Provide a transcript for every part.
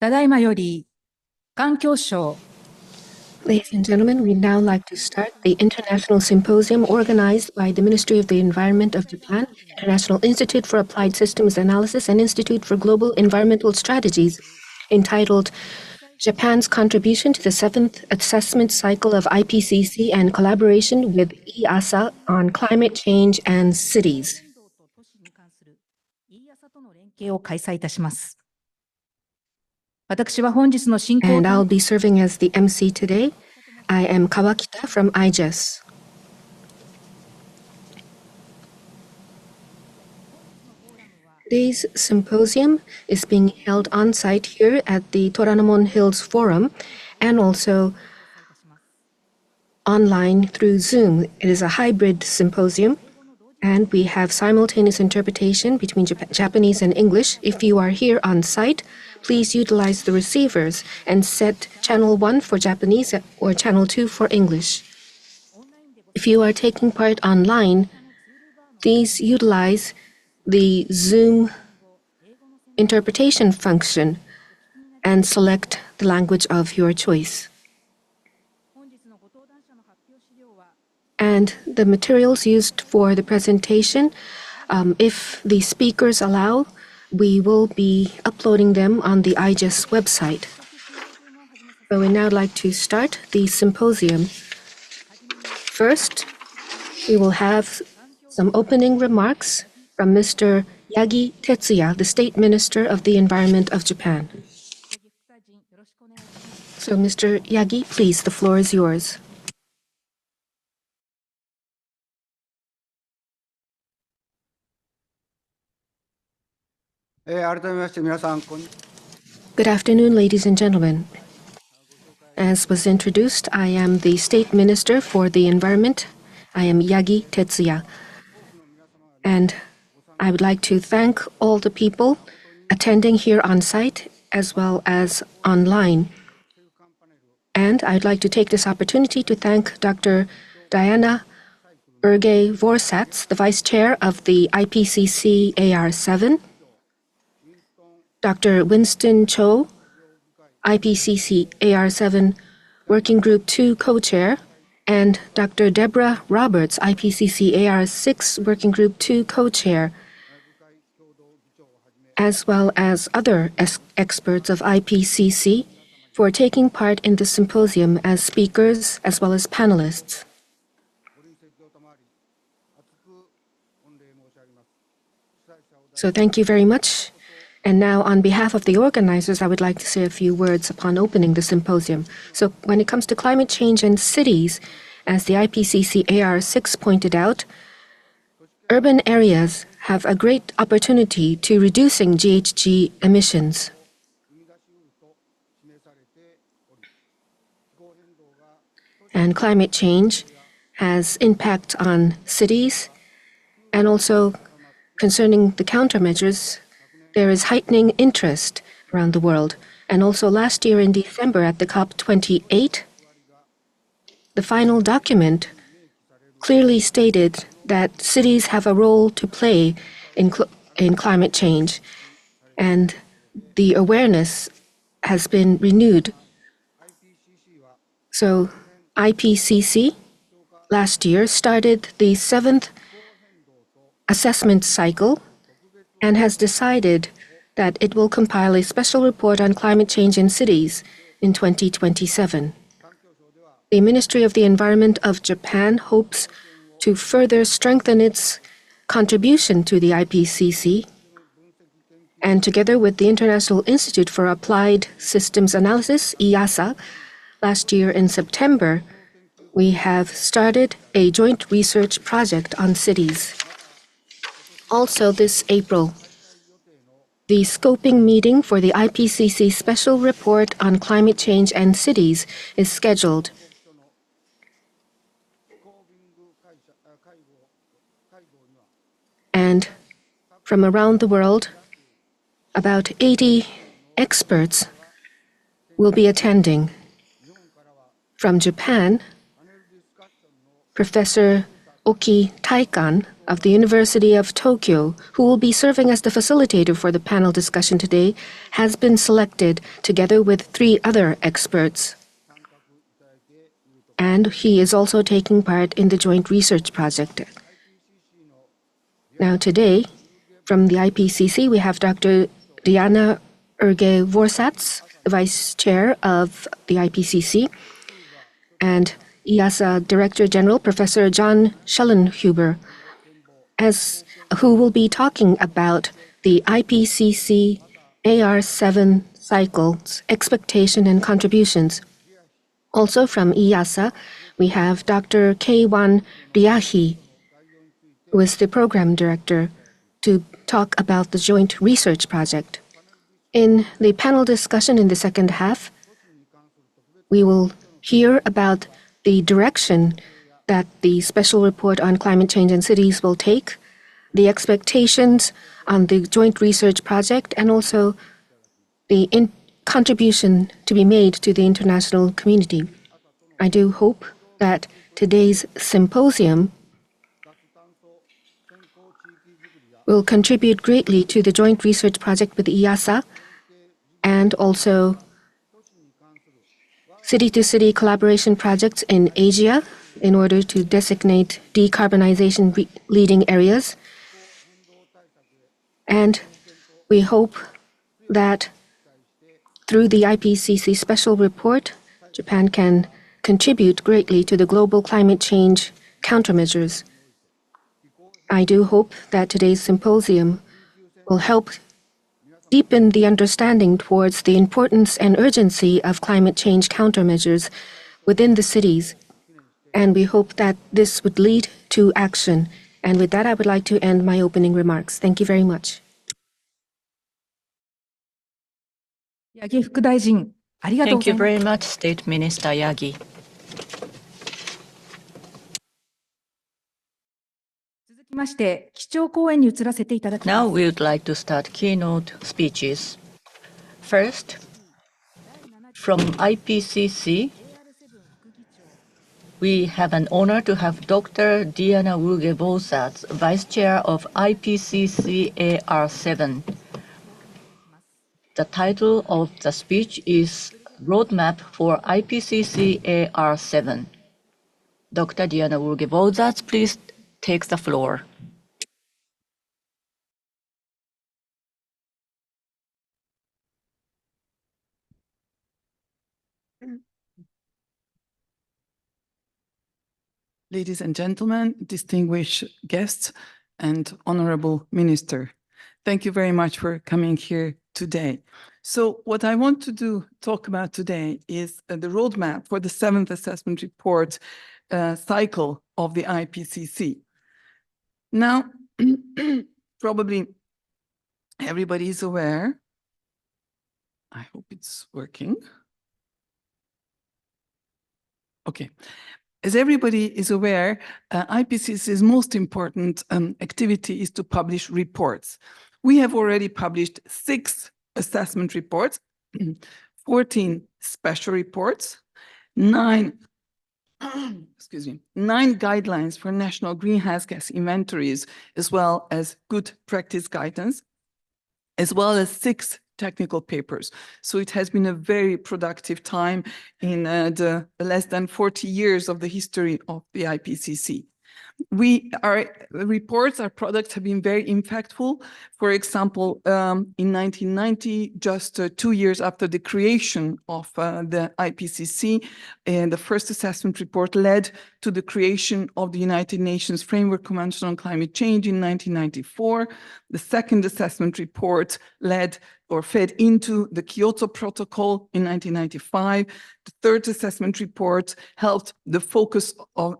ただいまより環境省 Ladies and gentlemen, we'd now like to start the International Symposium organized by the Ministry of the Environment of Japan, International Institute for Applied Systems Analysis, and Institute for Global Environmental Strategies, entitled Japan's Contribution to the Seventh Assessment Cycle of IPCC and Collaboration with IIASA on Climate Change and Cities. との連携を開催いたします。私は本日の進行 And I'll be serving as the MC today. I am Kawakita from IIASA. Today's symposium is being held on-site here at the Toranomon Hills Forum and also online through Zoom. It is a hybrid symposium, and we have simultaneous interpretation between Japanese and English. If you are here on-site, please utilize the receivers and set channel 1 for Japanese or channel 2 for English. If you are taking part online, please utilize the Zoom interpretation function and select the language of your choice. And the materials used for the presentation, if the speakers allow, we will be uploading them on the IIASA website. So we now like to start the symposium. First, we will have some opening remarks from Mr. Yagi Tetsuya, the State Minister of the Environment of Japan. So, Mr. Yagi, please, the floor is yours. Good afternoon, ladies and gentlemen. As was introduced, I am the State Minister for the Environment. I am Yagi Tetsuya. And I would like to thank all the people attending here on site as well as online. And I'd like to take this opportunity to thank Dr. Diana Erge-Vorsatz, the Vice Chair of the IPCC AR7, Dr. Winston Cho, IPCC AR7 Working Group 2 Co-Chair, and Dr. Deborah Roberts, IPCC AR6 Working Group 2 Co-Chair, as well as other experts of IPCC for taking part in the symposium as speakers as well as panelists. So thank you very much. And now, on behalf of the organizers, I would like to say a few words upon opening the symposium. So when it comes to climate change and cities, as the IPCC AR6 pointed out, urban areas have a great opportunity to reducing GHG emissions. And climate change has impact on cities, and also concerning the countermeasures, there is heightening interest around the world. And also last year in December at the COP28, the final document clearly stated that cities have a role to play in climate change, and the awareness has been renewed. So IPCC last year started the 7th assessment cycle and has decided that it will compile a special report on climate change in cities in 2027. The Ministry of the Environment of Japan hopes to further strengthen its contribution to the IPCC, and together with the International Institute for Applied Systems Analysis, IIASA, last year in September, we have started a joint research project on cities. Also this April, the scoping meeting for the IPCC Special Report on Climate Change and Cities is scheduled. And from around the world, about 80 experts will be attending. From Japan, Professor Oki Taikan of the University of Tokyo, who will be serving as the facilitator for the panel discussion today, has been selected together with 3 other experts. And he is also taking part in the joint research project. Now today, from the IPCC, we have Dr. Diana Erge-Vorsatz, the Vice Chair of the IPCC, and IIASA Director General, Professor John Schellenhuber, who will be talking about the IPCC AR7 cycle's expectation and contributions. Also from IIASA, we have Dr. Keiwan Ryahi, who is the program director, to talk about the joint research project. In the panel discussion in the second half, we will hear about the direction that the special report on climate change in cities will take, the expectations on the joint research project, and also the contribution to be made to the international community. I do hope that today's symposium will contribute greatly to the joint research project with IIASA and also city-to-city collaboration projects in Asia in order to designate decarbonization leading areas. And we hope that through the IPCC special report, Japan can contribute greatly to the global climate change countermeasures. I do hope that today's symposium will help deepen the understanding towards the importance and urgency of climate change countermeasures within the cities. And we hope that this would lead to action. And with that, I would like to end my opening remarks. Thank you very much. 八木副大臣、ありがとうご Thank ざ you います。 very much, State Minister Yagi. 続きまして、基調講演に移らせていただきま Now す。 we would like to start keynote speeches. First, from IPCC, we have an honor to have Dr. Diana Erge-Vorsatz, Vice Chair of IPCC AR7. The title of the speech is Roadmap for IPCC AR7. Dr. Diana Erge-Vorsatz, please take the floor. Ladies and gentlemen, distinguished guests, and honorable minister, thank you very much for coming here today. So what I want to talk about today is the roadmap for the 7th assessment report cycle of the IPCC. Now, probably everybody is aware, I hope it's working. Okay. As everybody is aware, IPCC's most important activity is to publish reports. We have already published 6 assessment reports, 14 special reports, 9 guidelines for national greenhouse gas inventories, as well as good practice guidance, as well as 6 technical papers. So it has been a very productive time in the less than 40 years of the history of the IPCC. Our reports, our products have been very impactful. For example, in 1990, just 2 years after the creation of the IPCC, the first assessment report led to the creation of the United Nations Framework Convention on Climate Change in 1994. The second assessment report led or fed into the Kyoto Protocol in 1995. The third assessment report helped the focus of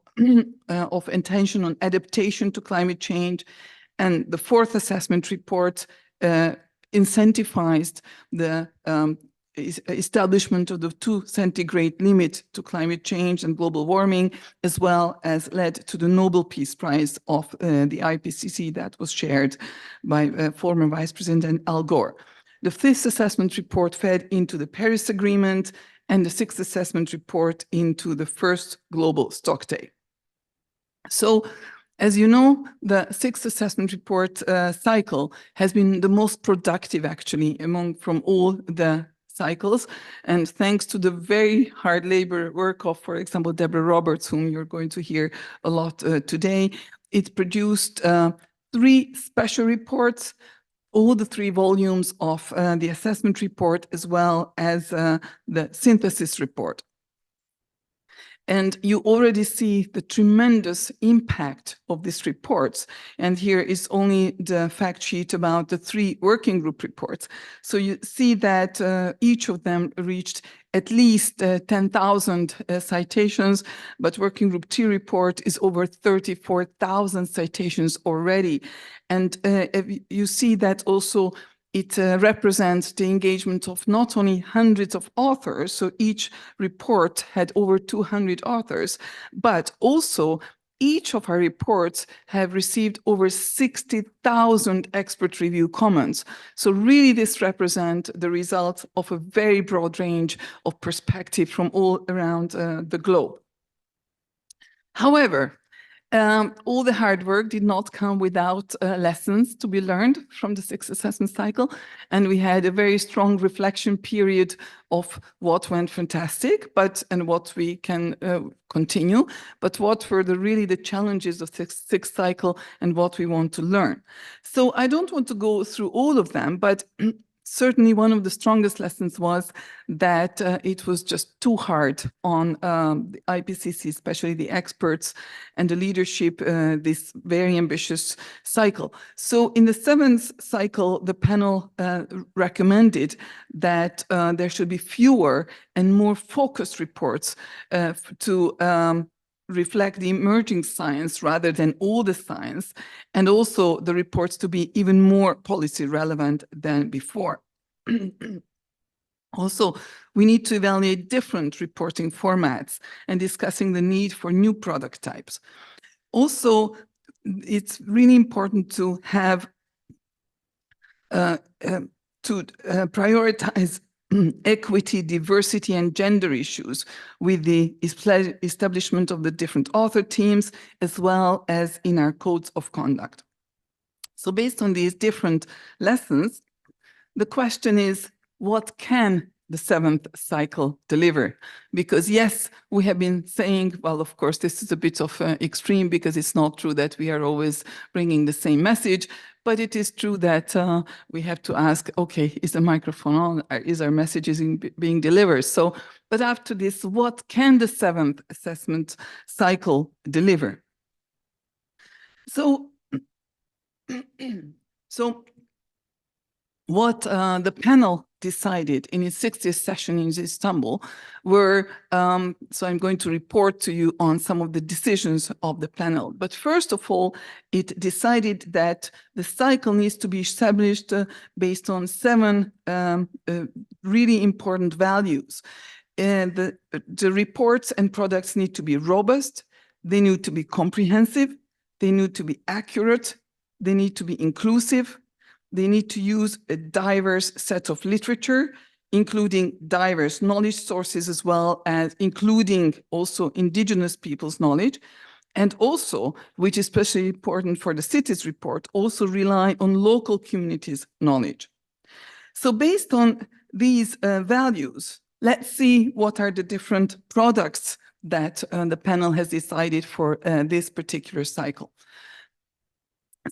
attention on adaptation to climate change. And the fourth assessment report incentivized the establishment of the 2 centigrade limit to climate change and global warming, as well as led to the Nobel Peace Prize of the IPCC that was shared by former Vice President Al Gore. The 5th assessment report fed into the Paris Agreement, and the 6th assessment report into the first Global Stocktake. So, as you know, the sixth assessment report cycle has been the most productive, actually, from all the cycles. And thanks to the very hard labor work of, for example, Deborah Roberts, whom you're going to hear a lot today, it produced 3 special reports, all the 3 volumes of the assessment report, as well as the synthesis report. And you already see the tremendous impact of these reports. And here is only the fact sheet about the 3 working group reports. So you see that each of them reached at least 10,000 citations, but working group T report is over 34,000 citations already. And you see that also it represents the engagement of not only hundreds of authors, so each report had over 200 authors, but also each of our reports have received over 60,000 expert review comments. So really this represents the result of a very broad range of perspective from all around the globe. However, all the hard work did not come without lessons to be learned from the 6th assessment cycle. And we had a very strong reflection period of what went fantastic, and what we can continue, but what were really the challenges of the 6th cycle and what we want to learn. So I don't want to go through all of them, but certainly one of the strongest lessons was that it was just too hard on the IPCC, especially the experts and the leadership, this very ambitious cycle. So in the 7th cycle, the panel recommended that there should be fewer and more focused reports to reflect the emerging science rather than all the science, and also the reports to be even more policy relevant than before. Also, we need to evaluate different reporting formats and discussing the need for new product types. Also, it's really important to have prioritize equity, diversity, and gender issues with the establishment of the different author teams, as well as in our codes of conduct. So based on these different lessons, the question is, what can the 7th cycle deliver? Because yes, we have been saying, well, of course, this is a bit of extreme, because it's not true that we are always bringing the same message, but it is true that we have to ask, okay, is the microphone on? Is our messages being delivered? So, but after this, what can the 7th assessment cycle deliver? So, what the panel decided in its 60th session in Istanbul were, so I'm going to report to you on some of the decisions of the panel. But first of all, it decided that the cycle needs to be established based on 7 really important values. And the reports and products need to be robust, they need to be comprehensive, they need to be accurate, they need to be inclusive, they need to use a diverse set of literature, including diverse knowledge sources, as well as including also indigenous people's knowledge. And also, which is especially important for the cities report, also rely on local communities' knowledge. So based on these values, let's see what are the different products that the panel has decided for this particular cycle.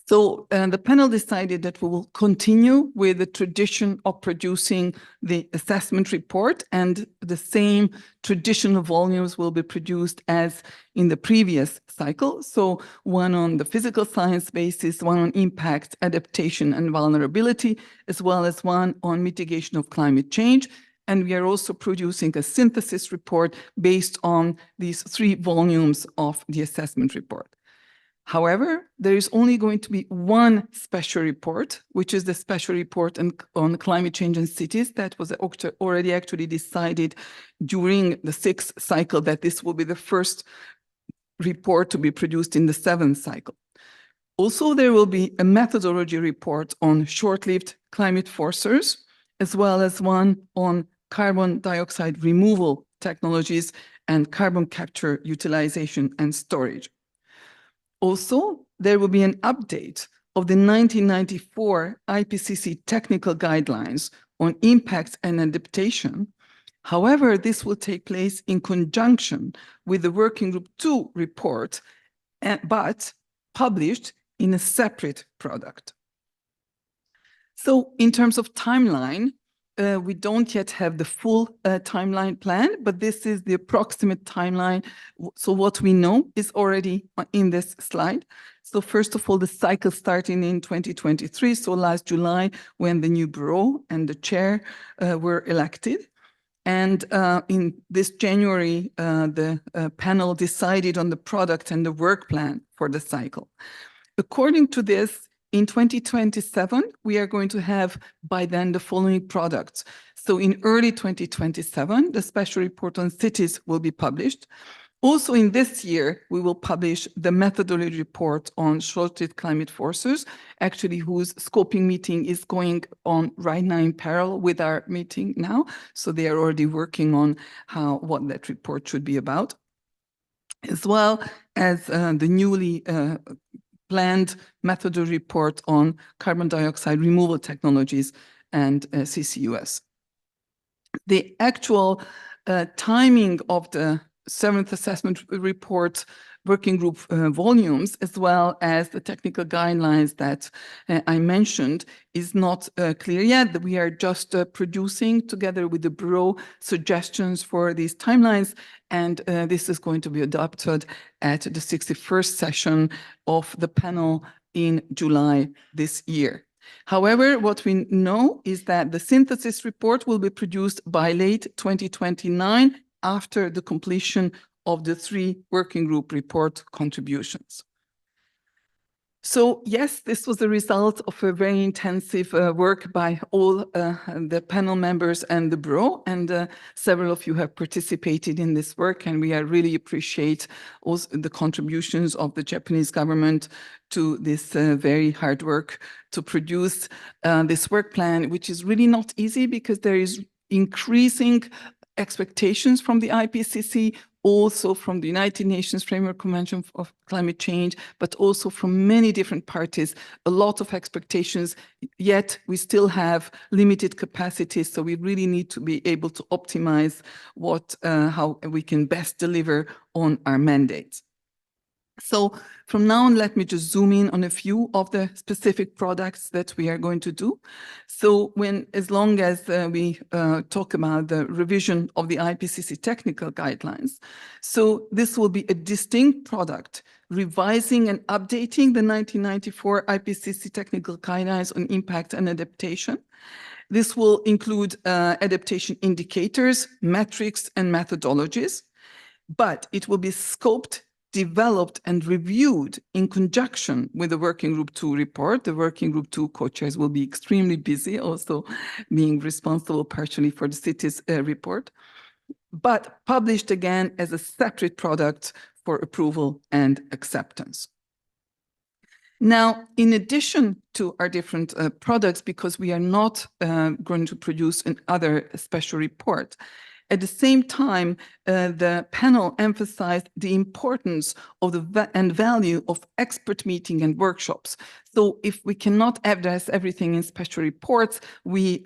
So the panel decided that we will continue with the tradition of producing the assessment report, and the same traditional volumes will be produced as in the previous cycle. So one on the physical science basis, one on impact, adaptation, and vulnerability, as well as one on mitigation of climate change. And we are also producing a synthesis report based on these 3 volumes of the assessment report. However, there is only going to be one special report, which is the special report on climate change in cities that was already actually decided during the 6th cycle, that this will be the first report to be produced in the 7th cycle. Also, there will be a methodology report on short-lived climate forcers, as well as one on carbon dioxide removal technologies and carbon capture, utilization, and storage. Also, there will be an update of the 1994 IPCC technical guidelines on impacts and adaptation. However, this will take place in conjunction with the Working Group 2 report, but published in a separate product. So in terms of timeline, we don't yet have the full timeline plan, but this is the approximate timeline. So what we know is already in this slide. So first of all, the cycle starting in 2023, so last July, when the new bureau and the chair were elected. And in this January, the panel decided on the product and the work plan for the cycle. According to this, in 2027, we are going to have by then the following products. So in early 2027, the special report on cities will be published. Also in this year, we will publish the methodology report on short-lived climate forces, actually whose scoping meeting is going on right now in parallel with our meeting now. So they are already working on what that report should be about, as well as the newly planned methodology report on carbon dioxide removal technologies and CCUS. The actual timing of the 7th assessment report working group volumes, as well as the technical guidelines that I mentioned, is not clear yet. We are just producing together with the Bureau suggestions for these timelines, and this is going to be adopted at the 61st session of the panel in July this year. However, what we know is that the synthesis report will be produced by late 2029 after the completion of the 3 working group report contributions. So yes, this was the result of a very intensive work by all the panel members and the Bureau, and several of you have participated in this work, and we really appreciate also the contributions of the Japanese government to this very hard work to produce this work plan, which is really not easy because there is increasing expectations from the IPCC, also from the United Nations Framework Convention of Climate Change, but also from many different parties, a lot of expectations, yet we still have limited capacity, so we really need to be able to optimize how we can best deliver on our mandates. So from now on, let me just zoom in on a few of the specific products that we are going to do. So as long as we talk about the revision of the IPCC technical guidelines, so this will be a distinct product revising and updating the 1994 IPCC technical guidelines on impact and adaptation. This will include adaptation indicators, metrics, and methodologies, but it will be scoped, developed and reviewed in conjunction with the Working Group 2 report. The Working Group 2 co-chairs will be extremely busy, also being responsible partially for the cities report, but published again as a separate product for approval and acceptance. Now, in addition to our different products, because we are not going to produce another special report, at the same time, the panel emphasized the importance of and value of expert meeting and workshops. So if we cannot address everything in special reports, we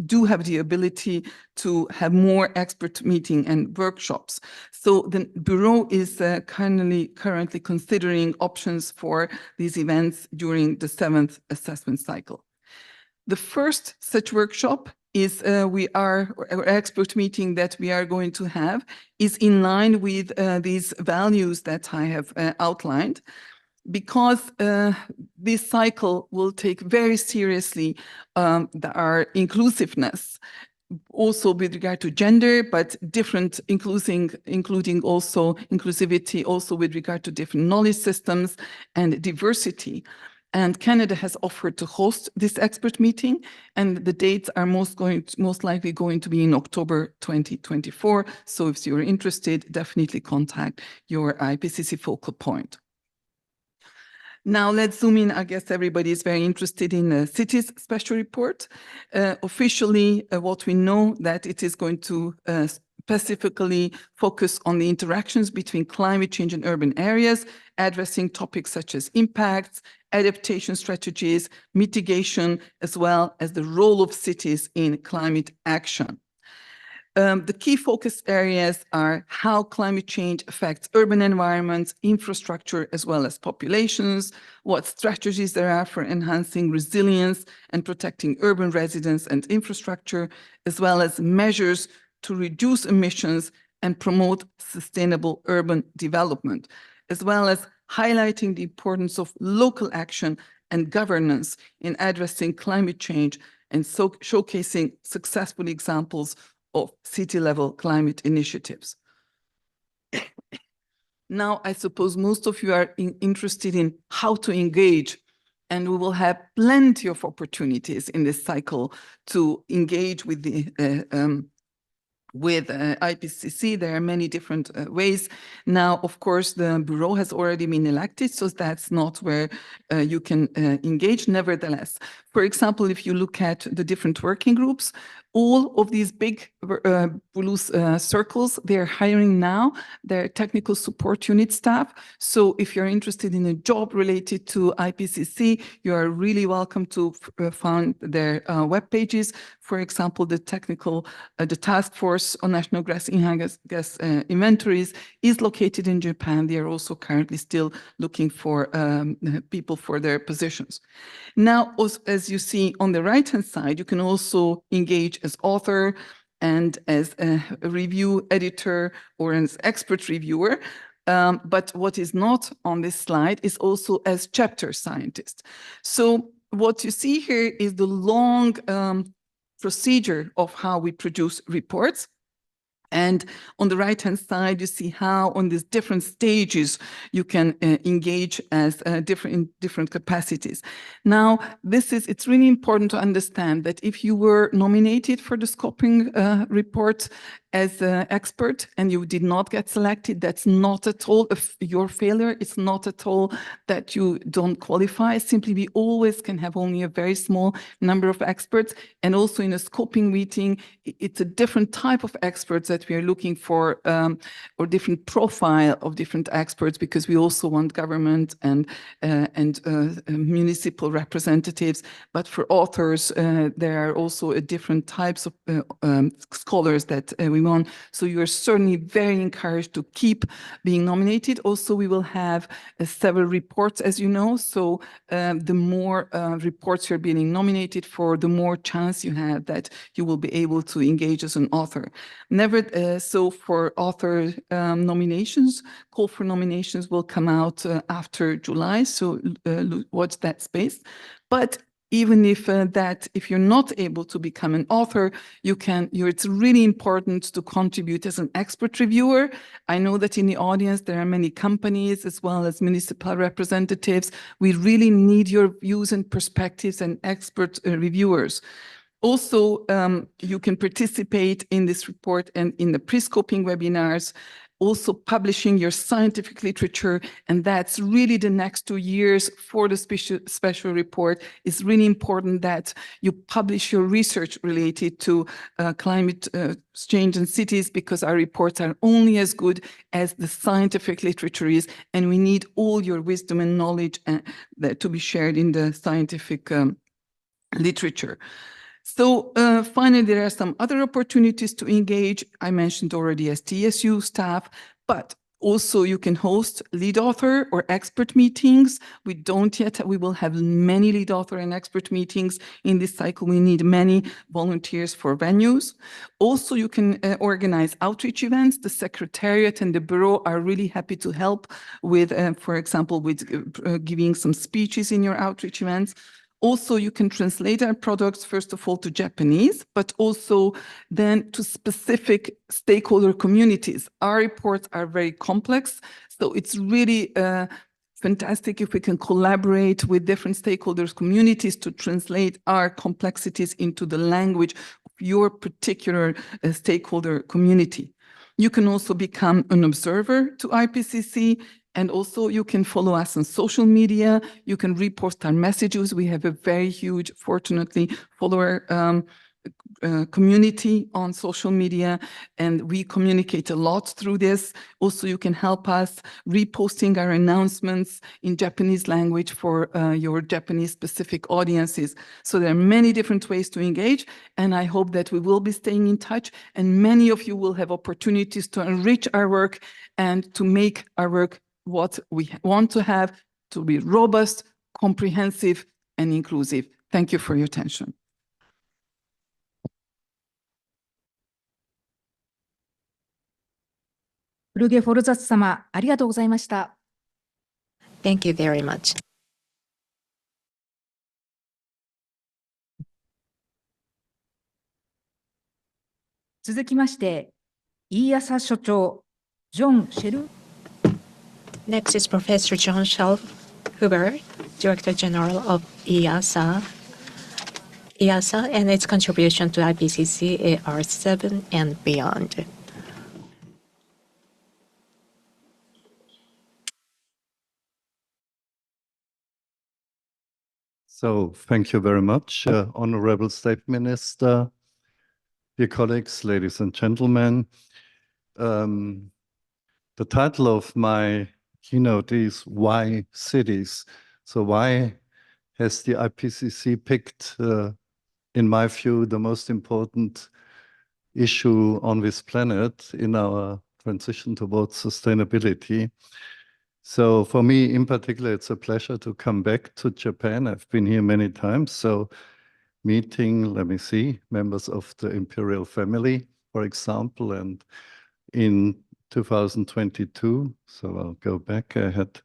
do have the ability to have more expert meeting and workshops. So the Bureau is currently considering options for these events during the 7th assessment cycle. The first such workshop is our expert meeting that we are going to have is in line with these values that I have outlined, because this cycle will take very seriously our inclusiveness, also with regard to gender, but including also inclusivity, also with regard to different knowledge systems and diversity. And Canada has offered to host this expert meeting, and the dates are most likely going to be in October 2024. So if you're interested, definitely contact your IPCC focal point. Now let's zoom in. I guess everybody is very interested in the cities special report. Officially, what we know that it is going to specifically focus on the interactions between climate change and urban areas, addressing topics such as impacts, adaptation strategies, mitigation, as well as the role of cities in climate action. The key focus areas are how climate change affects urban environments, infrastructure, as well as populations, what strategies there are for enhancing resilience and protecting urban residents and infrastructure, as well as measures to reduce emissions and promote sustainable urban development, as well as highlighting the importance of local action and governance in addressing climate change and showcasing successful examples of city-level climate initiatives. Now, I suppose most of you are interested in how to engage, and we will have plenty of opportunities in this cycle to engage with the IPCC. There are many different ways. Now, of course, the Bureau has already been elected, so that's not where you can engage. Nevertheless, for example, if you look at the different working groups, all of these big blue circles, they're hiring now their technical support unit staff. So if you're interested in a job related to IPCC, you are really welcome to find their web pages. For example, the task force on national greenhouse gas inventories is located in Japan. They are also currently still looking for people for their positions. Now, as you see on the right-hand side, you can also engage as author and as a review editor or as expert reviewer. But what is not on this slide is also as chapter scientist. So what you see here is the long procedure of how we produce reports. And on the right-hand side, you see how on these different stages you can engage as in different capacities. Now, it's really important to understand that if you were nominated for the scoping report as an expert and you did not get selected, that's not at all your failure. It's not at all that you don't qualify. Simply, we always can have only a very small number of experts. And also in a scoping meeting, it's a different type of experts that we are looking for, or different profile of different experts, because we also want government and municipal representatives. But for authors, there are also different types of scholars that we want. So you are certainly very encouraged to keep being nominated. Also, we will have several reports, as you know. So the more reports you're being nominated for, the more chance you have that you will be able to engage as an author. So for author nominations, call for nominations will come out after July. So watch that space. But even if you're not able to become an author, it's really important to contribute as an expert reviewer. I know that in the audience, there are many companies as well as municipal representatives. We really need your views and perspectives and expert reviewers. Also, you can participate in this report and in the pre-scoping webinars, also publishing your scientific literature, and that's really the next 2 years for the special report. It's really important that you publish your research related to climate change in cities, because our reports are only as good as the scientific literature is, and we need all your wisdom and knowledge to be shared in the scientific literature. So finally, there are some other opportunities to engage. I mentioned already as TSU staff, but also you can host lead author or expert meetings. We will have many lead author and expert meetings in this cycle. We need many volunteers for venues. Also, you can organize outreach events. The Secretariat and the Bureau are really happy to help with, for example, with giving some speeches in your outreach events. Also, you can translate our products, first of all, to Japanese, but also then to specific stakeholder communities. Our reports are very complex, so it's really fantastic if we can collaborate with different stakeholders, communities, to translate our complexities into the language of your particular stakeholder community. You can also become an observer to IPCC. And also you can follow us on social media. You can repost our messages. We have a very huge, fortunately, follower community on social media, and we communicate a lot through this. Also, you can help us reposting our announcements in Japanese language for your Japanese specific audiences. So there are many different ways to engage, and I hope that we will be staying in touch, and many of you will have opportunities to enrich our work and to make our work what we want to have, to be robust, comprehensive, and inclusive. Thank you for your attention.ウルゲ・フォルザス様、ありがとうございました。Thank you very much. 続きまして、IIASA所長、ジョン・シェル。Next is Professor John Huber, Director General of IIASA, and its contribution to IPCC AR7 and beyond. So thank you very much, Honorable State Minister, dear colleagues, ladies and gentlemen. The title of my keynote is Why Cities? So why has the IPCC picked, in my view, the most important issue on this planet in our transition towards sustainability? So for me, in particular, it's a pleasure to come back to Japan. I've been here many times. So meeting, let me see, members of the imperial family, for example, and in 2022, so I'll go back, I had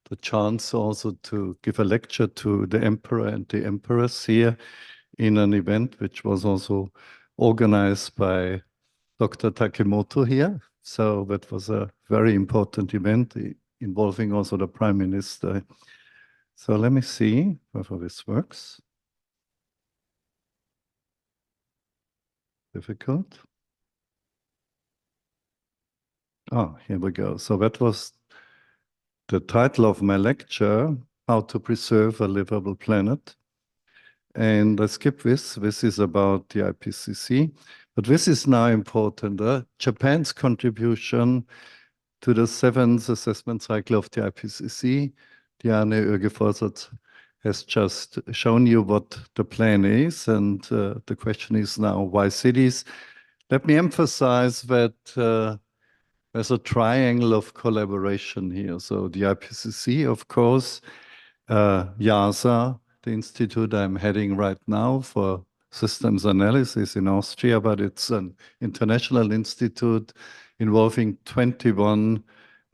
the chance also to give a lecture to the emperor and the empress here in an event which was also organized by Dr. Takemoto here. So that was a very important event involving also the Prime Minister. So let me see whether this works. Difficult. Oh, here we go. So that was the title of my lecture, How to Preserve a Livable Planet. And I skip this. This is about the IPCC. But this is now important. Japan's contribution to the 7th assessment cycle of the IPCC. Diane Oegeforsat has just shown you what the plan is. And the question is now, why cities? Let me emphasize that there's a triangle of collaboration here. So the IPCC, of course, IIASA, the institute I'm heading right now for systems analysis in Austria, but it's an international institute involving 21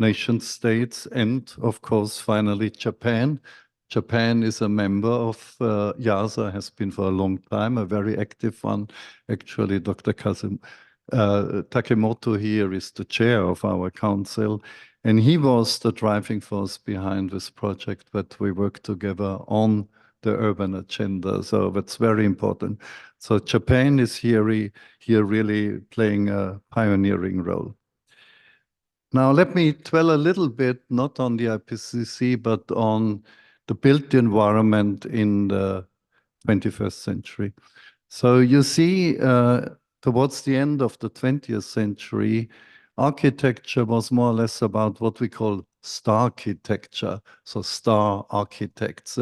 nation states and, of course, finally, Japan. Japan is a member of IIASA, has been for a long time, a very active one. Actually, Dr. Takemoto here is the chair of our council, and he was the driving force behind this project that we work together on the urban agenda. So that's very important. So Japan is here really playing a pioneering role. Now, let me dwell a little bit, not on the IPCC, but on the built environment in the 21st century. So you see, towards the end of the 20th century, architecture was more or less about what we call star architecture, so star architects.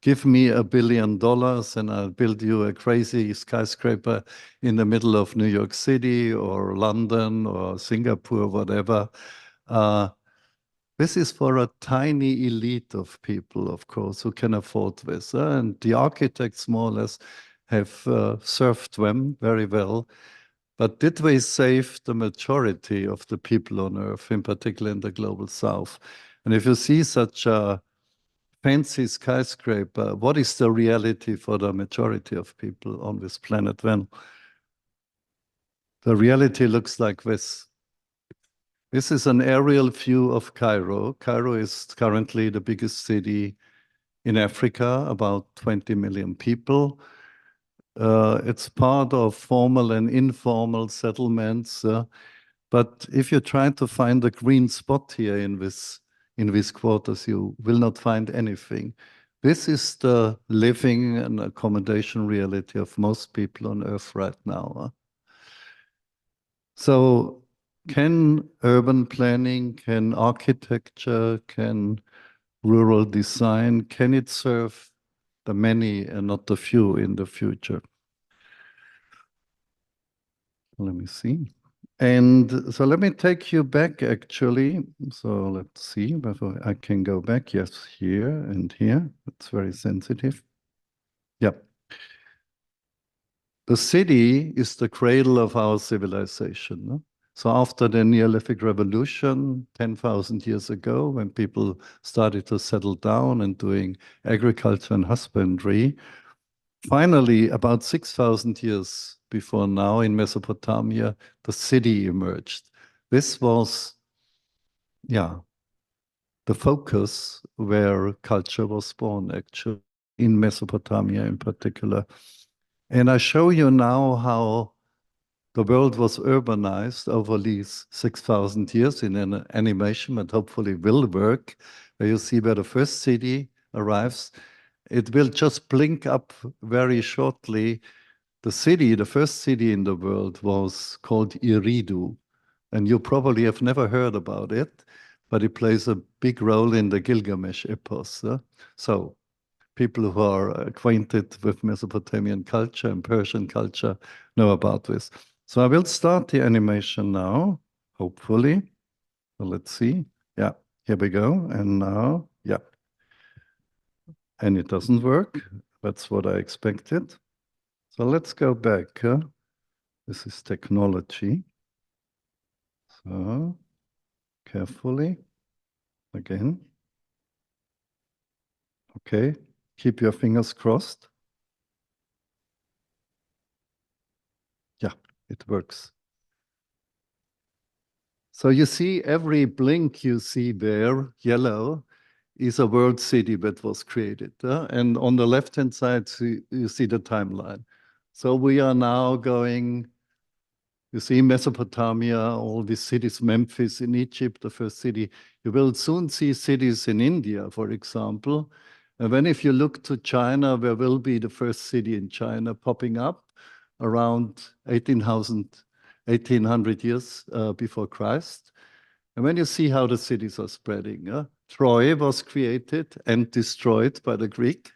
Give me $1 billion and I'll build you a crazy skyscraper in the middle of New York City or London or Singapore, whatever. This is for a tiny elite of people, of course, who can afford this. And the architects more or less have served them very well. But did they save the majority of the people on Earth, in particular in the global South? And if you see such a fancy skyscraper, what is the reality for the majority of people on this planet then? The reality looks like this. This is an aerial view of Cairo. Cairo is currently the biggest city in Africa, about 20 million people. It's part of formal and informal settlements. But if you try to find a green spot here in these quarters, you will not find anything. This is the living and accommodation reality of most people on Earth right now. So can urban planning, can architecture, can rural design, can it serve the many and not the few in the future? Let me see. And so let me take you back actually. So let's see whether I can go back. Yes, here and here. It's very sensitive. Yep. The city is the cradle of our civilization. No? So after the Neolithic Revolution, 10,000 years ago, when people started to settle down and doing agriculture and husbandry, finally, about 6,000 years before now in Mesopotamia, the city emerged. This was, yeah, the focus where culture was born, actually, in Mesopotamia in particular. And I show you now how the world was urbanized over these 6,000 years in an animation that hopefully will work, where you see where the first city arrives. It will just blink up very shortly. The city, the first city in the world was called Eridu. And you probably have never heard about it, but it plays a big role in the Gilgamesh epos. So people who are acquainted with Mesopotamian culture and Persian culture know about this. So I will start the animation now, hopefully. So let's see. Yeah, here we go. And now, yeah. And it doesn't work. That's what I expected. So let's go back. This is technology. So carefully. Again. Okay. Keep your fingers crossed. Yeah, it works. So you see every blink you see there, yellow, is a world city that was created. And on the left-hand side, you see the timeline. So we are now going, you see Mesopotamia, all these cities, Memphis in Egypt, the first city. You will soon see cities in India, for example. And then if you look to China, there will be the first city in China popping up around 1800 years before Christ. And when you see how the cities are spreading, Troy was created and destroyed by the Greek.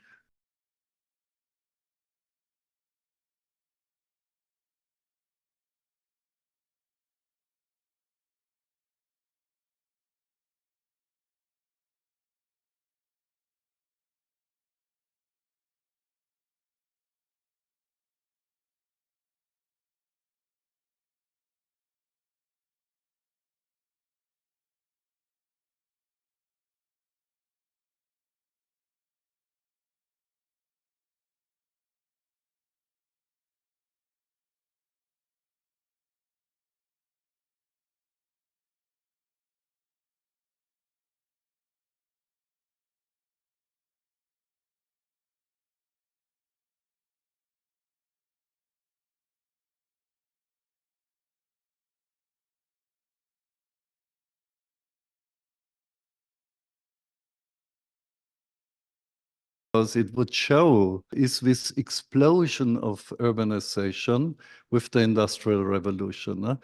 Because it would show is this explosion of urbanization with the Industrial Revolution.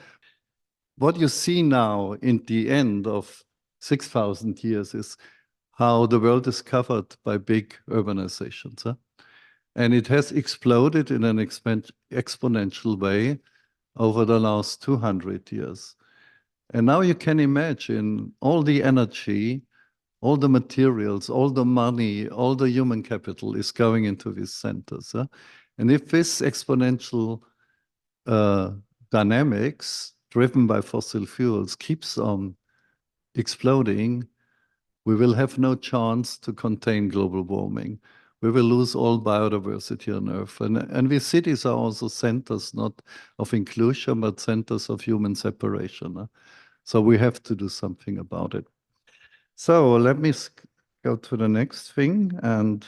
What you see now in the end of 6,000 years is how the world is covered by big urbanizations. And it has exploded in an exponential way over the last 200 years. And now you can imagine all the energy, all the materials, all the money, all the human capital is going into these centers. And if this exponential dynamics driven by fossil fuels keeps on exploding, we will have no chance to contain global warming. We will lose all biodiversity on Earth. And these cities are also centers, not of inclusion, but centers of human separation. So we have to do something about it. So let me go to the next thing. And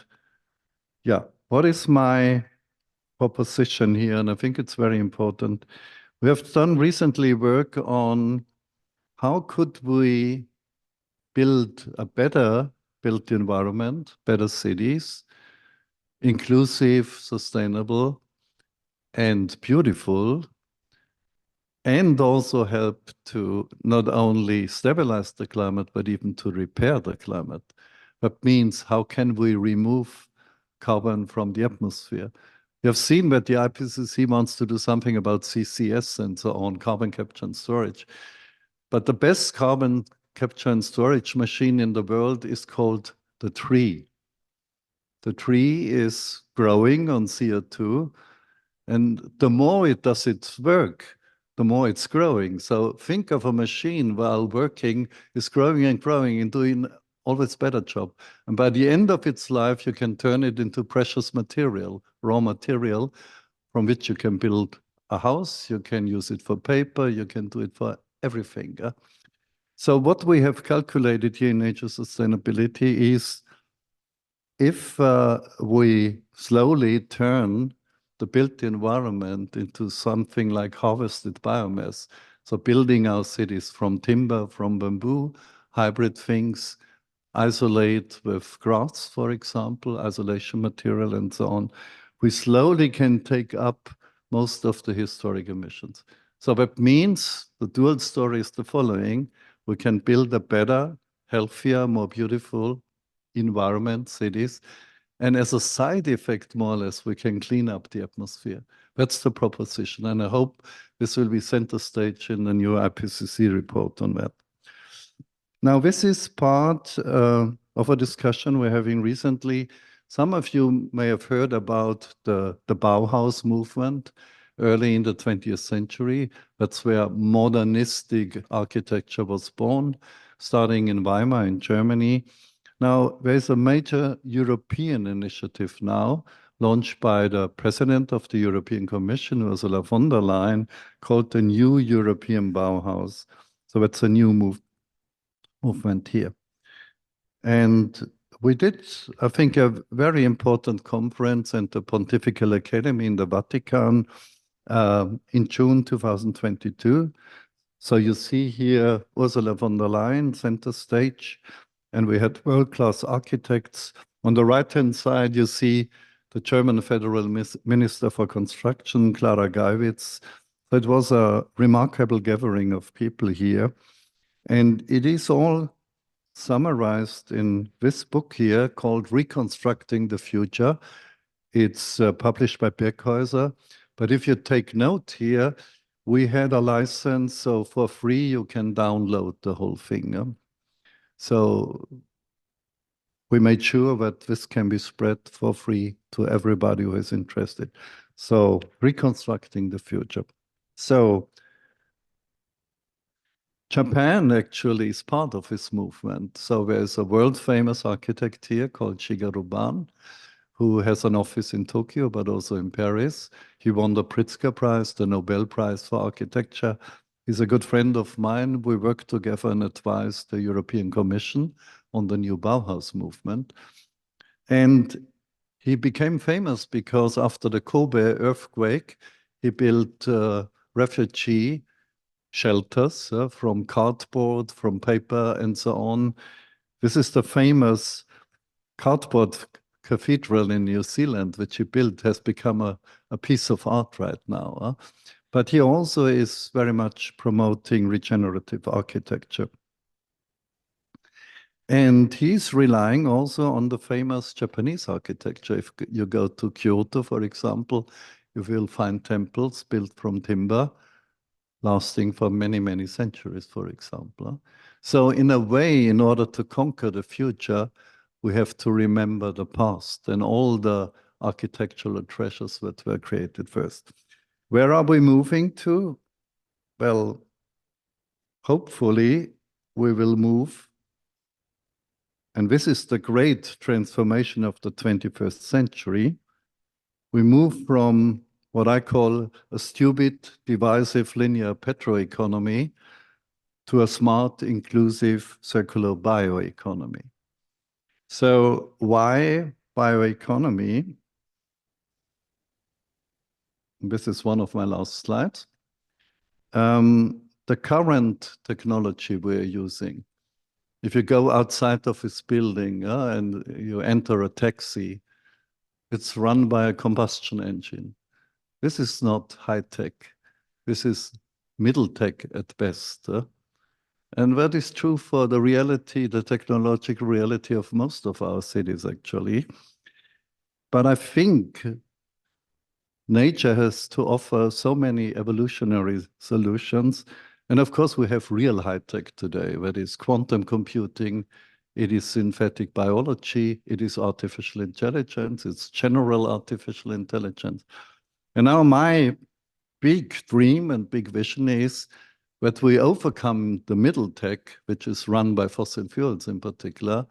yeah, what is my proposition here? And I think it's very important. We have done recently work on how could we build a better built environment, better cities, inclusive, sustainable, and beautiful, and also help to not only stabilize the climate, but even to repair the climate. That means how can we remove carbon from the atmosphere? You have seen that the IPCC wants to do something about CCS and so on, carbon capture and storage. But the best carbon capture and storage machine in the world is called the tree. The tree is growing on CO2, and the more it does its work, the more it's growing. So think of a machine while working is growing and doing always better job. And by the end of its life, you can turn it into precious material, raw material, from which you can build a house, you can use it for paper, you can do it for everything. So what we have calculated here in nature sustainability is if we slowly turn the built environment into something like harvested biomass, so building our cities from timber, from bamboo, hybrid things, isolate with grass, for example, isolation material and so on, we slowly can take up most of the historic emissions. So that means the dual story is the following: we can build a better, healthier, more beautiful environment, cities, and as a side effect, more or less, we can clean up the atmosphere. That's the proposition, and I hope this will be center stage in the new IPCC report on that. Now, this is part of a discussion we're having recently. Some of you may have heard about the Bauhaus movement early in the 20th century. That's where modernistic architecture was born, starting in Weimar in Germany. Now, there's a major European initiative now launched by the President of the European Commission, Ursula von der Leyen, called the New European Bauhaus. So that's a new movement here. And we did, I think, a very important conference at the Pontifical Academy in the Vatican in June 2022. So you see here Ursula von der Leyen, center stage, and we had world-class architects. On the right-hand side, you see the German Federal Minister for Construction, Clara Geiwitz. So it was a remarkable gathering of people here. And it is all summarized in this book here called Reconstructing the Future. It's published by Birkhäuser. But if you take note here, we had a license, so for free you can download the whole thing. So we made sure that this can be spread for free to everybody who is interested. So reconstructing the future. So Japan actually is part of this movement. So there's a world famous architect here called Shigeru Ban, who has an office in Tokyo, but also in Paris. He won the Pritzker Prize, the Nobel Prize for Architecture. He's a good friend of mine. We work together and advise the European Commission on the new Bauhaus movement. And he became famous because after the Kobe earthquake, he built refugee shelters from cardboard, from paper, and so on. This is the famous cardboard cathedral in New Zealand, which he built, has become a piece of art right now. But he also is very much promoting regenerative architecture. And he's relying also on the famous Japanese architecture. If you go to Kyoto, for example, you will find temples built from timber, lasting for many, many centuries, for example. So in a way, in order to conquer the future, we have to remember the past and all the architectural treasures that were created first. Where are we moving to? Well, hopefully we will move, and this is the great transformation of the 21st century. We move from what I call a stupid, divisive, linear petroeconomy to a smart, inclusive, circular bioeconomy. So why bioeconomy? This is one of my last slides. The current technology we're using, If you go outside of this building and you enter a taxi, it's run by a combustion engine. This is not high tech. This is middle tech at best. And that is true for the reality, the technological reality of most of our cities, actually. But I think nature has to offer so many evolutionary solutions. And of course, we have real high tech today, that is quantum computing, it is synthetic biology, it is artificial intelligence, it's general artificial intelligence. And now my big dream and big vision is that we overcome the middle tech, which is run by fossil fuels in particular,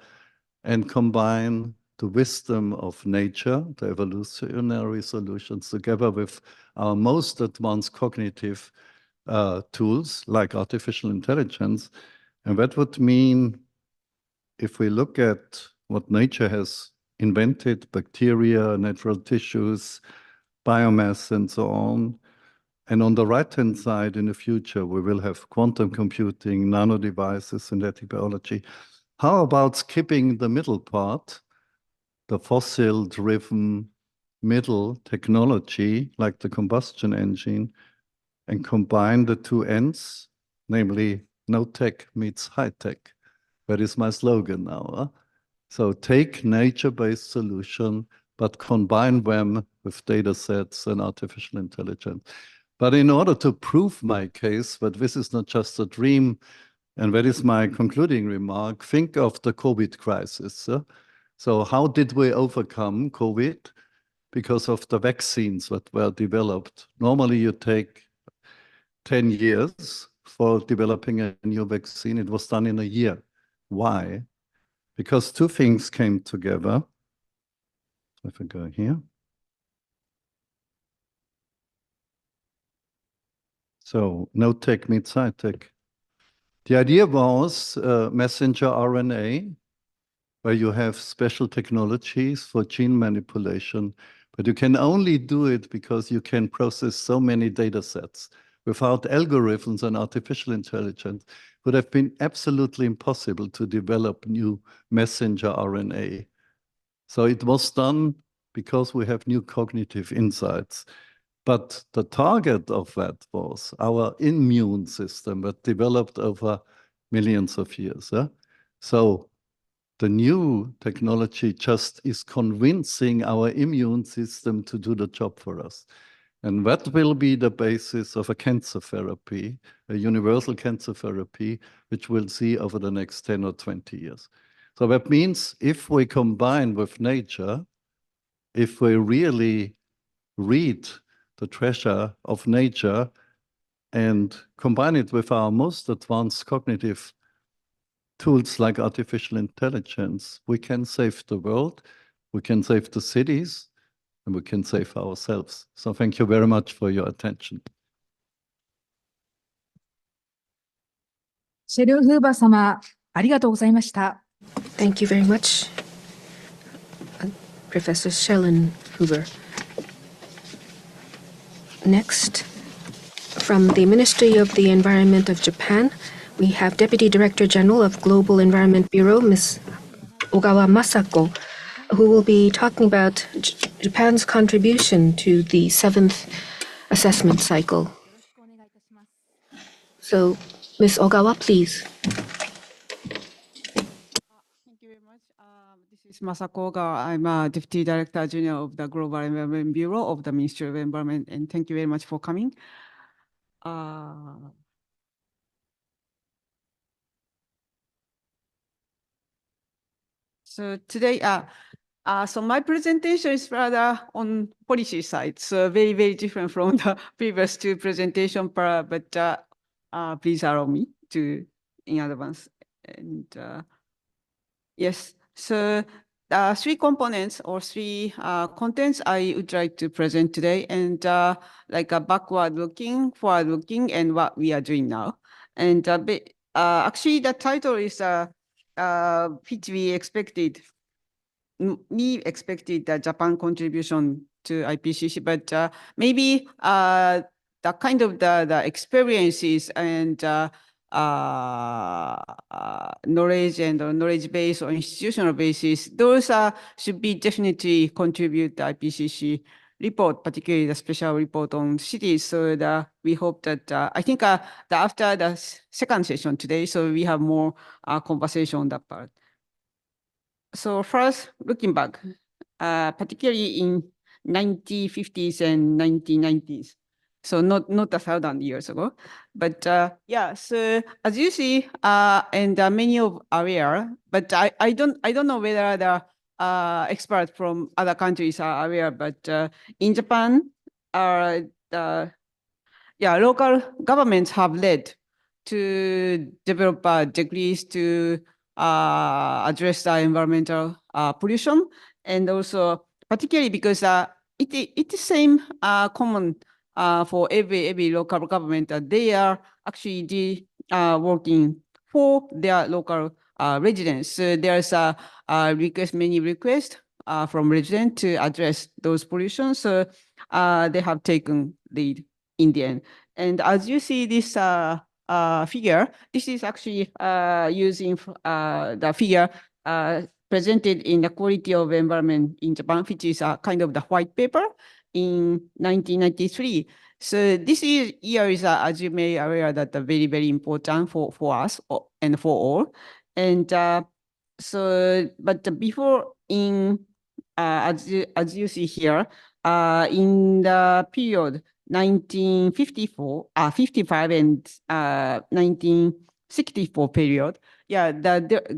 and combine the wisdom of nature, the evolutionary solutions, together with our most advanced cognitive tools like artificial intelligence. And that would mean, if we look at what nature has invented, bacteria, natural tissues, biomass, and so on, and on the right-hand side, in the future, we will have quantum computing, nano devices, synthetic biology. How about skipping the middle part, the fossil-driven middle technology, like the combustion engine, and combine the two ends, namely no tech meets high tech. That is my slogan now. So take nature-based solution, but combine them with data sets and artificial intelligence. But in order to prove my case that this is not just a dream, and that is my concluding remark, think of the COVID crisis. So how did we overcome COVID? Because of the vaccines that were developed. Normally you take 10 years for developing a new vaccine. It was done in a year. Why? Because two things came together. If I go here. So no tech meets high tech. The idea was messenger RNA, where you have special technologies for gene manipulation, but you can only do it because you can process so many data sets. Without algorithms and artificial intelligence, it would have been absolutely impossible to develop new messenger RNA. So it was done because we have new cognitive insights. But the target of that was our immune system that developed over millions of years. So the new technology just is convincing our immune system to do the job for us. And that will be the basis of a cancer therapy, a universal cancer therapy, which we'll see over the next 10 or 20 years. So that means if we combine with nature, if we really read the treasure of nature and combine it with our most advanced cognitive tools like artificial intelligence, we can save the world, we can save the cities, and we can save ourselves. So thank you very much for your attention. シェル・フーバー様、ありがとうございました。Thank you very much, Professor Schellenhuber. Next, from the Ministry of the Environment of Japan, we have Deputy Director General of Global Environment Bureau, Ms. Ogawa Masako, who will be talking about Japan's contribution to the 7th assessment cycle. So, Ms. Ogawa, please. Thank you very much. This is Masako Ogawa. I'm a Deputy Director General of the Global Environment Bureau of the Ministry of Environment, and thank you very much for coming. So today, so my presentation is rather on policy side, so very, very different from the previous two presentations, but please allow me to in advance. And yes, so three components or three contents I would like to present today, and like a backward looking, forward looking, and what we are doing now. And actually the title is which we expected. We expected the Japan contribution to IPCC, but maybe the kind of the experiences and knowledge and knowledge base or institutional basis, those should be definitely contribute to IPCC report, particularly the special report on cities. So that we hope that, I think that after the second session today, so we have more conversation on that part. So first, looking back, particularly in 1950s and 1990s. So not 1,000 years ago, but yeah. So as you see, and many of aware, but I don't know whether the experts from other countries are aware. But in Japan, local governments have led to develop decrees to address the environmental pollution, and also particularly because it is same common for every local government that they are actually working for their local residents. So there's many requests from residents to address those pollutions. So they have taken lead in the end. And as you see this figure, this is actually using the figure presented in the quality of environment in Japan, which is kind of the white paper in 1993. So this year is, as you may aware, that very, very important for us and for all. And so, but before as you see here, in the period 1954, 55 and 1964 period,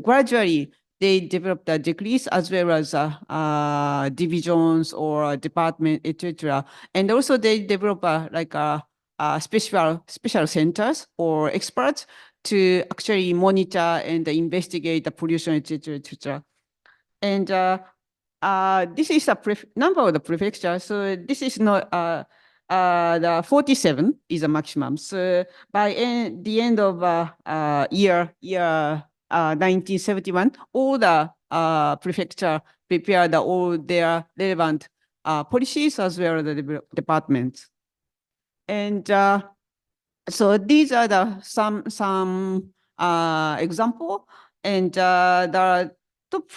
gradually they developed the decrees as well as divisions or department, etc. And also they develop special centers or experts to actually monitor and investigate the pollution, etc., etc. And this is a number of the prefecture. So this is not the 47 is a maximum. So by the end of year 1971, all the prefecture prepared all their relevant policies as well as the departments. And so these are the some example. And the top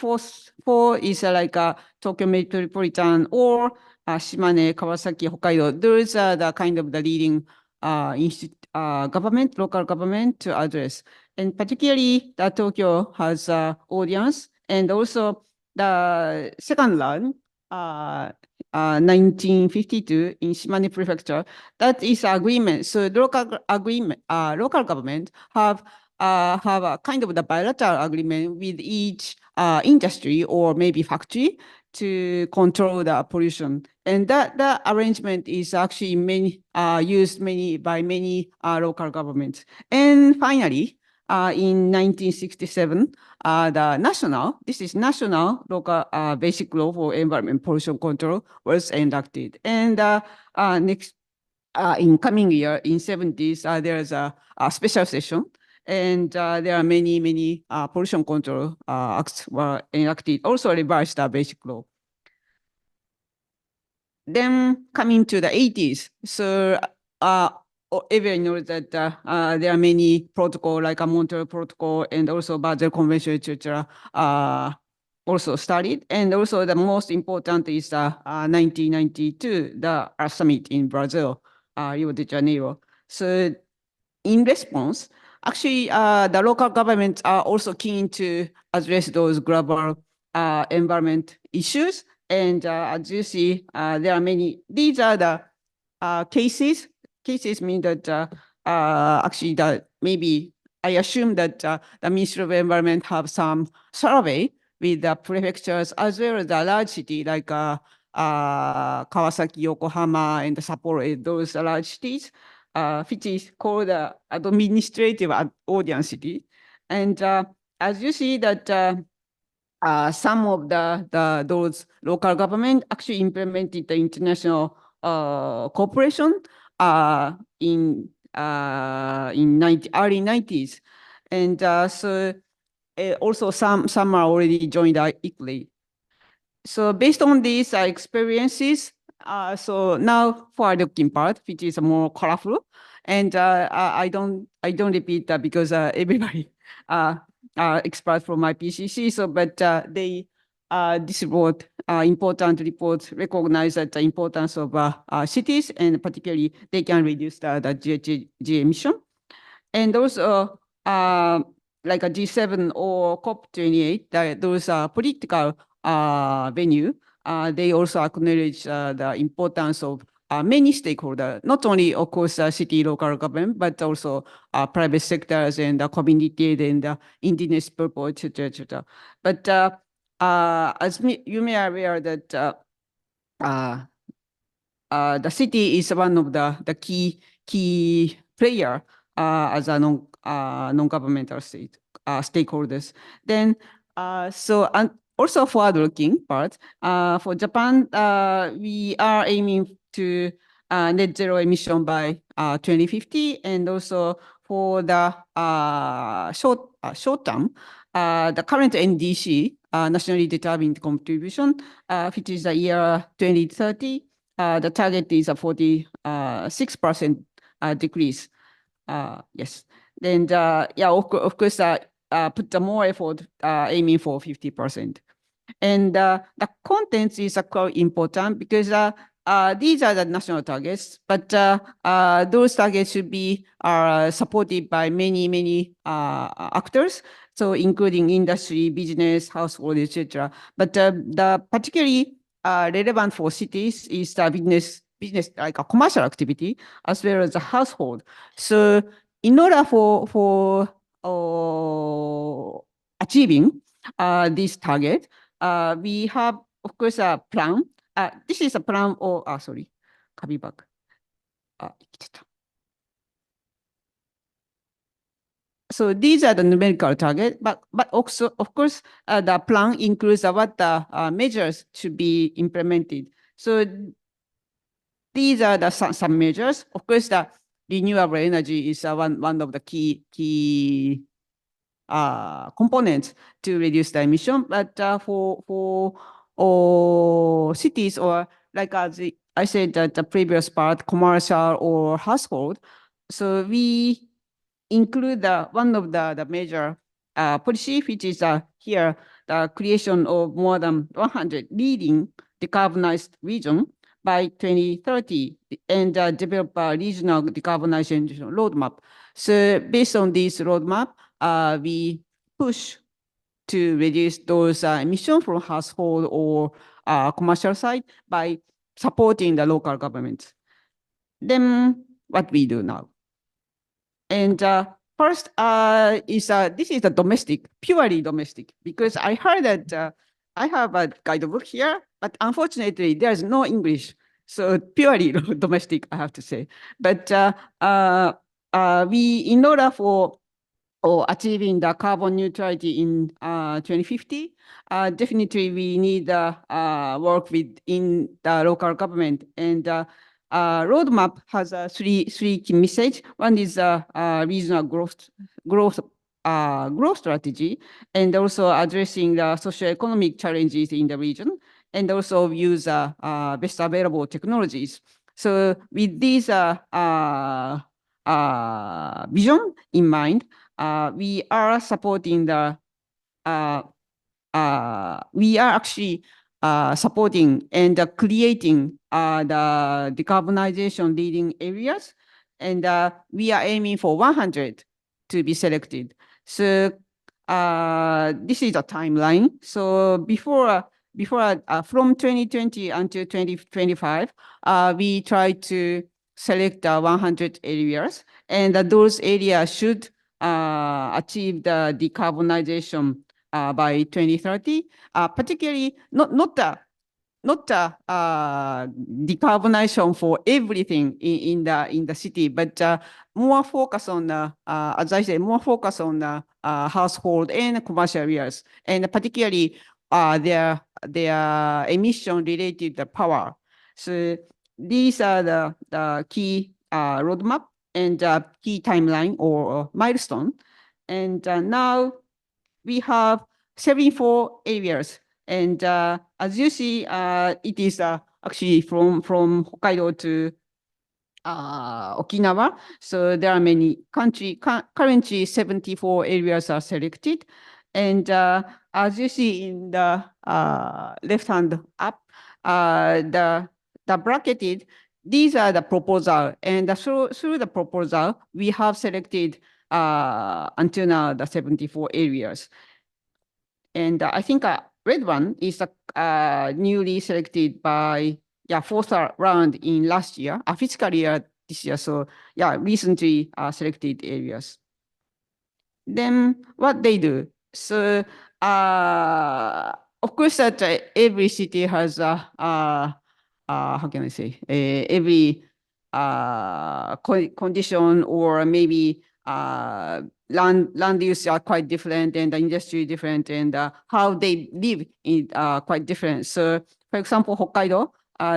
four is like Tokyo Metropolitan or Shimane, Kawasaki, Hokkaido. Those are the kind of the leading government, local government to address. And particularly the Tokyo has audience, and also the second round, 1952 in Shimane Prefecture, that is agreement. So local government have a kind of the bilateral agreement with each industry or maybe factory to control the pollution. And that arrangement is actually used by many local governments. And finally, in 1967, this is national local basic law for environment pollution control was enacted. And next, in coming year, in 70s, there is a special session. And there are many pollution control acts were enacted, also revised the basic law. Then coming to the 80s, so everyone knows that there are many protocol like a Montreal Protocol and also Basel Convention, etc. Also studied. And also the most important is 1992, the Earth Summit in Brazil, Rio de Janeiro. So in response, actually, the local governments are also keen to address those global environment issues. And as you see, there are many. These are the cases. Cases mean that actually that maybe I assume that the Ministry of Environment have some survey with the prefectures as well as the large city like Kawasaki, Yokohama, and Sapporo, those large cities, which is called the administrative audience city. And as you see that some of those local government actually implemented the international cooperation in early 90s. And so also some are already joined ICLEI. So based on these experiences, So now forward-looking part, which is more colorful, and I don't repeat that because everybody are experts from IPCC. So, but they this report, important reports, recognize that the importance of cities, and particularly they can reduce the GHG emission, and also like a G7 or COP28, those political venue. They also acknowledge the importance of many stakeholders, not only, of course, city, local government, but also private sectors and the community and indigenous people, etc., etc. But as you may be aware that the city is one of the key player as a non-governmental stakeholders. Then so and also forward-looking part for Japan, we are aiming to net zero emission by 2050, and also for the short term, the current NDC, nationally determined contribution, which is the year 2030. The target is a 46% decrease. Yes. And yeah, of course, put the more effort aiming for 50%. And the contents is quite important because these are the national targets, but those targets should be supported by many actors, so including industry, business, household, etc. But the particularly relevant for cities is the business like a commercial activity as well as a household. So in order for achieving this target, we have, of course, a plan. This is a plan, or sorry, coming back. So these are the numerical target, but also, of course, the plan includes what the measures should be implemented. So these are the some measures. Of course, the renewable energy is one of the key components to reduce the emission. But for cities, or like as I said that the previous part, commercial or household, so we include one of the major policy, which is here the creation of more than 100 leading decarbonized region by 2030, and develop a regional decarbonization roadmap. So based on this roadmap, we push to reduce those emissions from household or commercial side by supporting the local governments. Then what we do now? And first is this is the domestic, purely domestic, because I heard that I have a guidebook here, but unfortunately there's no English. So purely domestic, I have to say. But we, in order for achieving the carbon neutrality in 2050, definitely we need work within the local government. And roadmap has three key messages. One is regional growth strategy, and also addressing the socioeconomic challenges in the region, and also use best available technologies. So with these vision in mind, we are supporting the we are actually supporting and creating the decarbonization leading areas, and we are aiming for 100 to be selected. So this is a timeline. So before from 2020 until 2025, we try to select 100 areas, and those areas should achieve the decarbonization by 2030, particularly not decarbonization for everything in the city, but more focus on as I said, more focus on the household and commercial areas, and particularly their emission related to power. So these are the key roadmap and key timeline or milestone. And now we have 74 areas. And as you see, it is actually from Hokkaido to Okinawa. So there are many currently 74 areas are selected. And as you see in the left hand up, the bracketed, these are the proposal. And through the proposal, we have selected until now the 74 areas. And I think red one is newly selected by fourth round in last year, fiscal year this year. So recently selected areas. Then what they do? So of course that every city has how can I say every condition, or maybe land use are quite different, and the industry different, and how they live is quite different. So for example, Hokkaido,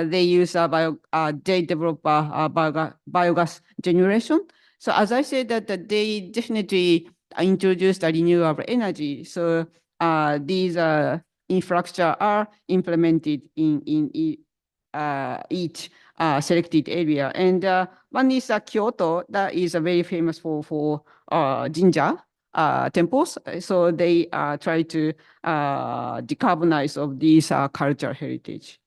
they use they develop biogas generation. So as I said, that they definitely introduced a renewable energy. So these infrastructure are implemented in each selected area. And one is Kyoto, that is very famous for jinja temples. So they try to decarbonize of these cultural heritage.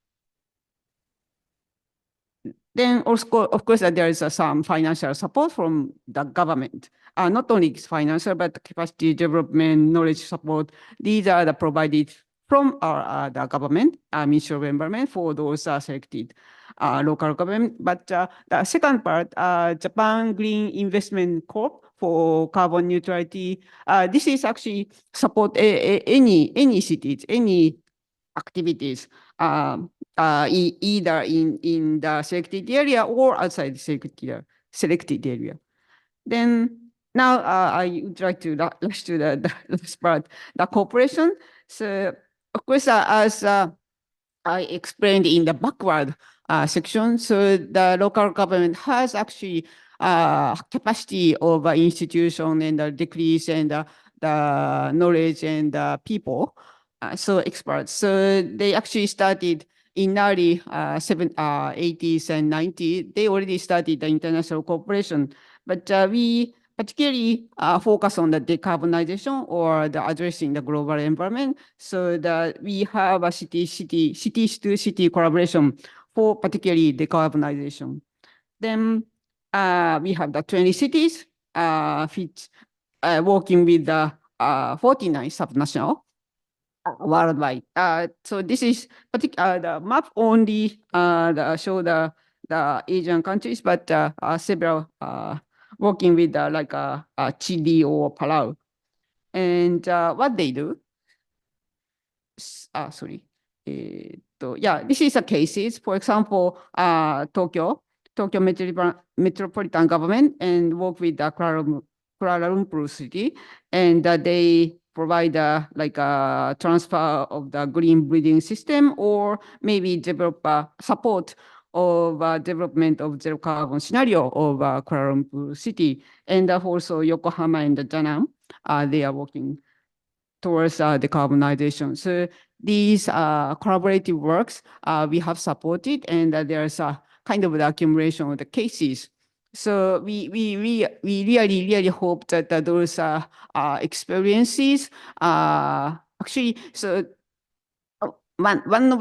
Then also, of course, there is some financial support from the government. Not only financial, but capacity development, knowledge support. These are provided from the government, Ministry of Environment, for those selected local government. But the second part, Japan Green Investment Corp for carbon neutrality. This is actually support any cities, any activities, either in the selected area or outside the selected area. Then now I would like to rush to the last part, the cooperation. So of course, as I explained in the backward section, so the local government has actually capacity of institution and the decrease and the knowledge and people, so experts. So they actually started in early 80s and 90s. They already started the international cooperation, but we particularly focus on the decarbonization or the addressing the global environment, so that we have a city-to-city collaboration for particularly decarbonization. Then we have the 20 cities working with the 49 subnational worldwide. So this is the map only show the Asian countries, but several working with like Chile or Palau. And what they do, sorry. This is a cases. For example, Tokyo Metropolitan Government, and work with the Kuala Lumpur City, and they provide like a transfer of the green building system, or maybe develop support of development of zero carbon scenario of Kuala Lumpur City, and also Yokohama and Janam, they are working towards decarbonization. So these collaborative works we have supported, and there's a kind of the accumulation of the cases. So we really hope that those experiences actually. So one of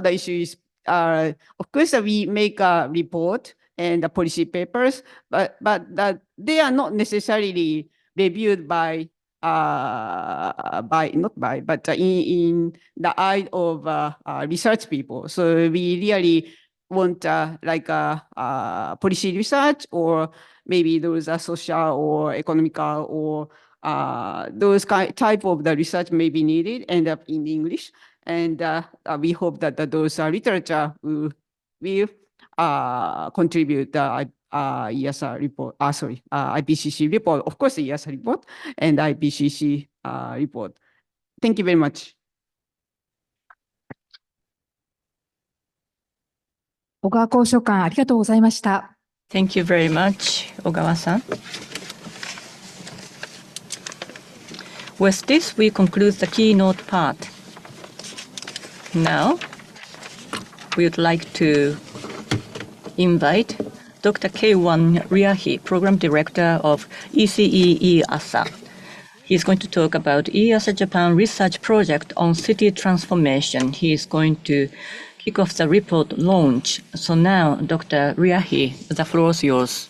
the issues, of course, we make a report and the policy papers, but that they are not necessarily reviewed by in the eye of research people. So we really want like policy research, or maybe those social or economical or those type of the research may be needed, end up in English. And we hope that those literature will contribute the IIASA report, IPCC report, of course, IIASA report and IPCC report. Thank you very much. 小川交渉官、ありがとうございました。Thank you very much, Ogawa-san. With this, we conclude the keynote part. Now, we would like to invite Dr. Keiwan Ryahi, Program Director of IIASA. He's going to talk about IIASA Japan Research Project on City Transformation. He is going to kick off the report launch. So now, Dr. Ryahi, the floor is yours.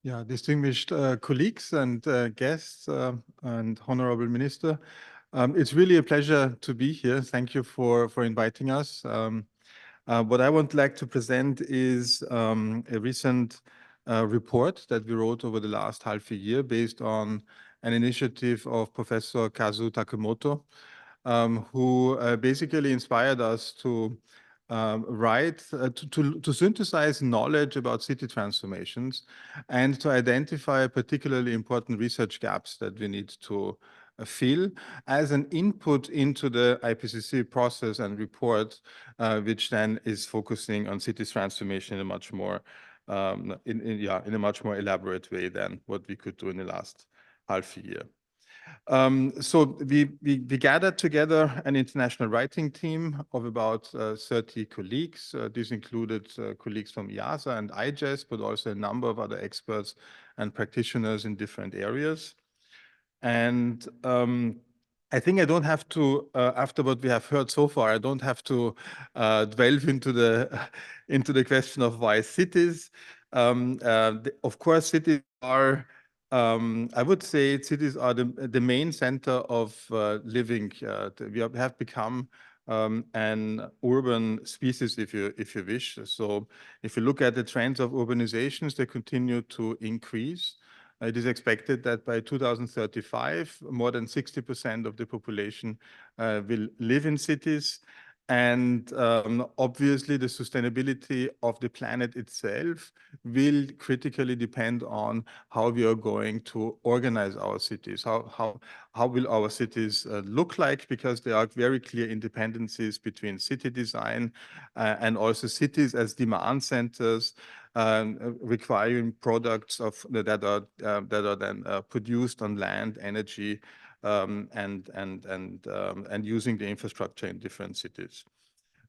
Yeah, distinguished colleagues and guests and Honorable Minister, it's really a pleasure to be here. Thank you for inviting us. What I would like to present is a recent report that we wrote over the last half a year based on an initiative of Professor Kazu Takemoto, who basically inspired us to to synthesize knowledge about city transformations and to identify particularly important research gaps that we need to fill as an input into the IPCC process and report, which then is focusing on city transformation in a much more in a much more elaborate way than what we could do in the last half a year. So we gathered together an international writing team of about 30 colleagues. This included colleagues from IIASA and IIASA, but also a number of other experts and practitioners in different areas. And I think I don't have to, after what we have heard so far, I don't have to delve into the question of why cities. Of course, cities are I would say cities are the main center of living. We have become an urban species, if you wish. So if you look at the trends of urbanizations, they continue to increase. It is expected that by 2035, more than 60% of the population will live in cities. And obviously, the sustainability of the planet itself will critically depend on how we are going to organize our cities. How will our cities look like? Because there are very clear interdependencies between city design and also cities as demand centers, requiring products that are then produced on land, energy, and using the infrastructure in different cities.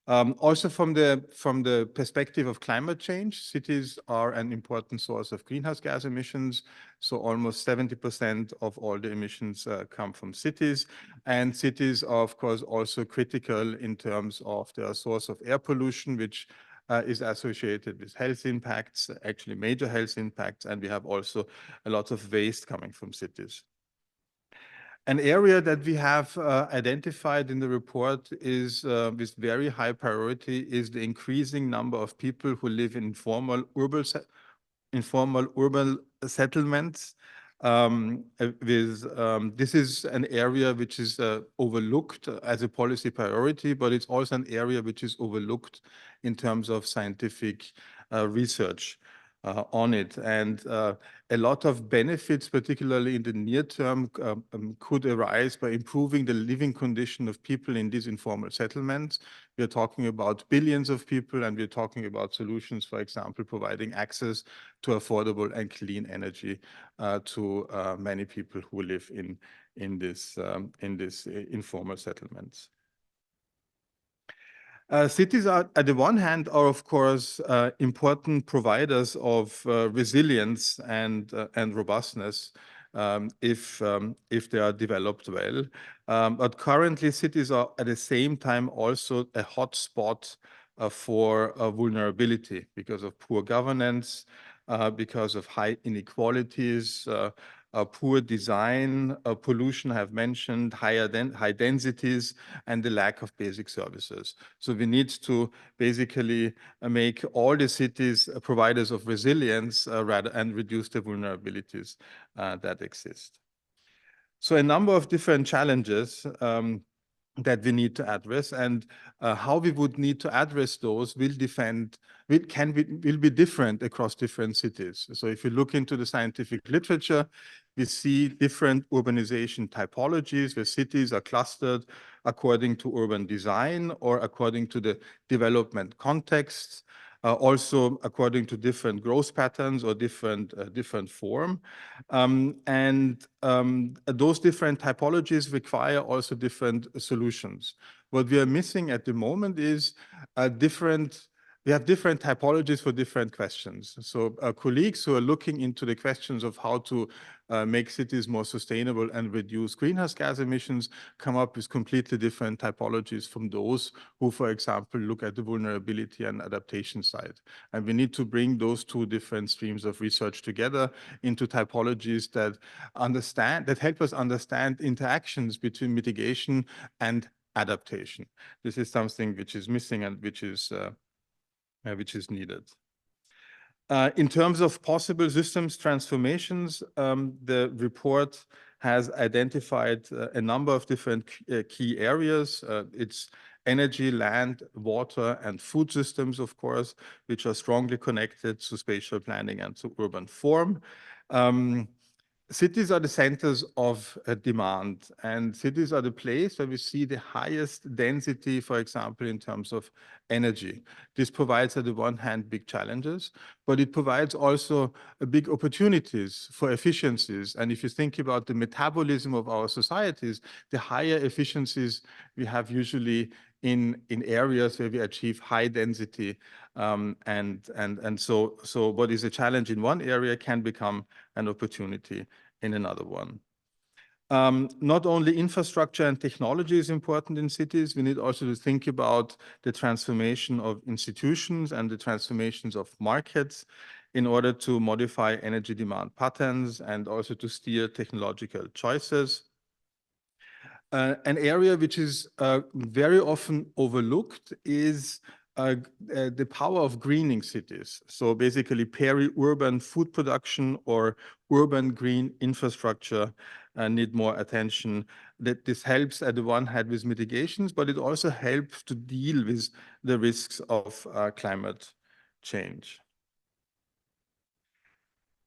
Also from the perspective of climate change, cities are an important source of greenhouse gas emissions. So almost 70% of all the emissions come from cities. And cities are, of course, also critical in terms of their source of air pollution, which is associated with health impacts, actually major health impacts. And we have also a lot of waste coming from cities. An area that we have identified in the report is with very high priority is the increasing number of people who live in informal urban settlements. This is an area which is overlooked as a policy priority, but it's also an area which is overlooked in terms of scientific research on it. And a lot of benefits, particularly in the near term, could arise by improving the living condition of people in these informal settlements. We're talking about billions of people, and we're talking about solutions, for example, providing access to affordable and clean energy to many people who live in this informal settlements. Cities are, at the one hand, are of course important providers of resilience and robustness if they are developed well. But currently, cities are at the same time also a hotspot for vulnerability because of poor governance, because of high inequalities, poor design, pollution I have mentioned, high densities, and the lack of basic services. So we need to basically make all the cities providers of resilience and reduce the vulnerabilities that exist. So a number of different challenges that we need to address, and how we would need to address those will be different across different cities. So if you look into the scientific literature, we see different urbanization typologies where cities are clustered according to urban design or according to the development context. also according to different growth patterns or different form. Those different typologies require also different solutions. What we are missing at the moment is we have different typologies for different questions. So colleagues who are looking into the questions of how to make cities more sustainable and reduce greenhouse gas emissions come up with completely different typologies from those who, for example, look at the vulnerability and adaptation side. And we need to bring those two different streams of research together into typologies that help us understand interactions between mitigation and adaptation. This is something which is missing and which is needed. In terms of possible systems transformations, the report has identified a number of different key areas. It's energy, land, water, and food systems, of course, which are strongly connected to spatial planning and to urban form. Cities are the centers of demand, and cities are the place where we see the highest density, for example, in terms of energy. This provides, on the one hand, big challenges, but it provides also big opportunities for efficiencies. And if you think about the metabolism of our societies, the higher efficiencies we have usually in areas where we achieve high density. So what is a challenge in one area can become an opportunity in another one. Not only infrastructure and technology is important in cities, we need also to think about the transformation of institutions and the transformations of markets in order to modify energy demand patterns and also to steer technological choices. An area which is very often overlooked is the power of greening cities. So basically peri-urban food production or urban green infrastructure need more attention. That this helps at the one hand with mitigations, but it also helps to deal with the risks of climate change.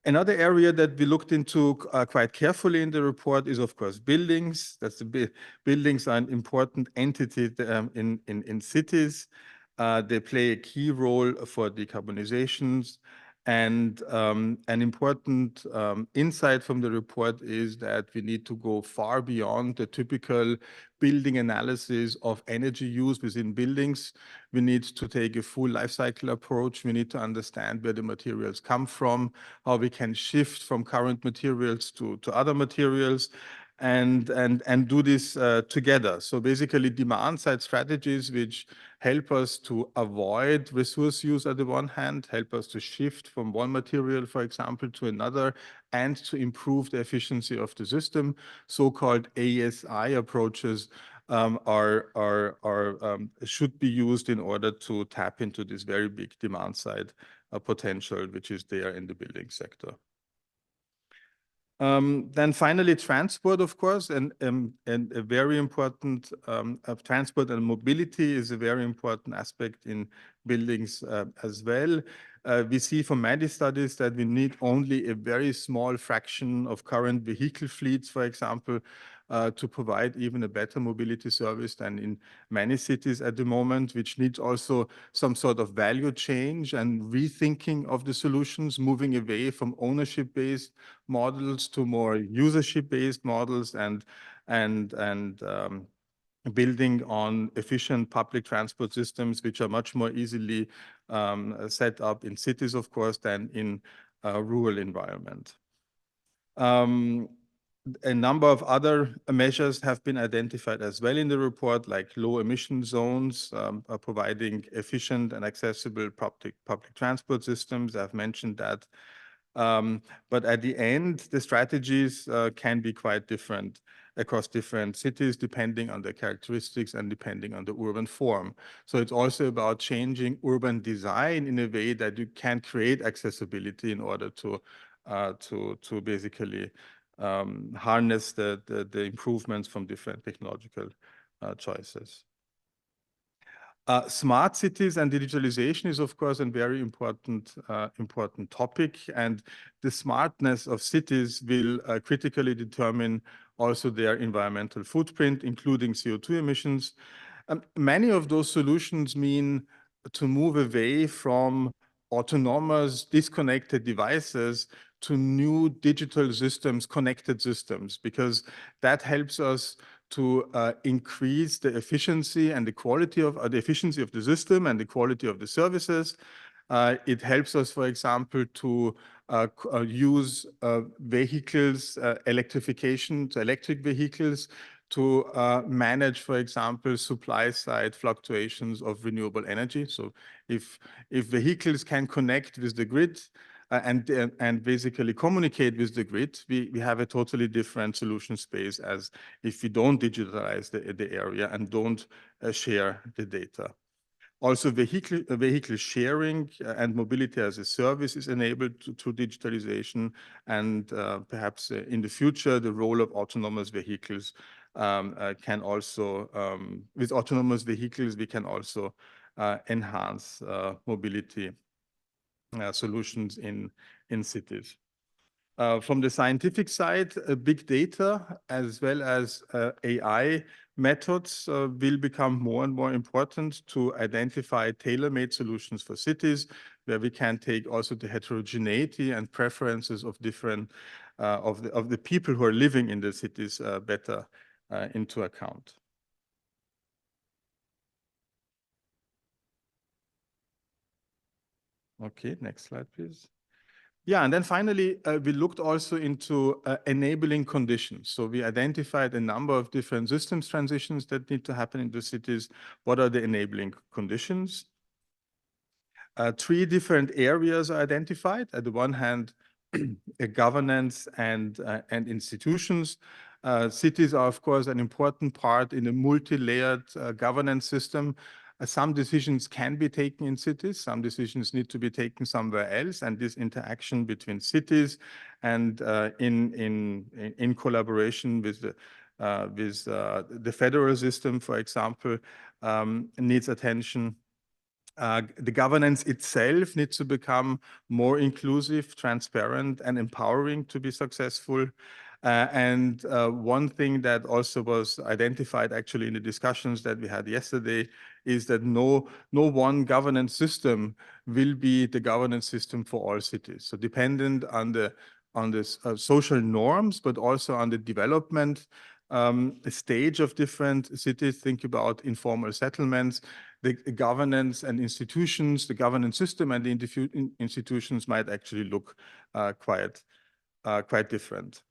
Another area that we looked into quite carefully in the report is, of course, buildings. Buildings are an important entity in cities. They play a key role for decarbonizations. And an important insight from the report is that we need to go far beyond the typical building analysis of energy use within buildings. We need to take a full life cycle approach. We need to understand where the materials come from, how we can shift from current materials to other materials, and do this together. So basically demand side strategies which help us to avoid resource use at the one hand, help us to shift from one material, for example, to another, and to improve the efficiency of the system. So-called ASI approaches should be used in order to tap into this very big demand side potential, which is there in the building sector. Then finally, transport, of course, and a very important transport and mobility is a very important aspect in buildings as well. We see from many studies that we need only a very small fraction of current vehicle fleets, for example, to provide even a better mobility service than in many cities at the moment, which needs also some sort of value change and rethinking of the solutions, moving away from ownership-based models to more usership-based models and building on efficient public transport systems, which are much more easily set up in cities, of course, than in a rural environment. A number of other measures have been identified as well in the report, like low emission zones, providing efficient and accessible public transport systems. I've mentioned that. But at the end, the strategies can be quite different across different cities, depending on their characteristics and depending on the urban form. So it's also about changing urban design in a way that you can create accessibility in order to basically harness the improvements from different technological choices. Smart cities and digitalization is, of course, a very important topic, and the smartness of cities will critically determine also their environmental footprint, including CO2 emissions. Many of those solutions mean to move away from autonomous disconnected devices to new digital systems, connected systems, because that helps us to increase the efficiency and the quality of the efficiency of the system and the quality of the services. It helps us, for example, to use vehicles, electrification to electric vehicles to manage, for example, supply side fluctuations of renewable energy. So if vehicles can connect with the grid and basically communicate with the grid, we have a totally different solution space as if we don't digitalize the area and don't share the data. Also, vehicle sharing and mobility as a service is enabled through digitalization, and perhaps in the future, the role of autonomous vehicles can also, with autonomous vehicles, we can also enhance mobility solutions in cities. From the scientific side, big data as well as AI methods will become more and more important to identify tailor-made solutions for cities, where we can take also the heterogeneity and preferences of different of the people who are living in the cities better into account. Okay, next slide, please. Yeah, and then finally, we looked also into enabling conditions. So we identified a number of different systems transitions that need to happen in the cities. What are the enabling conditions? 3 different areas are identified. At the one hand, governance and institutions. Cities are, of course, an important part in a multi-layered governance system. Some decisions can be taken in cities, some decisions need to be taken somewhere else, and this interaction between cities and in collaboration with the federal system, for example, needs attention. The governance itself needs to become more inclusive, transparent, and empowering to be successful. And one thing that also was identified actually in the discussions that we had yesterday is that no one governance system will be the governance system for all cities. So dependent on the social norms, but also on the development stage of different cities. Think about informal settlements. The governance and institutions, the governance system and the institutions might actually look quite different.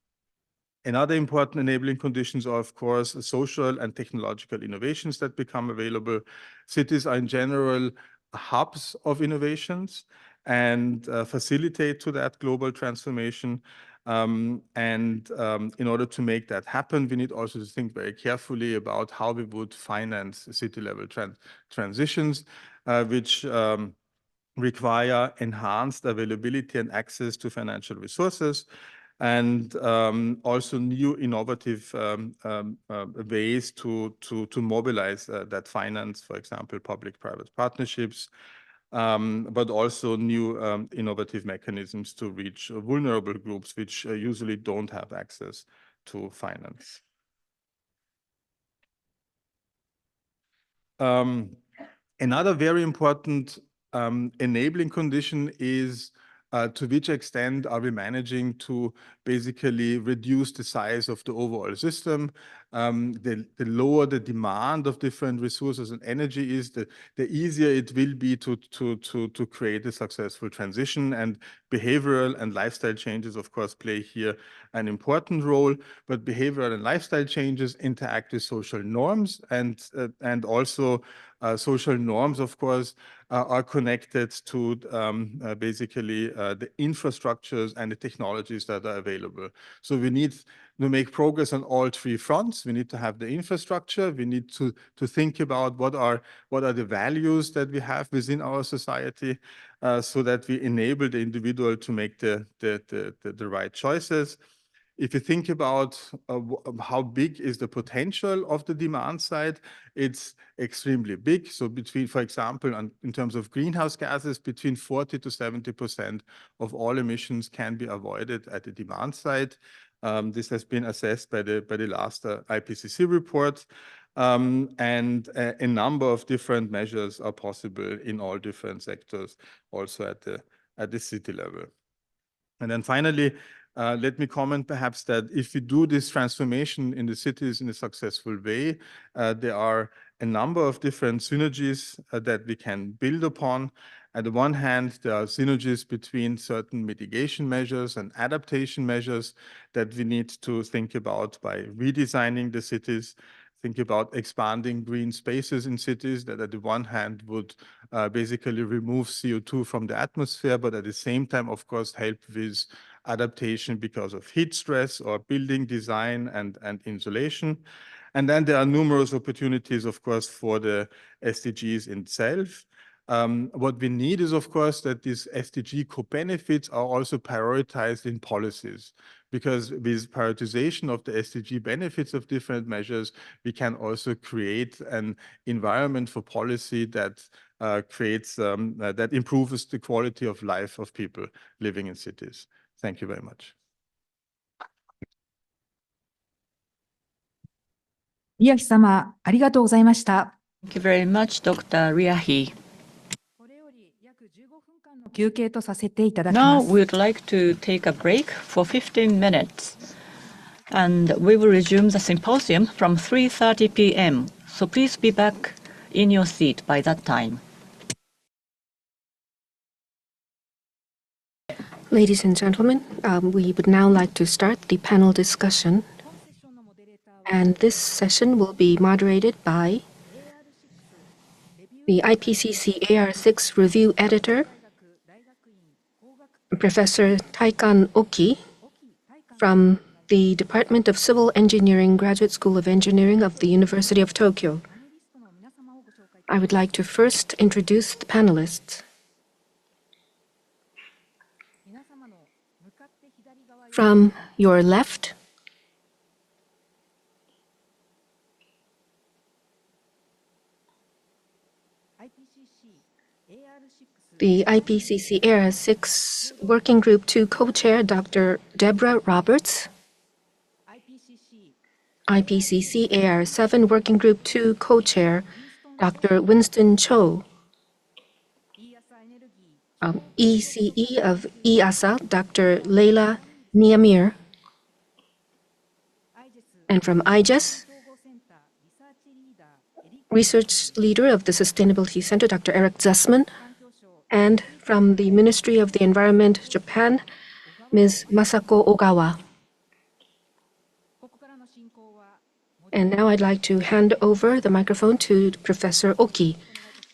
Another important enabling conditions are, of course, social and technological innovations that become available. Cities are in general hubs of innovations and facilitate to that global transformation. In order to make that happen, we need also to think very carefully about how we would finance city-level transitions, which require enhanced availability and access to financial resources, and also new innovative ways to mobilize that finance, for example, public-private partnerships, but also new innovative mechanisms to reach vulnerable groups which usually don't have access to finance. Another very important enabling condition is to which extent are we managing to basically reduce the size of the overall system. The lower the demand of different resources and energy is, the easier it will be to create a successful transition. And behavioral and lifestyle changes, of course, play here an important role. But behavioral and lifestyle changes interact with social norms, and also social norms, of course, are connected to basically the infrastructures and the technologies that are available. So we need to make progress on all 3 fronts. We need to have the infrastructure. We need to think about what are the values that we have within our society, so that we enable the individual to make the right choices. If you think about how big is the potential of the demand side, it's extremely big. So between, for example, in terms of greenhouse gases, between 40 to 70% of all emissions can be avoided at the demand side. This has been assessed by the last IPCC report. And a number of different measures are possible in all different sectors, also at the city level. And then finally, let me comment perhaps that if we do this transformation in the cities in a successful way, there are a number of different synergies that we can build upon. On the one hand, there are synergies between certain mitigation measures and adaptation measures that we need to think about by redesigning the cities. Think about expanding green spaces in cities that at the one hand would basically remove CO2 from the atmosphere, but at the same time, of course, help with adaptation because of heat stress or building design and insulation. And then there are numerous opportunities, of course, for the SDGs itself. What we need is, of course, that these SDG co-benefits are also prioritized in policies, because with prioritization of the SDG benefits of different measures, we can also create an environment for policy that that improves the quality of life of people living in cities. Thank you very much. 宮城様、ありがとうございました。 Thank you very much, Dr. Riahi. これより約15分間の休憩とさせていただきま Now す。 we'd like to take a break for 15 minutes. And we will resume the symposium from 3:30 p.m. So please be back in your seat by that time. Ladies and gentlemen, we would now like to start the panel discussion. And this session will be moderated by the IPCC AR6 review editor, Professor Taikan Oki from the Department of Civil Engineering, Graduate School of Engineering of the University of Tokyo. I would like to first introduce the panelists. From your left, the IPCC AR6 Working Group 2 Co-Chair, Dr. Deborah Roberts. IPCC AR7 Working Group 2 Co-Chair, Dr. Winston Cho. ECE of IIASA, Dr. Leila Niamir. And from IIASA, Research Leader of the Sustainability Center, Dr. Eric Zussman. And from the Ministry of the Environment, Japan, Ms. Masako Ogawa. And now I'd like to hand over the microphone to Professor Oki.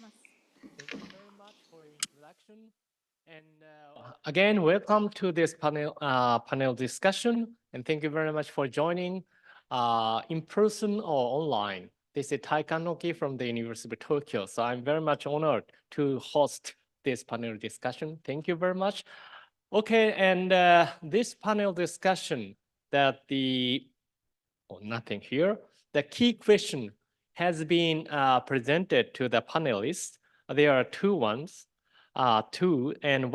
Thank you very much for your introduction. And again, welcome to this panel discussion. And thank you very much for joining in person or online. This is Taikan Oki from the University of Tokyo. So I'm very much honored to host this panel discussion. Thank you very much. Okay, and this panel discussion that nothing here. The key question has been presented to the panelists. There are two ones, and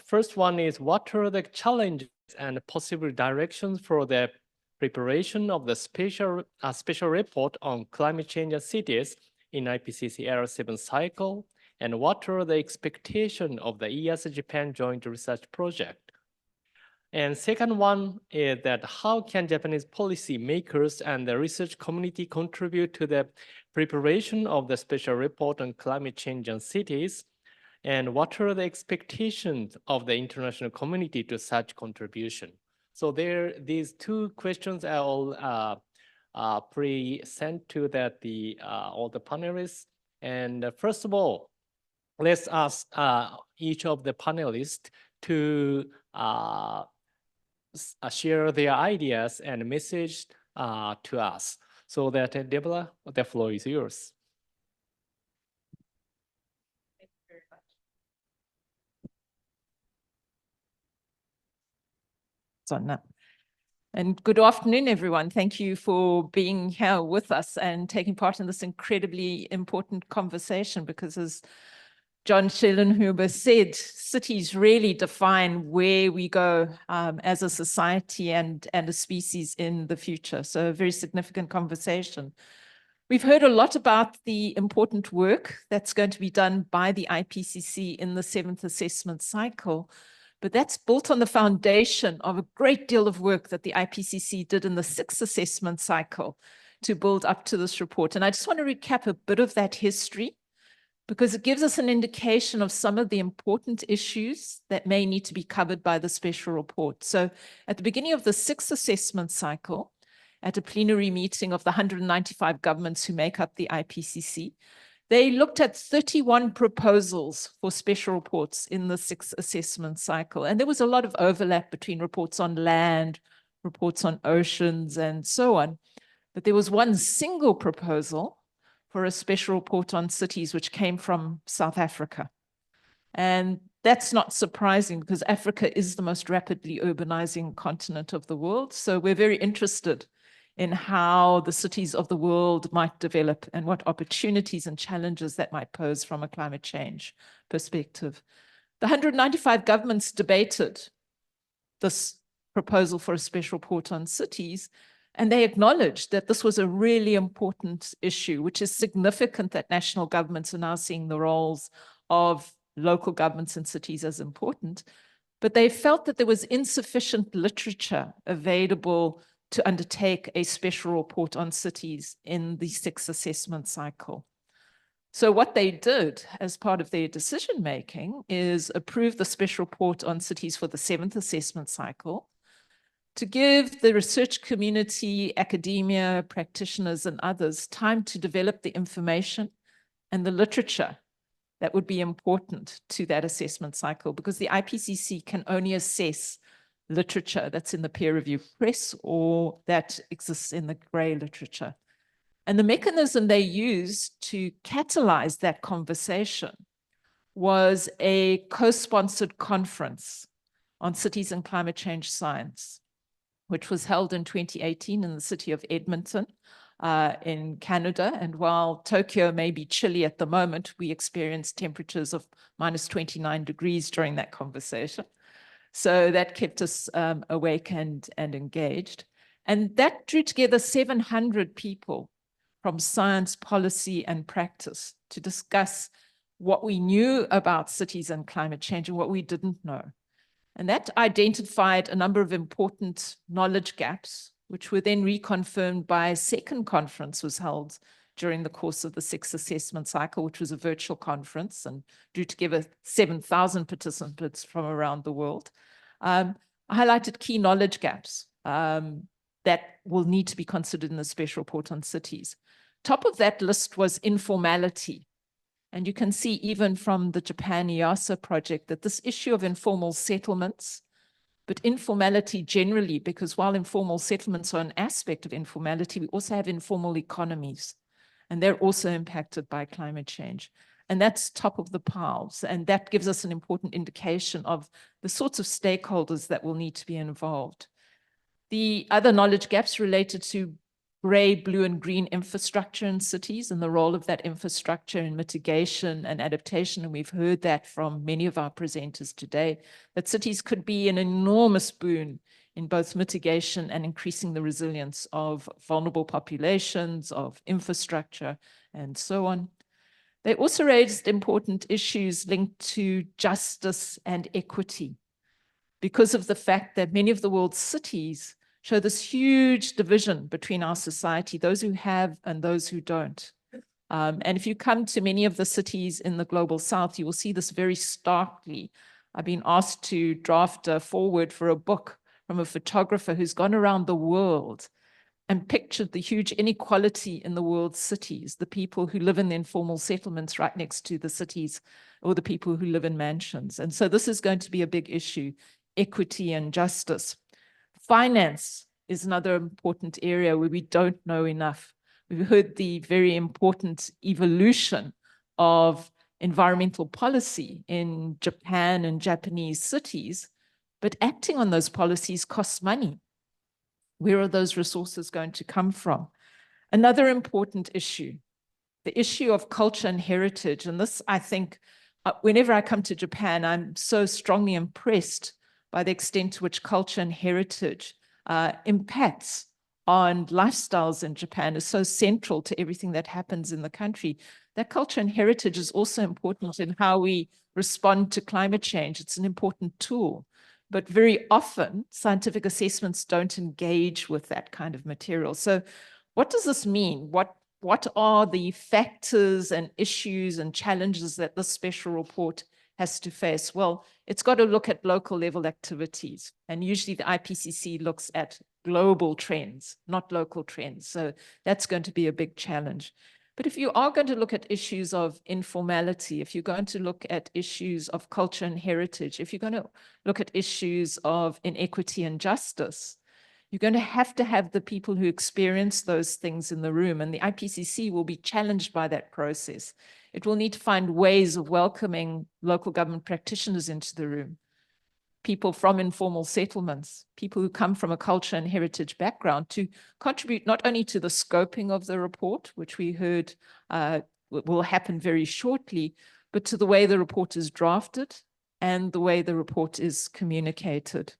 first one is what are the challenges and possible directions for the preparation of the special report on climate change and cities in IPCC AR7 cycle, and what are the expectations of the IIASA Japan Joint Research Project? And second one is that how can Japanese policy makers and the research community contribute to the preparation of the special report on climate change and cities? And what are the expectations of the international community to such contribution? So these two questions are all pre-sent to all the panelists. And first of all, let's ask each of the panelists to share their ideas and message to us. So that, Deborah, the floor is yours. Thank you very much. And good afternoon, everyone. Thank you for being here with us and taking part in this incredibly important conversation, because as John Schellenhuber said, cities really define where we go as a society and a species in the future. So a very significant conversation. We've heard a lot about the important work that's going to be done by the IPCC in the 7th assessment cycle, but that's built on the foundation of a great deal of work that the IPCC did in the 6th assessment cycle to build up to this report. And I just want to recap a bit of that history, because it gives us an indication of some of the important issues that may need to be covered by the special report. So at the beginning of the 6th assessment cycle, at a plenary meeting of the 195 governments who make up the IPCC, they looked at 31 proposals for special reports in the 6th assessment cycle. And there was a lot of overlap between reports on land, reports on oceans, and so on. But there was one single proposal for a special report on cities, which came from South Africa. And that's not surprising, because Africa is the most rapidly urbanizing continent of the world. So we're very interested in how the cities of the world might develop and what opportunities and challenges that might pose from a climate change perspective. The 195 governments debated this proposal for a special report on cities, and they acknowledged that this was a really important issue, which is significant that national governments are now seeing the roles of local governments and cities as important. But they felt that there was insufficient literature available to undertake a special report on cities in the 6th assessment cycle. So what they did as part of their decision-making is approve the special report on cities for the 7th assessment cycle, to give the research community, academia, practitioners, and others time to develop the information and the literature that would be important to that assessment cycle, because the IPCC can only assess literature that's in the peer review press or that exists in the grey literature. And the mechanism they used to catalyze that conversation was a co-sponsored conference on cities and climate change science, which was held in 2018 in the city of Edmonton in Canada. And while Tokyo may be chilly at the moment, we experienced temperatures of -29 degrees during that conversation. So that kept us awake and engaged. And that drew together 700 people from science, policy, and practice to discuss what we knew about cities and climate change and what we didn't know. And that identified a number of important knowledge gaps, which were then reconfirmed by a second conference was held during the course of the 6th assessment cycle, which was a virtual conference and drew together 7,000 participants from around the world. Highlighted key knowledge gaps that will need to be considered in the special report on cities. Top of that list was informality. And you can see even from the Japan IIASA project that this issue of informal settlements, but informality generally, because while informal settlements are an aspect of informality, we also have informal economies, and they're also impacted by climate change. And that's top of the piles. And that gives us an important indication of the sorts of stakeholders that will need to be involved. The other knowledge gaps related to gray, blue, and green infrastructure in cities and the role of that infrastructure in mitigation and adaptation. And we've heard that from many of our presenters today, that cities could be an enormous boon in both mitigation and increasing the resilience of vulnerable populations, of infrastructure, and so on. They also raised important issues linked to justice and equity, because of the fact that many of the world's cities show this huge division between our society, those who have and those who don't. And if you come to many of the cities in the global south, you will see this very starkly. I've been asked to draft a foreword for a book from a photographer who's gone around the world and pictured the huge inequality in the world's cities, the people who live in the informal settlements right next to the cities, or the people who live in mansions. And so this is going to be a big issue, equity and justice. Finance is another important area where we don't know enough. We've heard the very important evolution of environmental policy in Japan and Japanese cities, but acting on those policies costs money. Where are those resources going to come from? Another important issue, the issue of culture and heritage. And this, I think, whenever I come to Japan, I'm so strongly impressed by the extent to which culture and heritage impacts on lifestyles in Japan is so central to everything that happens in the country. That culture and heritage is also important in how we respond to climate change. It's an important tool, but very often scientific assessments don't engage with that kind of material. So what does this mean? What are the factors and issues and challenges that this special report has to face? Well, it's got to look at local level activities. And usually the IPCC looks at global trends, not local trends. So that's going to be a big challenge. But if you are going to look at issues of informality, if you're going to look at issues of culture and heritage, if you're going to look at issues of inequity and justice, you're going to have the people who experience those things in the room, and the IPCC will be challenged by that process. It will need to find ways of welcoming local government practitioners into the room, people from informal settlements, people who come from a culture and heritage background to contribute not only to the scoping of the report, which we heard will happen very shortly, but to the way the report is drafted and the way the report is communicated.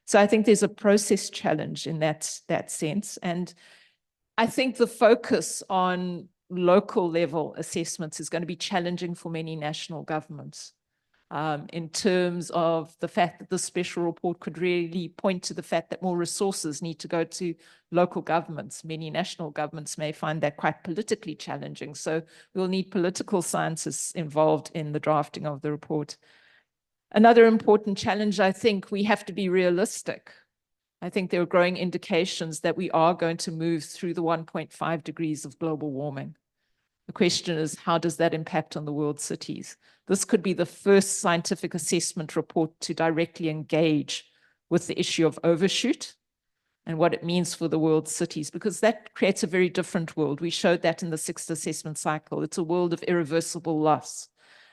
So I think there's a process challenge in that sense. And I think the focus on local level assessments is going to be challenging for many national governments in terms of the fact that the special report could really point to the fact that more resources need to go to local governments. Many national governments may find that quite politically challenging. So we'll need political scientists involved in the drafting of the report. Another important challenge, I think we have to be realistic. I think there are growing indications that we are going to move through the 1.5 degrees of global warming. The question is, how does that impact on the world cities? This could be the first scientific assessment report to directly engage with the issue of overshoot and what it means for the world cities, because that creates a very different world. We showed that in the 6th assessment cycle. It's a world of irreversible loss.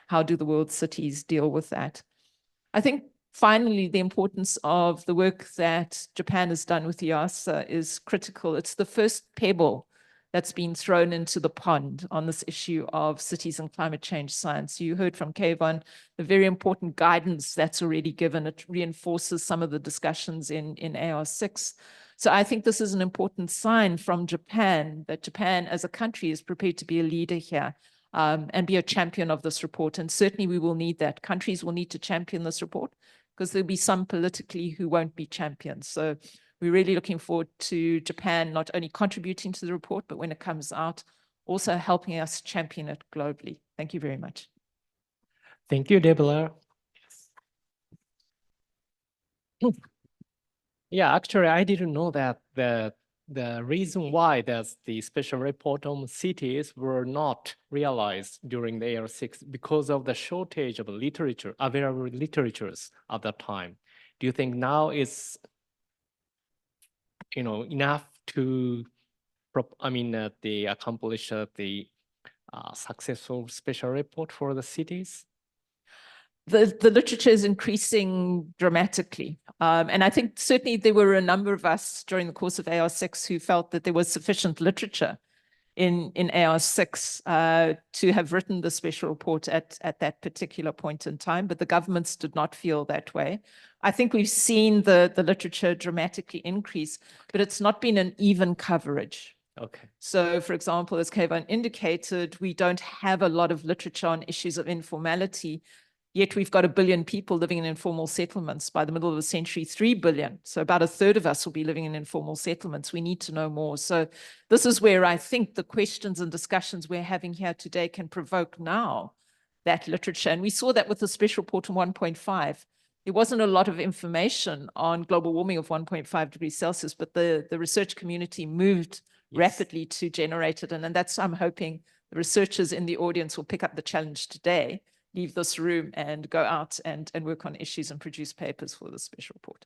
How do the world cities deal with that? I think finally, the importance of the work that Japan has done with IIASA is critical. It's the first pebble that's been thrown into the pond on this issue of cities and climate change science. You heard from Keivan the very important guidance that's already given. It reinforces some of the discussions in AR6. So I think this is an important sign from Japan that Japan as a country is prepared to be a leader here. And be a champion of this report. And certainly we will need that. Countries will need to champion this report because there'll be some politically who won't be champions. So we're really looking forward to Japan not only contributing to the report, but when it comes out, also helping us champion it globally. Thank you very much. Thank you, Deborah. Yeah, actually, I didn't know that the reason why there's the special report on cities were not realized during the AR6 because of the shortage of literature, available literatures at that time. Do you think now is, enough to, accomplish the successful special report for the cities? The literature is increasing dramatically. And I think certainly there were a number of us during the course of AR6 who felt that there was sufficient literature in AR6 to have written the special report at that particular point in time, but the governments did not feel that way. I think we've seen the literature dramatically increase, but it's not been an even coverage. Okay. So, for example, as Keivan indicated, we don't have a lot of literature on issues of informality. Yet we've got 1 billion people living in informal settlements. By the middle of the century, 3 billion. So about a third of us will be living in informal settlements. We need to know more. So this is where I think the questions and discussions we're having here today can provoke now that literature. And we saw that with the special report on 1.5. There wasn't a lot of information on global warming of 1.5 degrees Celsius, but the research community moved rapidly to generate it. And that's, I'm hoping, the researchers in the audience will pick up the challenge today, leave this room and go out and work on issues and produce papers for the special report.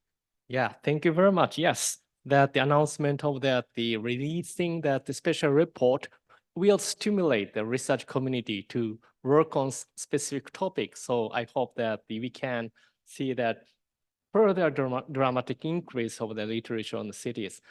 Yeah, thank you very much. Yes, that the announcement of the releasing that the special report will stimulate the research community to work on specific topics. So I hope that we can see that further dramatic increase of the literature on the cities.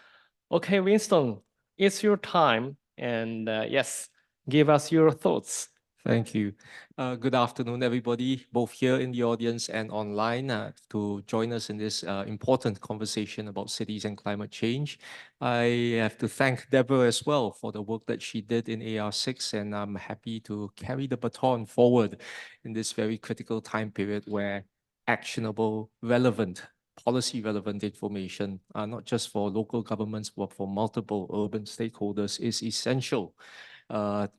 Okay, Winston, it's your time. And yes, give us your thoughts. Thank you. Good afternoon, everybody, both here in the audience and online, to join us in this important conversation about cities and climate change. I have to thank Deborah as well for the work that she did in AR6, and I'm happy to carry the baton forward in this very critical time period where actionable, relevant, policy-relevant information, not just for local governments, but for multiple urban stakeholders, is essential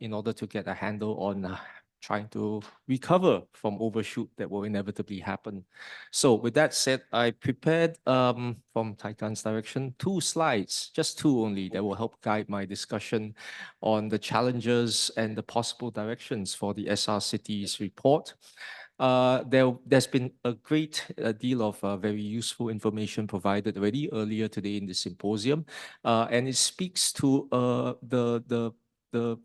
in order to get a handle on trying to recover from overshoot that will inevitably happen. So with that said, I prepared from Taikan's direction 2 slides, just 2 only, that will help guide my discussion on the challenges and the possible directions for the SR Cities report. There's been a great deal of very useful information provided already earlier today in the symposium, and it speaks to the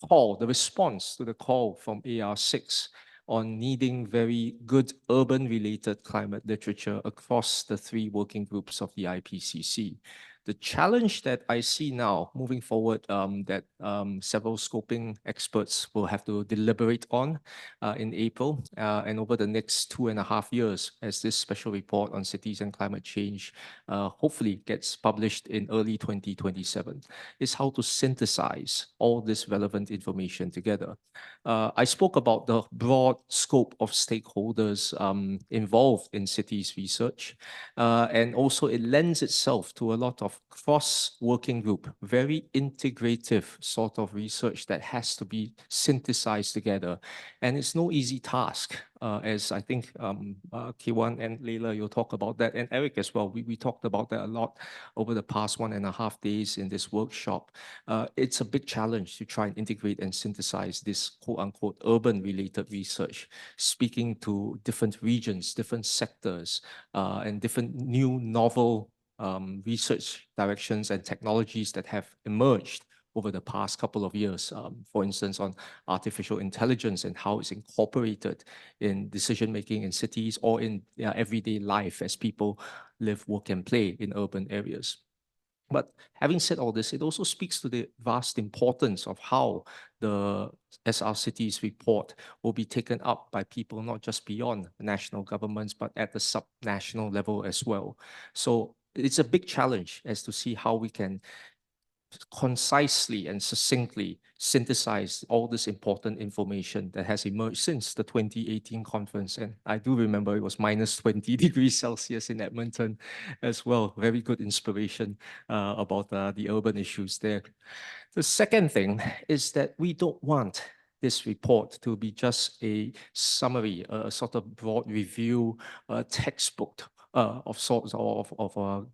call, the response to the call from AR6 on needing very good urban-related climate literature across the 3 working groups of the IPCC. The challenge that I see now moving forward that several scoping experts will have to deliberate on in April and over the next 2.5 years as this special report on cities and climate change hopefully gets published in early 2027 is how to synthesize all this relevant information together. I spoke about the broad scope of stakeholders involved in cities research, and also it lends itself to a lot of cross-working group, very integrative sort of research that has to be synthesized together. And it's no easy task, as I think Kiwan and Leila, you'll talk about that, and Eric as well. We talked about that a lot over the past 1.5 days in this workshop. It's a big challenge to try and integrate and synthesize this quote-unquote urban-related research, speaking to different regions, different sectors, and different new novel research directions and technologies that have emerged over the past couple of years, for instance, on artificial intelligence and how it's incorporated in decision-making in cities or in everyday life as people live, work, and play in urban areas. But having said all this, it also speaks to the vast importance of how the SR Cities report will be taken up by people not just beyond national governments, but at the sub-national level as well. So it's a big challenge as to see how we can concisely and succinctly synthesize all this important information that has emerged since the 2018 conference. And I do remember it was -20 degrees Celsius in Edmonton as well. Very good inspiration about the urban issues there. The second thing is that we don't want this report to be just a summary, a sort of broad review, a textbook of sorts of